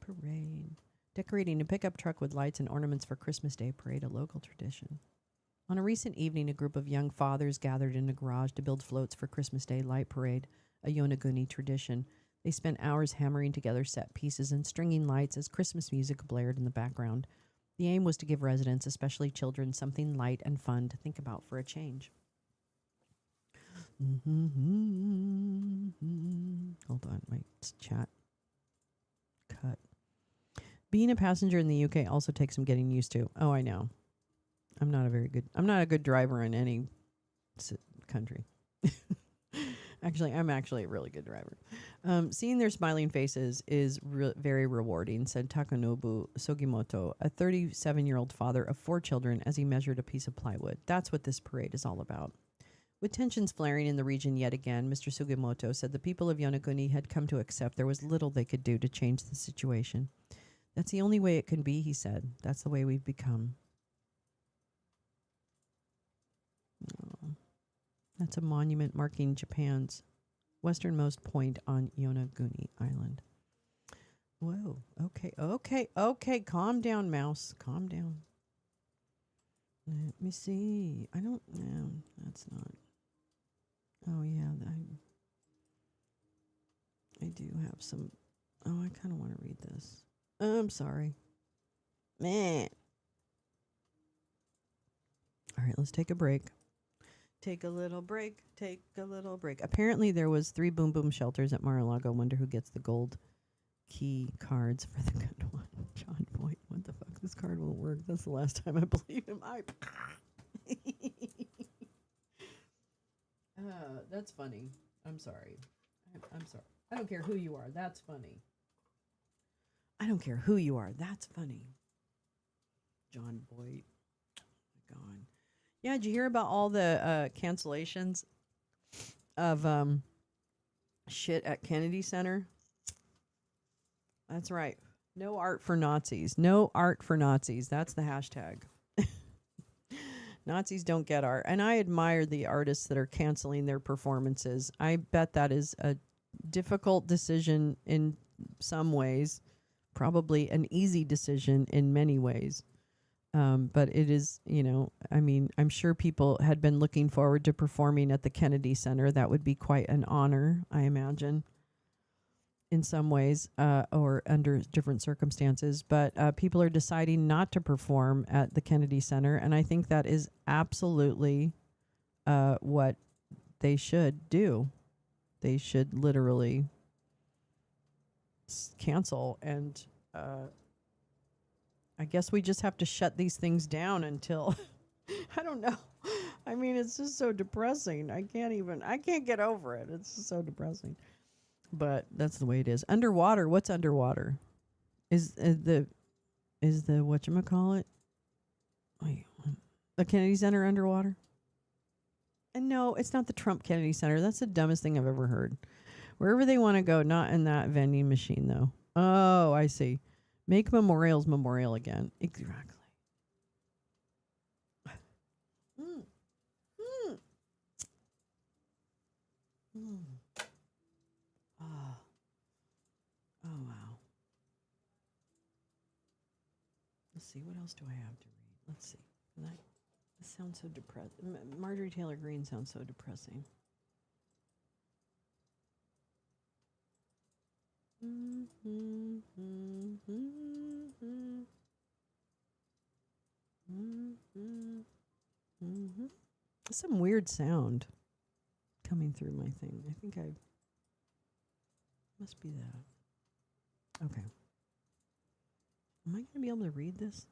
Parade. Decorating a pickup truck with lights and ornaments for Christmas Day parade, a local tradition. On a recent evening, a group of young fathers gathered in a garage to build floats for Christmas Day light parade, a Yonaguni tradition. They spent hours hammering together set pieces and stringing lights as Christmas music blared in the background. The aim was to give residents, especially children, something light and fun to think about for a change. Hold on, my chat cut. Being a passenger in the UK also takes some getting used to. Oh, I know. I'm not a good driver in any country. I'm actually a really good driver. Seeing their smiling faces is very rewarding, said Takanobu Sugimoto, a 37-year-old father of 4 children, as he measured a piece of plywood. That's what this parade is all about. With tensions flaring in the region yet again, Mr. Sugimoto said the people of Yonaguni had come to accept there was little they could do to change the situation. That's the only way it can be, he said. That's the way we've become. Oh. That's a monument marking Japan's westernmost point on Yonaguni Island. Whoa. Okay. Calm down, mouse. Calm down. Let me see. I don't know. That's not. Oh, yeah. I do have some. Oh, I kind of want to read this. I'm sorry. Meh. All right, let's take a break. Take a little break. Apparently, there was 3 Boom Boom shelters at Mar-a-Lago. Wonder who gets the gold key cards for the good one. John Boyd, what the fuck? This card won't work. That's the last time I believe him. That's funny. I'm sorry. I'm sorry. I don't care who you are. That's funny. John Boyd. Oh my God. Yeah, did you hear about all the cancellations of shit at Kennedy Center? That's right. No art for Nazis. No art for Nazis. That's the hashtag. Nazis don't get art. And I admire the artists that are canceling their performances. I bet that is a difficult decision in some ways, probably an easy decision in many ways. But it is, I'm sure people had been looking forward to performing at the Kennedy Center. That would be quite an honor, I imagine, in some ways, or under different circumstances. But people are deciding not to perform at the Kennedy Center, and I think that is absolutely what they should do. They should literally cancel, and I guess we just have to shut these things down until I don't know. I mean, it's just so depressing. I can't get over it. It's just so depressing. But that's the way it is. Underwater, what's underwater? Is the whatchamacallit? Wait, the Kennedy Center underwater? And no, it's not the Trump Kennedy Center. That's the dumbest thing I've ever heard. Wherever they want to go, not in that vending machine though. Oh, I see. Make memorials memorial again. Exactly. Oh, wow. Let's see. What else do I have to read? Let's see. This sounds so depressing. Marjorie Taylor Greene sounds so depressing. Some weird sound coming through my thing. I think I must be that. Okay. Am I going to be able to read this?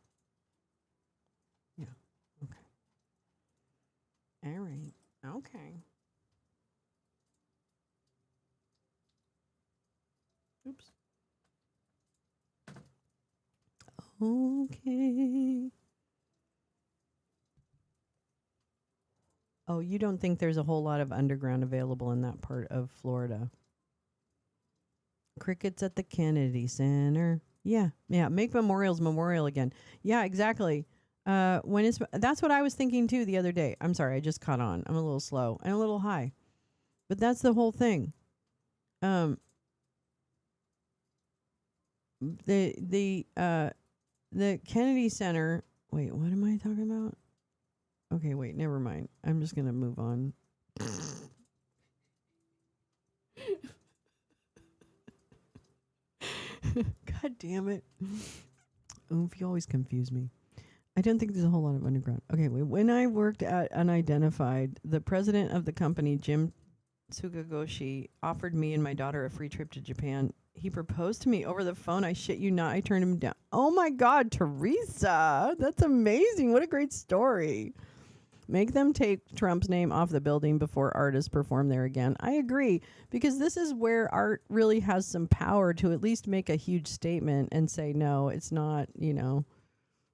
Yeah. Okay. All right. Okay. Oops. Okay. Oh, you don't think there's a whole lot of underground available in that part of Florida? Crickets at the Kennedy Center. Yeah. Make memorial again. Yeah, exactly. That's what I was thinking too the other day. I'm sorry, I just caught on. I'm a little slow and a little high, but that's the whole thing. The Kennedy Center. Wait, what am I talking about? Okay, wait, never mind. I'm just gonna move on. God damn it. Oof, you always confuse me. I don't think there's a whole lot of underground. Okay, wait. When I worked at Unidentified, the president of the company, Jim Tsugagoshi, offered me and my daughter a free trip to Japan. He proposed to me over the phone. I shit you not. I turned him down. Oh my God, Teresa. That's amazing. What a great story. Make them take Trump's name off the building before artists perform there again. I agree, because this is where art really has some power to at least make a huge statement and say, no, it's not,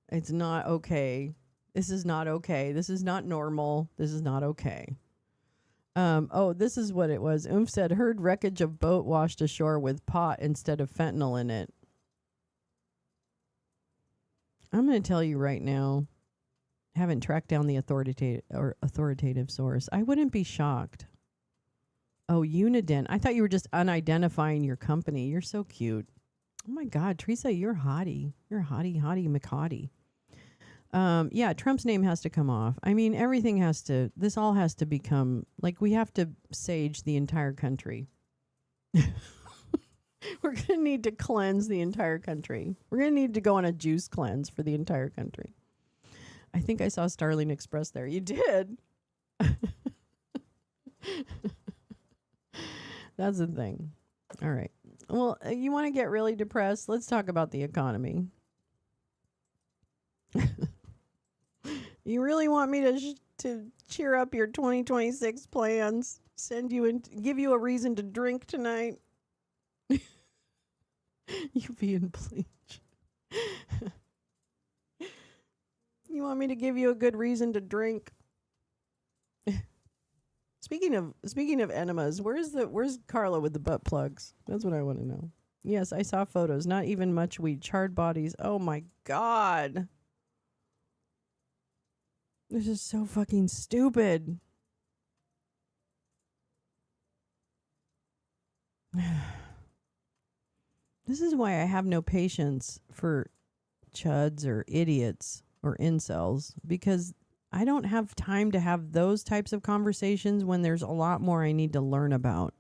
it's not okay. This is not okay. This is not normal. This is not okay. This is what it was. Oomph said, heard wreckage of boat washed ashore with pot instead of fentanyl in it. I'm going to tell you right now, haven't tracked down the authoritative source. I wouldn't be shocked. Oh, Uniden. I thought you were just unidentifying your company. You're so cute. Oh my God, Teresa, you're hottie. You're hottie McHottie. Yeah, Trump's name has to come off. I mean, this all has to become, like, we have to sage the entire country. We're going to need to cleanse the entire country. We're going to need to go on a juice cleanse for the entire country. I think I saw Starling Express there. You did. That's the thing. All right. Well, you want to get really depressed? Let's talk about the economy. You really want me to cheer up your 2026 plans? Send you and give you a reason to drink tonight? UV and bleach. You want me to give you a good reason to drink? Speaking of enemas, where's Carla with the butt plugs? That's what I want to know. Yes, I saw photos. Not even much weed. Charred bodies. Oh my God. This is so fucking stupid. This is why I have no patience for chuds or idiots or incels, because I don't have time to have those types of conversations when there's a lot more I need to learn about.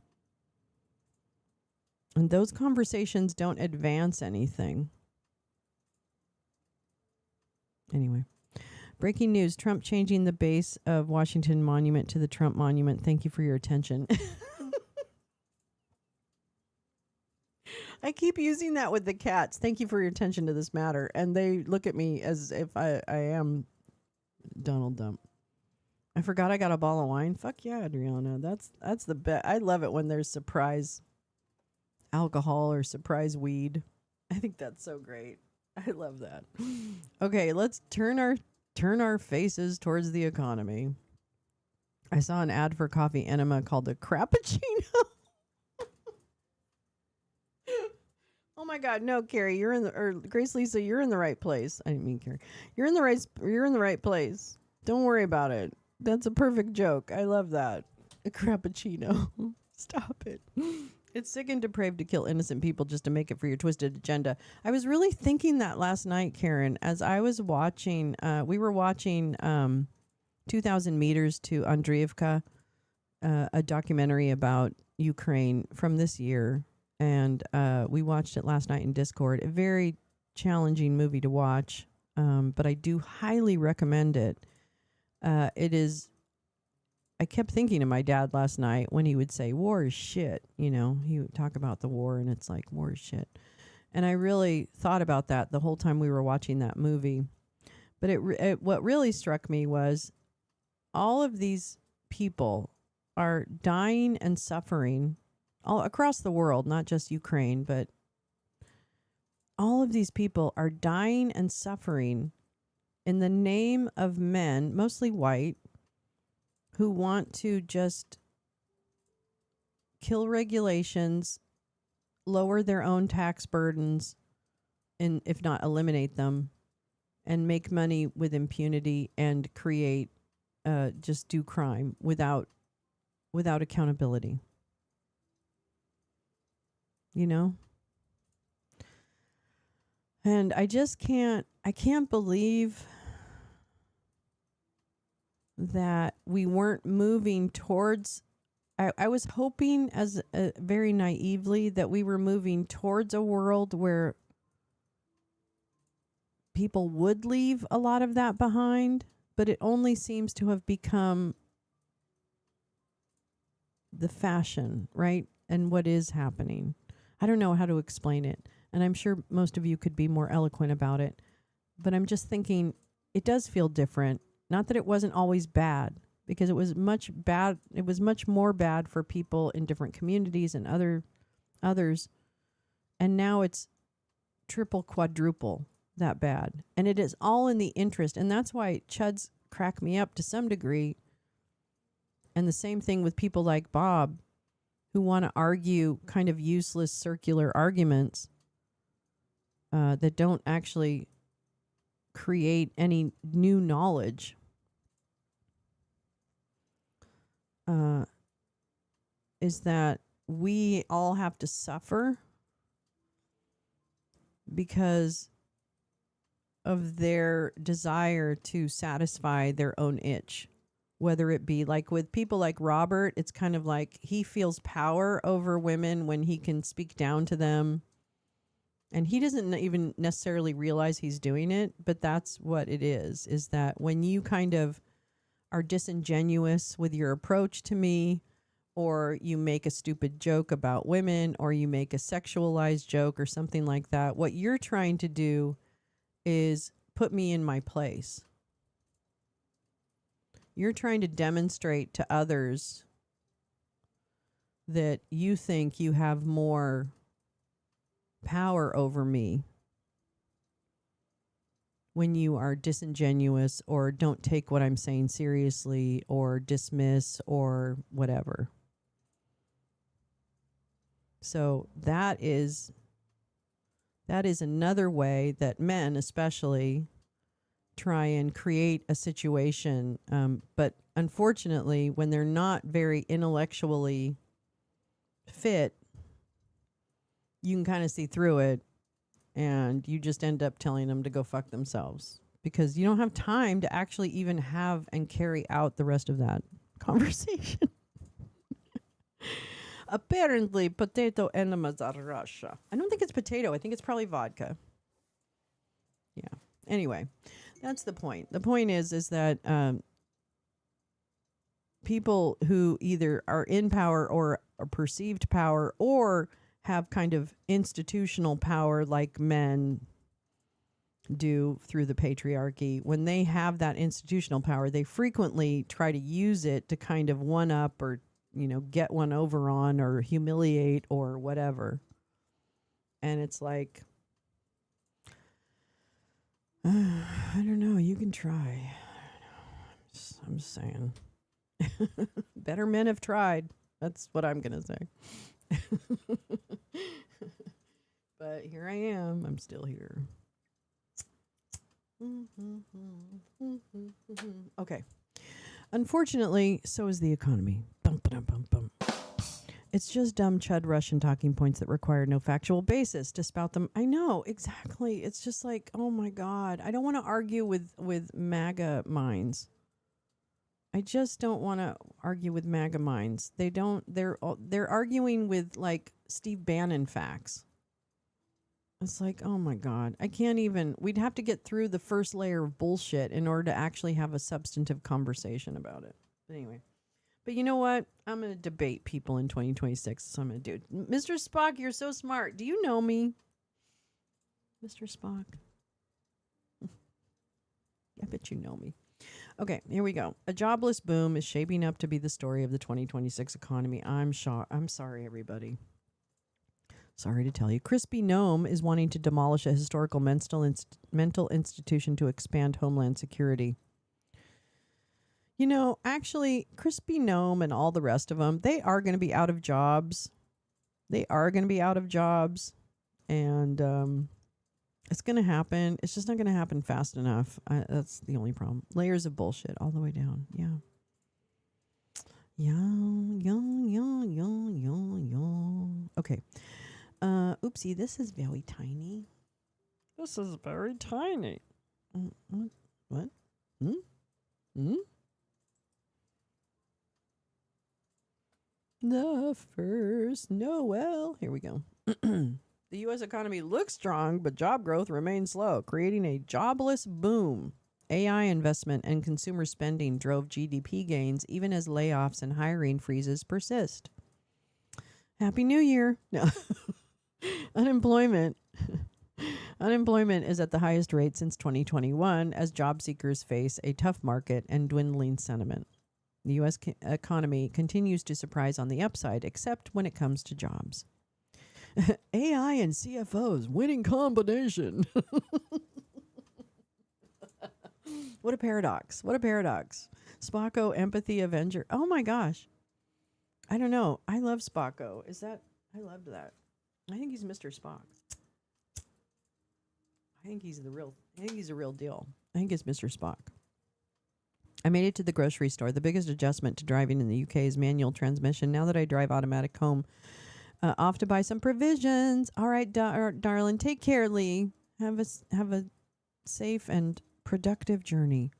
And those conversations don't advance anything. Anyway. Breaking news, Trump changing the base of Washington Monument to the Trump Monument. Thank you for your attention. I keep using that with the cats. Thank you for your attention to this matter. And they look at me as if I am Donald Dump. I forgot I got a bottle of wine. Fuck yeah, Adriana. That's the best. I love it when there's surprise alcohol or surprise weed. I think that's so great. I love that. Okay, let's turn our faces towards the economy. I saw an ad for coffee enema called the Crappuccino. Oh my God, no, Carrie, Grace Lisa, you're in the right place. I didn't mean Carrie. You're in the right place. Don't worry about it. That's a perfect joke. I love that. A Crappuccino. Stop it. It's sick and depraved to kill innocent people just to make it for your twisted agenda. I was really thinking that last night, Karen, as I was watching, we were watching 2,000 Meters to Andreevka, a documentary about Ukraine from this year. And we watched it last night in Discord. A very challenging movie to watch, but I do highly recommend it. It is... I kept thinking of my dad last night when he would say, war is shit. You know, he would talk about the war and it's like, war is shit. And I really thought about that the whole time we were watching that movie. But what really struck me was all of these people are dying and suffering all across the world, not just Ukraine, but all of these people are dying and suffering in the name of men, mostly white, who want to just kill regulations, lower their own tax burdens, and if not eliminate them, and make money with impunity and create, just do crime without accountability. You know? And I can't believe that we weren't moving towards... I was hoping, as very naively, that we were moving towards a world where people would leave a lot of that behind, but it only seems to have become the fashion, right? And what is happening. I don't know how to explain it, and I'm sure most of you could be more eloquent about it, but I'm just thinking it does feel different. Not that it wasn't always bad, because it was much more bad for people in different communities and others. And now it's triple, quadruple that bad. And it is all in the interest. And that's why chuds crack me up to some degree. And the same thing with people like Bob, who want to argue kind of useless circular arguments that don't actually create any new knowledge. Is that we all have to suffer because of their desire to satisfy their own itch. Whether it be like with people like Robert, it's kind of like he feels power over women when he can speak down to them. And he doesn't even necessarily realize he's doing it, but that's what it is that when you kind of are disingenuous with your approach to me, or you make a stupid joke about women, or you make a sexualized joke or something like that, what you're trying to do is put me in my place. You're trying to demonstrate to others that you think you have more power over me when you are disingenuous or don't take what I'm saying seriously or dismiss or whatever. So that is another way that men especially try and create a situation. But unfortunately, when they're not very intellectually fit, you can kind of see through it, and you just end up telling them to go fuck themselves because you don't have time to actually even have and carry out the rest of that conversation. Apparently, potato enemas are Russia. I don't think it's potato. I think it's probably vodka. Yeah. Anyway, that's the point. The point is that people who either are in power or are perceived power or have kind of institutional power like men do through the patriarchy, when they have that institutional power, they frequently try to use it to kind of one up or, get one over on or humiliate or whatever. And it's like, I don't know. You can try. I'm just saying. Better men have tried. That's what I'm going to say. But here I am. I'm still here. Okay. Unfortunately, so is the economy. Bum, ba-dum, bum, bum. It's just dumb chud Russian talking points that require no factual basis to spout them. I know, exactly. It's just like, oh my God. I don't want to argue with MAGA minds. I just don't want to argue with MAGA minds. They don't. They're arguing with like Steve Bannon facts. It's like, oh my God, I can't even. We'd have to get through the first layer of bullshit in order to actually have a substantive conversation about it. Anyway, but you know what? I'm going to debate people in 2026. So I'm going to do it. Mr. Spock, you're so smart. Do you know me, Mr. Spock? I bet you know me. Okay, here we go. A jobless boom is shaping up to be the story of the 2026 economy. I'm sorry, everybody. Sorry to tell you. Crispy Gnome is wanting to demolish a historical mental institution to expand homeland security. You know, actually, Crispy Gnome and all the rest of them, they are going to be out of jobs. They are going to be out of jobs. And it's going to happen. It's just not going to happen fast enough. That's the only problem. Layers of bullshit all the way down. Yeah. Okay. Oopsie, this is very tiny. This is very tiny. What? The first Noel. Here we go. The U.S. economy looks strong, but job growth remains slow, creating a jobless boom. AI investment and consumer spending drove GDP gains, even as layoffs and hiring freezes persist. Happy New Year. No. Unemployment is at the highest rate since 2021 as job seekers face a tough market and dwindling sentiment. The U.S. economy continues to surprise on the upside, except when it comes to jobs. AI and CFOs, winning combination. What a paradox. What a paradox. Spocko, empathy, Avenger. Oh my gosh. I don't know. I love Spocko. I loved that. I think he's Mr. Spock. I think he's a real deal. I think it's Mr. Spock. I made it to the grocery store. The biggest adjustment to driving in the UK is manual transmission. Now that I drive automatic home, off to buy some provisions. All right, darling, take care, Lee. Have a safe and productive journey.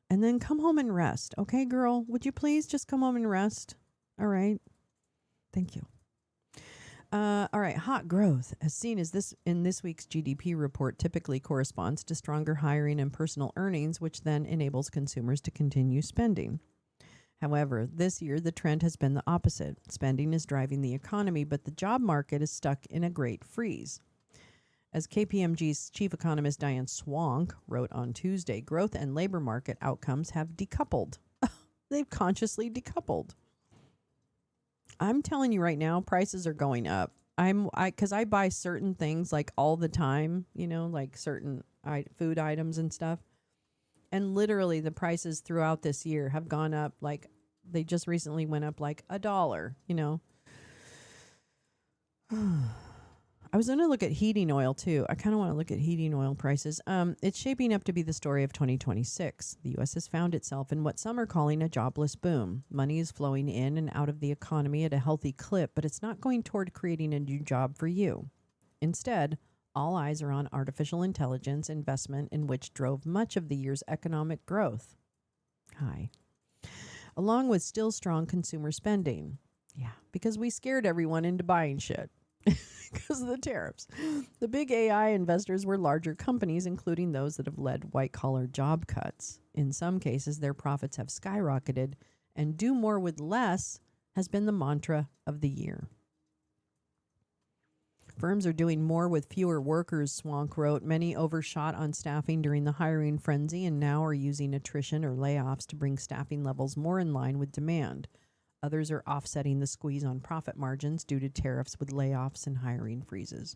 And then come home and rest. Okay, girl? Would you please just come home and rest? All right. Thank you. All right, hot growth, as seen as in this week's GDP report, typically corresponds to stronger hiring and personal earnings, which then enables consumers to continue spending. However, this year the trend has been the opposite. Spending is driving the economy, but the job market is stuck in a great freeze. As KPMG's chief economist Diane Swank wrote on Tuesday, growth and labor market outcomes have decoupled. They've consciously decoupled. I'm telling you right now, prices are going up. Because I buy certain things like all the time, you know, like certain food items and stuff. And literally the prices throughout this year have gone up. Like they just recently went up like $1, you know. I was going to look at heating oil too. I kind of want to look at heating oil prices. It's shaping up to be the story of 2026. The U.S. has found itself in what some are calling a jobless boom. Money is flowing in and out of the economy at a healthy clip, but it's not going toward creating a new job for you. Instead, all eyes are on artificial intelligence investment, in which drove much of the year's economic growth. Along with still strong consumer spending. Yeah, because we scared everyone into buying shit. Because of the tariffs. The big AI investors were larger companies, including those that have led white-collar job cuts. In some cases, their profits have skyrocketed, and do more with less has been the mantra of the year. Firms are doing more with fewer workers, Swank wrote. Many overshot on staffing during the hiring frenzy and now are using attrition or layoffs to bring staffing levels more in line with demand. Others are offsetting the squeeze on profit margins due to tariffs with layoffs and hiring freezes.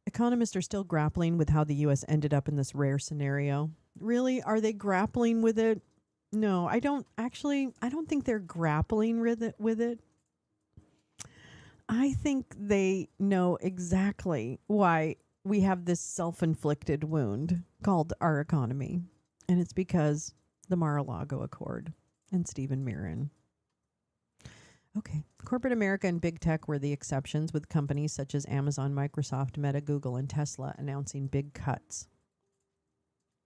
Economists are still grappling with how the U.S. ended up in this rare scenario. Really? Are they grappling with it? No, I don't think they're grappling with it. I think they know exactly why we have this self-inflicted wound called our economy. And it's because the Mar-a-Lago Accord and Stephen Mirren. Okay. Corporate America and big tech were the exceptions, with companies such as Amazon, Microsoft, Meta, Google, and Tesla announcing big cuts.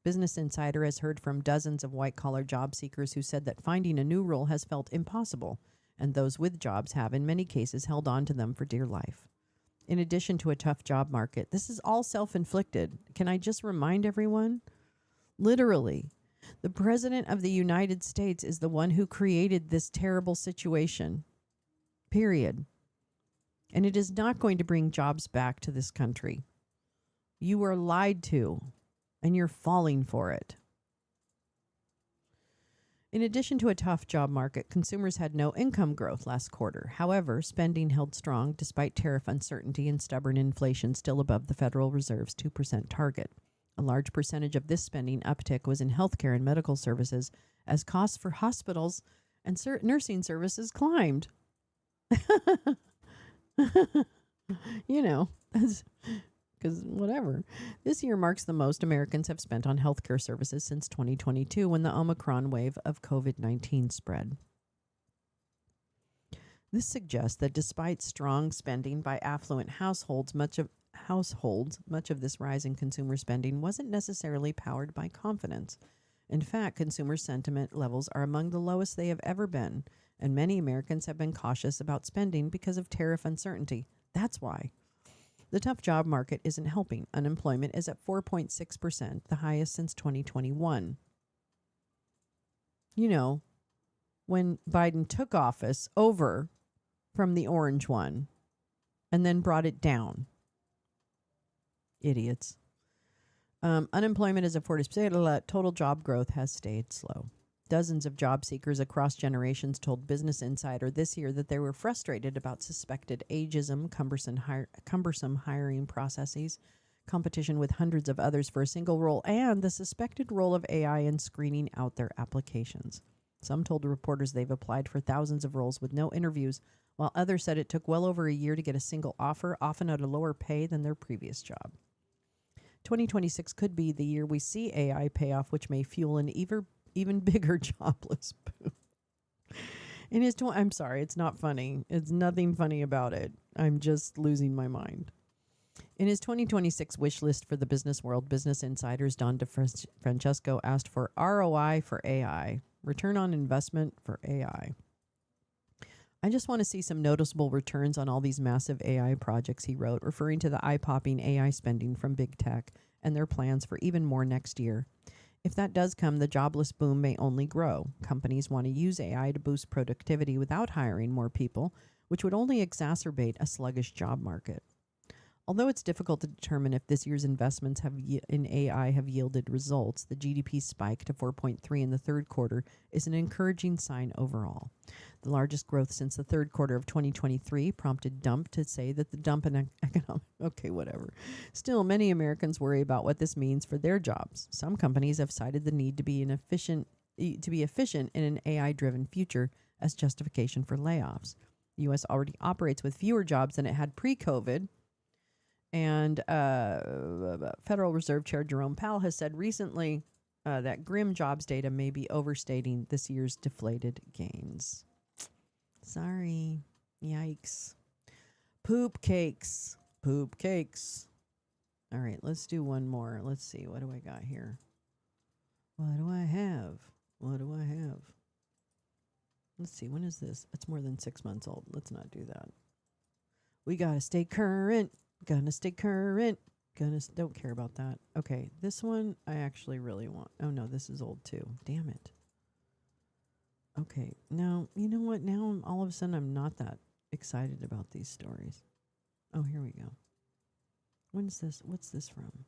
Business Insider has heard from dozens of white-collar job seekers who said that finding a new role has felt impossible, and those with jobs have, in many cases, held on to them for dear life. In addition to a tough job market, this is all self-inflicted. Can I just remind everyone? Literally, the President of the United States is the one who created this terrible situation. Period. And it is not going to bring jobs back to this country. You were lied to, and you're falling for it. In addition to a tough job market, consumers had no income growth last quarter. However, spending held strong despite tariff uncertainty and stubborn inflation still above the Federal Reserve's 2% target. A large percentage of this spending uptick was in healthcare and medical services as costs for hospitals and nursing services climbed. You know, because whatever. This year marks the most Americans have spent on healthcare services since 2022 when the Omicron wave of COVID-19 spread. This suggests that despite strong spending by affluent households, much of this rise in consumer spending wasn't necessarily powered by confidence. In fact, consumer sentiment levels are among the lowest they have ever been, and many Americans have been cautious about spending because of tariff uncertainty. That's why. The tough job market isn't helping. Unemployment is at 4.6%, the highest since 2021. You know, when Biden took office over from the orange one and then brought it down. Idiots. Unemployment is at 40%. Total job growth has stayed slow. Dozens of job seekers across generations told Business Insider this year that they were frustrated about suspected ageism, cumbersome hiring processes, competition with hundreds of others for a single role, and the suspected role of AI in screening out their applications. Some told reporters they've applied for thousands of roles with no interviews, while others said it took well over a year to get a single offer, often at a lower pay than their previous job. 2026 could be the year we see AI pay off, which may fuel an even bigger jobless boom. I'm sorry, it's not funny. It's nothing funny about it. I'm just losing my mind. In his 2026 wish list for the business world, Business Insider's Don DeFrancesco asked for ROI for AI, return on investment for AI. I just want to see some noticeable returns on all these massive AI projects, he wrote, referring to the eye-popping AI spending from big tech and their plans for even more next year. If that does come, the jobless boom may only grow. Companies want to use AI to boost productivity without hiring more people, which would only exacerbate a sluggish job market. Although it's difficult to determine if this year's investments in AI have yielded results, the GDP spike to 4.3 in the third quarter is an encouraging sign overall. The largest growth since the third quarter of 2023 prompted Dump to say that the dump in economic... Okay, whatever. Still, many Americans worry about what this means for their jobs. Some companies have cited the need to be efficient in an AI-driven future as justification for layoffs. The U.S. already operates with fewer jobs than it had pre-COVID. And Federal Reserve Chair Jerome Powell has said recently that grim jobs data may be overstating this year's deflated gains. Sorry. Yikes. Poop cakes. Poop cakes. All right, let's do one more. Let's see. What do I got here? What do I have? What do I have? Let's see. When is this? It's more than 6 months old. Let's not do that. We got to stay current. Gonna stay current. Don't care about that. Okay, this one I actually really want. Oh no, this is old too. Damn it. Okay, now, you know what? Now all of a sudden I'm not that excited about these stories. Oh, here we go. When's this? What's this from?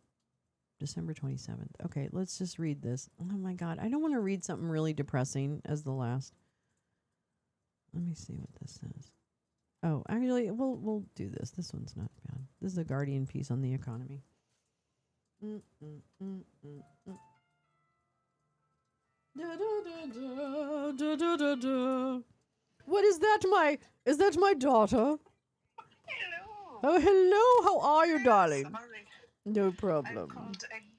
December 27th. Okay, let's just read this. Oh my God, I don't want to read something really depressing as the last. Let me see what this says. Oh, actually, we'll do this. This one's not bad. This is a Guardian piece on the economy. What is that? Is that my daughter? Hello. Oh, hello. How are you, darling? Sorry. No problem.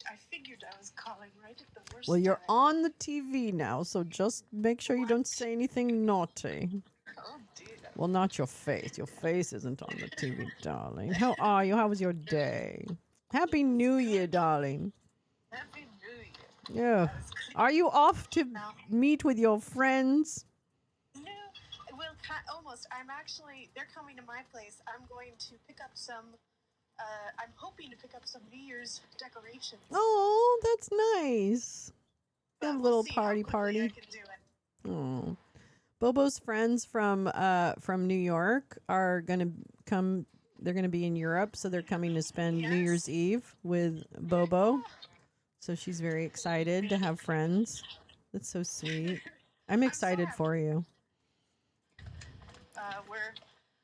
I figured I was calling right at the worst Well, you're time. on the TV now, so just make sure you don't say anything naughty. Oh, dear. Well, not your face. Your face isn't on the TV, darling. How are you? How was your day? Happy New Year, darling. Happy New Year. Yeah. Are you off to No. meet with your friends? No, well, almost. I'm actually. They're coming to my place. I'm going to pick up some. I'm hoping to pick up some New Year's decorations. Oh, that's nice. But Have a we'll little see how party quickly I party. can do it. Oh. Bobo's friends from New York are gonna come. They're gonna be in Europe, so they're coming to spend New Year's Yes. Eve with Bobo. So she's very excited to have friends. That's so sweet. I'm so excited happy. for you. We're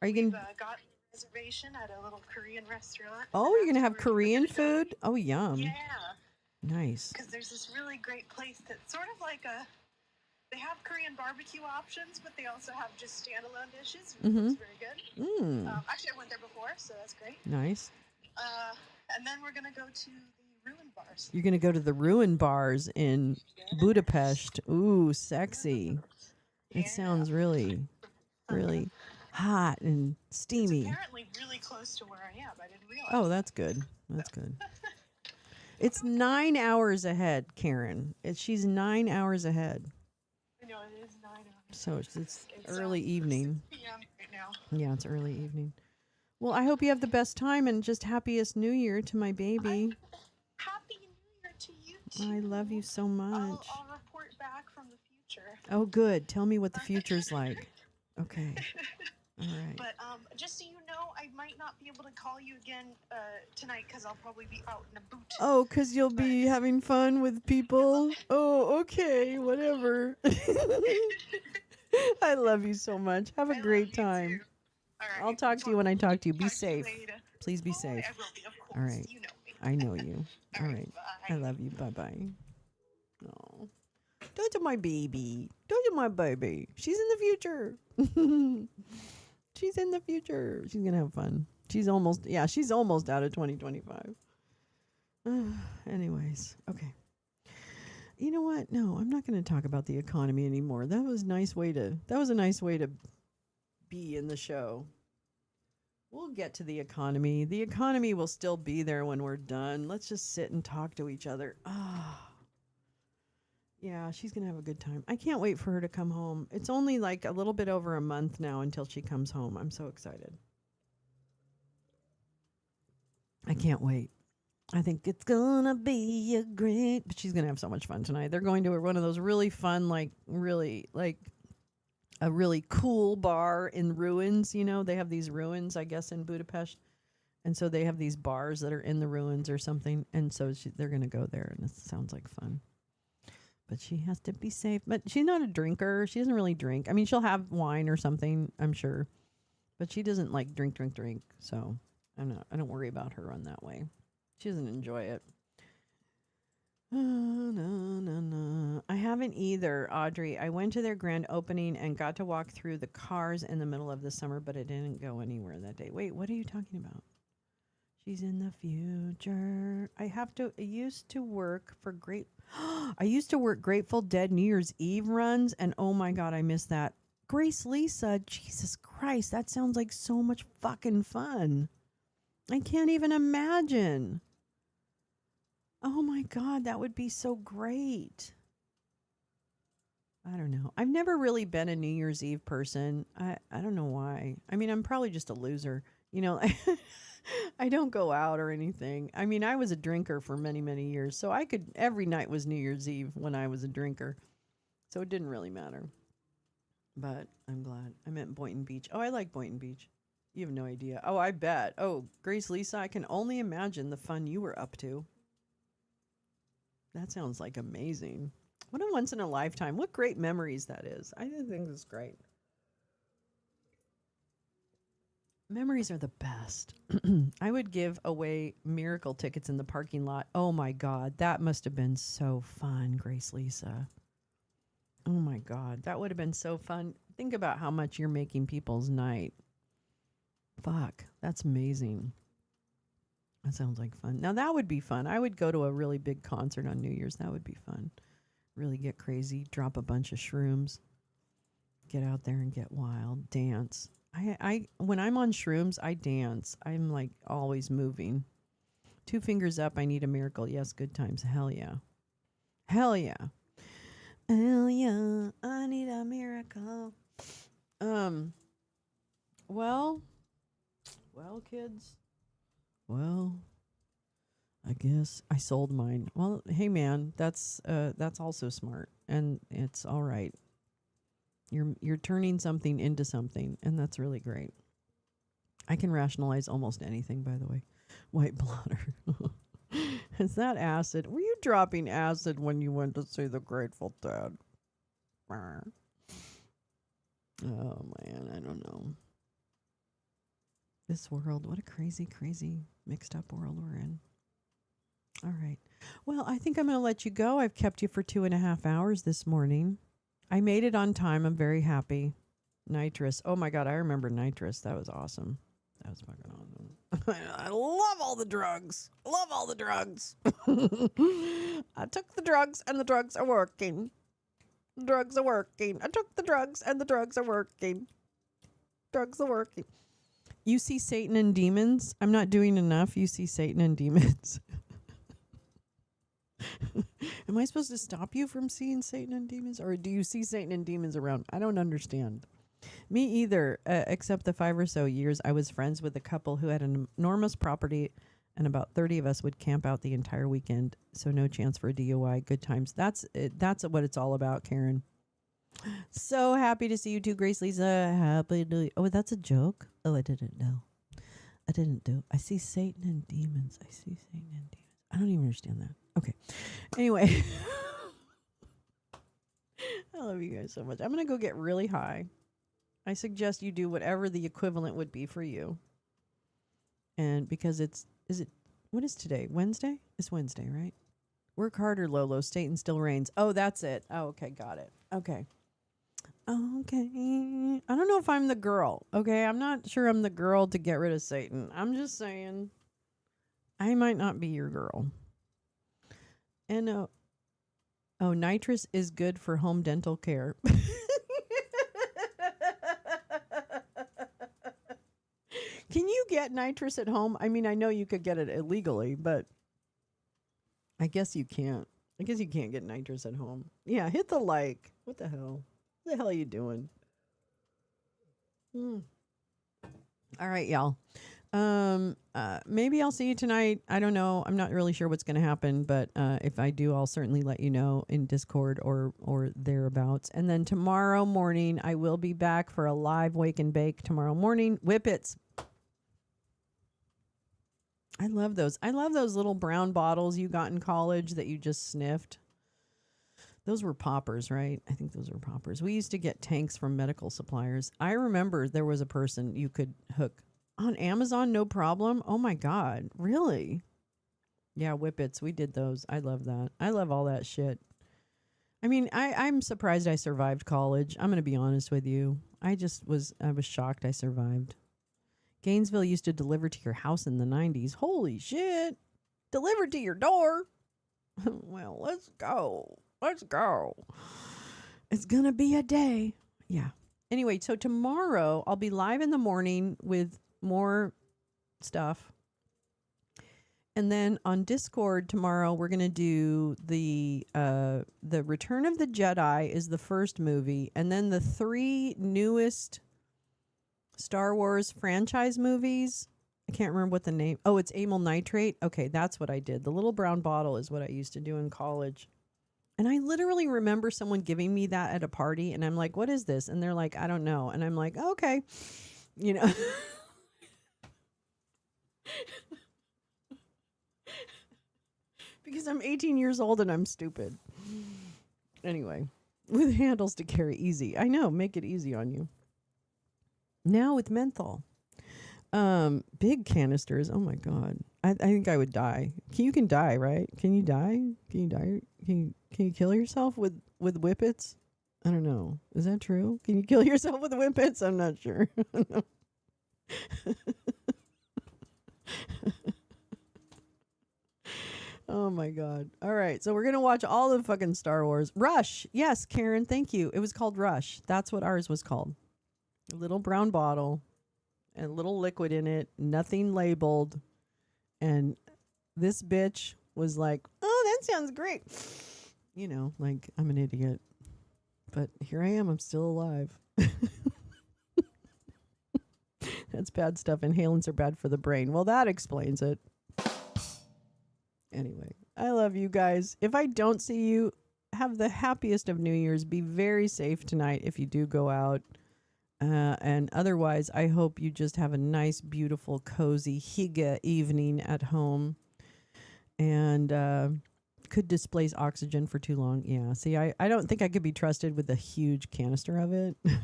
Are you we've gonna? got a reservation at a little Korean restaurant. Oh, and you're gonna have afterwards we're Korean gonna go- food. Oh, yum. Yeah, Nice. because there's this really great place that's sort of like a. They have Korean barbecue options, but they also have just standalone dishes. Which Mhm. looks very good. Mm. Actually, I went there before, so that's great. Nice. And then we're gonna go to the ruin bars. You're gonna go to the ruin bars in Budapest. Ooh, sexy. It Yeah. sounds really, really hot and It's steamy. apparently really close to where I am. I didn't realize. Oh, that's good. That's good. It's 9 hours ahead, Karen. She's 9 hours ahead. I know it is 9 hours. So it's It's, early evening. 6 p.m. right now. Yeah, it's early evening. Well, I hope you have the best time and just happiest New Year to my baby. Happy New Year to you too. I love you so much. I'll report back from the future. Oh, good. Tell me what the future's like. Okay. All right. But just so you know, I might not be able to call you again tonight because I'll probably be out in a boot. Oh, because you'll be having fun with people? Oh, okay. Whatever. I love you so much. Have a I love great you time. too. All right. I'll talk to you when I talk to you. Be Talk to you safe. later. Please be Oh, safe. I will be, of course. All right. You know me. I know you. All right. Bye. I love you. Bye bye. Oh, those are my baby. Those are my baby. She's in the future. She's in the future. She's gonna have fun. She's almost out of 2025. Anyways, okay. You know what? No, I'm not going to talk about the economy anymore. That was a nice way to be in the show. We'll get to the economy. The economy will still be there when we're done. Let's just sit and talk to each other. Yeah, she's going to have a good time. I can't wait for her to come home. It's only like a little bit over a month now until she comes home. I'm so excited. I can't wait. I think it's gonna be but she's gonna have so much fun tonight. They're going to one of those really fun, really a really cool bar in ruins. You know, they have these ruins, I guess, in Budapest, and so they have these bars that are in the ruins or something. And so they're gonna go there, and it sounds like fun. But she has to be safe. But she's not a drinker. She doesn't really drink. I mean, she'll have wine or something, I'm sure, but she doesn't like drink. So I don't worry about her on that way. She doesn't enjoy it. No. I haven't either, Audrey. I went to their grand opening and got to walk through the cars in the middle of the summer, but it didn't go anywhere that day. Wait, what are you talking about? She's in the future. I used to work Grateful Dead New Year's Eve runs, and oh my God, I missed that. Grace Lisa, Jesus Christ, that sounds like so much fucking fun. I can't even imagine. Oh my God, that would be so great. I don't know. I've never really been a New Year's Eve person. I don't know why. I mean, I'm probably just a loser. You know, I don't go out or anything. I mean, I was a drinker for many, many years. So every night was New Year's Eve when I was a drinker. So it didn't really matter. But I'm glad. I meant Boynton Beach. Oh, I like Boynton Beach. You have no idea. Oh, I bet. Oh, Grace Lisa, I can only imagine the fun you were up to. That sounds like amazing. What a once in a lifetime. What great memories that is. I think it's great. Memories are the best. I would give away miracle tickets in the parking lot. Oh my God. That must have been so fun, Grace Lisa. Oh my God. That would have been so fun. Think about how much you're making people's night. Fuck. That's amazing. That sounds like fun. Now that would be fun. I would go to a really big concert on New Year's. That would be fun. Really get crazy, drop a bunch of shrooms, get out there and get wild, dance. I when I'm on shrooms, I dance. I'm like always moving. 2 fingers up, I need a miracle. Yes, good times. Hell yeah. Hell yeah. Hell yeah. I need a miracle. Well, kids. Well, I guess I sold mine. Well, hey man, that's also smart, and it's all right. You're turning something into something, and that's really great. I can rationalize almost anything, by the way. White blotter. Is that acid? Were you dropping acid when you went to see the Grateful Dead? Oh man, I don't know. This world, what a crazy, crazy mixed up world we're in. All right. Well, I think I'm going to let you go. I've kept you for 2.5 hours this morning. I made it on time. I'm very happy. Nitrous. Oh my God, I remember nitrous. That was awesome. That was fucking awesome. I love all the drugs. Love all the drugs. I took the drugs and the drugs are working. Drugs are working. I took the drugs and the drugs are working. Drugs are working. You see Satan and demons? I'm not doing enough. You see Satan and demons. Am I supposed to stop you from seeing Satan and demons? Or do you see Satan and demons around? I don't understand. Me either, except the 5 or so years I was friends with a couple who had an enormous property, and about 30 of us would camp out the entire weekend. So no chance for a DUI. Good times. That's it. That's what it's all about, Karen. So happy to see you too, Grace Lisa. Happy to. Oh, that's a joke? Oh, I didn't know. I didn't do. I see Satan and demons. I see Satan and demons. I don't even understand that. Okay. Anyway. I love you guys so much. I'm going to go get really high. I suggest you do whatever the equivalent would be for you. And because what is today? Wednesday? It's Wednesday, right? Work harder, Lolo. Satan still reigns. Oh, that's it. Oh, okay. Got it. Okay. Okay. I don't know if I'm the girl. Okay. I'm not sure I'm the girl to get rid of Satan. I'm just saying I might not be your girl. And nitrous is good for home dental care. Can you get nitrous at home? I mean, I know you could get it illegally, but I guess you can't. I guess you can't get nitrous at home. Yeah, hit the like. What the hell? What the hell are you doing? All right, y'all. Maybe I'll see you tonight. I don't know. I'm not really sure what's going to happen, but if I do, I'll certainly let you know in Discord or thereabouts. And then tomorrow morning, I will be back for a live wake and bake tomorrow morning. Whippets. I love those. I love those little brown bottles you got in college that you just sniffed. Those were poppers, right? I think those were poppers. We used to get tanks from medical suppliers. I remember there was a person you could hook on Amazon, no problem. Oh my God, really? Yeah, Whippets. We did those. I love that. I love all that shit. I mean, I'm surprised I survived college. I'm going to be honest with you. I was shocked I survived. Gainesville used to deliver to your house in the 90s. Holy shit. Delivered to your door. Well, let's go. Let's go. It's going to be a day. Yeah. Anyway, so tomorrow I'll be live in the morning with more stuff. And then on Discord tomorrow we're going to do the Return of the Jedi is the first movie, and then the 3 newest Star Wars franchise movies. I can't remember what the name. Oh, it's amyl nitrate. Okay, that's what I did. The little brown bottle is what I used to do in college. And I literally remember someone giving me that at a party, and I'm like, what is this? And they're like, I don't know. And I'm like, okay. You know. Because I'm 18 years old and I'm stupid. Anyway, with handles to carry easy. I know, make it easy on you. Now with menthol. Big canisters. Oh my God. I think I would die. You can die, right? Can you die? Can you die? Can you kill yourself with whippets? I don't know. Is that true? Can you kill yourself with whippets? I'm not sure. Oh my God. All right. So we're going to watch all of fucking Star Wars. Rush. Yes, Karen. Thank you. It was called Rush. That's what ours was called. A little brown bottle and a little liquid in it. Nothing labeled. And this bitch was like, oh, that sounds great. you know, like I'm an idiot. But here I am. I'm still alive. That's bad stuff. Inhalants are bad for the brain. Well, that explains it. Anyway, I love you guys. If I don't see you, have the happiest of New Year's. Be very safe tonight if you do go out. And otherwise, I hope you just have a nice, beautiful, cozy Higa evening at home. And could displace oxygen for too long. Yeah. See, I don't think I could be trusted with a huge canister of it. I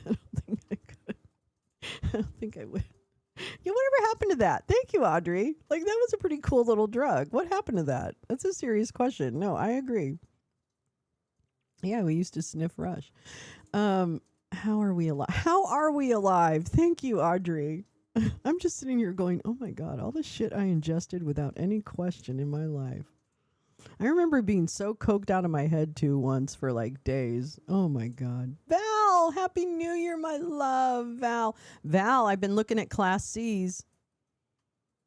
don't think I could. I don't think I would. Yeah, whatever happened to that? Thank you, Audrey. Like, that was a pretty cool little drug. What happened to that? That's a serious question. No, I agree. Yeah, we used to sniff Rush. How are we alive? How are we alive? Thank you, Audrey. I'm just sitting here going, oh my God, all the shit I ingested without any question in my life. I remember being so coked out of my head too once for like days. Oh my God. Val, Happy New Year, my love. Val, I've been looking at Class C's.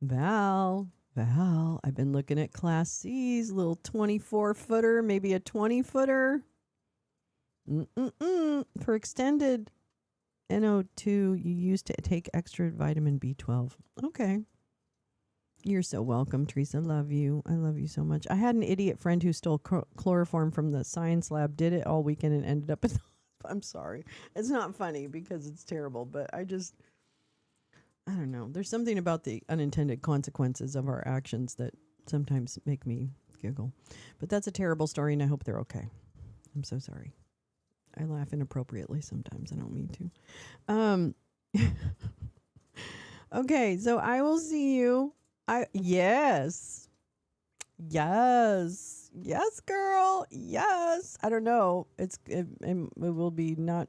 Val, I've been looking at Class C's, little 24-footer, maybe a 20-footer. For extended NO2, you used to take extra vitamin B12. Okay. You're so welcome, Teresa. Love you. I love you so much. I had an idiot friend who stole chloroform from the science lab, did it all weekend, and ended up in the I'm sorry. It's not funny because it's terrible, but I don't know. There's something about the unintended consequences of our actions that sometimes make me giggle. But that's a terrible story, and I hope they're okay. I'm so sorry. I laugh inappropriately sometimes. I don't mean to. Okay, so I will see you. Yes, girl. Yes. I don't know. It will be not.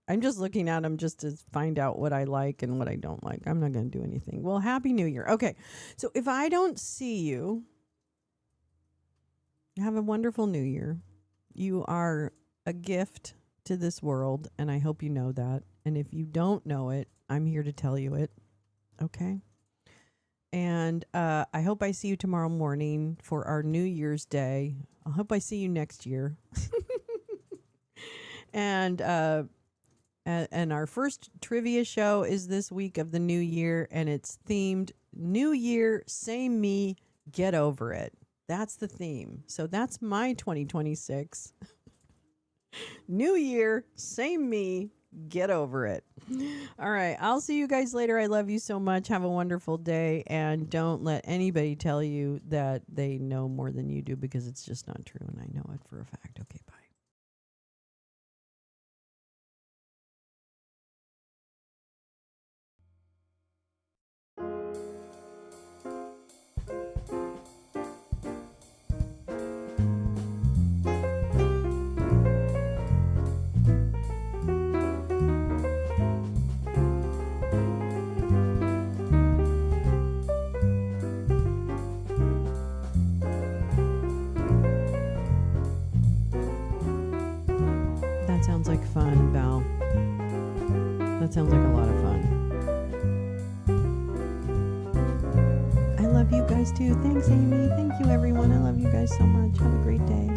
I'm just looking at them just to find out what I like and what I don't like. I'm not going to do anything. Well, Happy New Year. Okay, so if I don't see you, have a wonderful New Year. You are a gift to this world, and I hope you know that. And if you don't know it, I'm here to tell you it. Okay? And I hope I see you tomorrow morning for our New Year's Day. I hope I see you next year. And our first trivia show is this week of the new year, and it's themed New Year, Same Me, Get Over It. That's the theme. So that's my 2026. New Year, same me, get over it. All right. I'll see you guys later. I love you so much. Have a wonderful day. And don't let anybody tell you that they know more than you do, because it's just not true. And I know it for a fact. Okay, bye. That sounds like fun, Val. That sounds like a lot of fun. I love you guys too. Thanks, Amy. Thank you, everyone. I love you guys so much. Have a great day.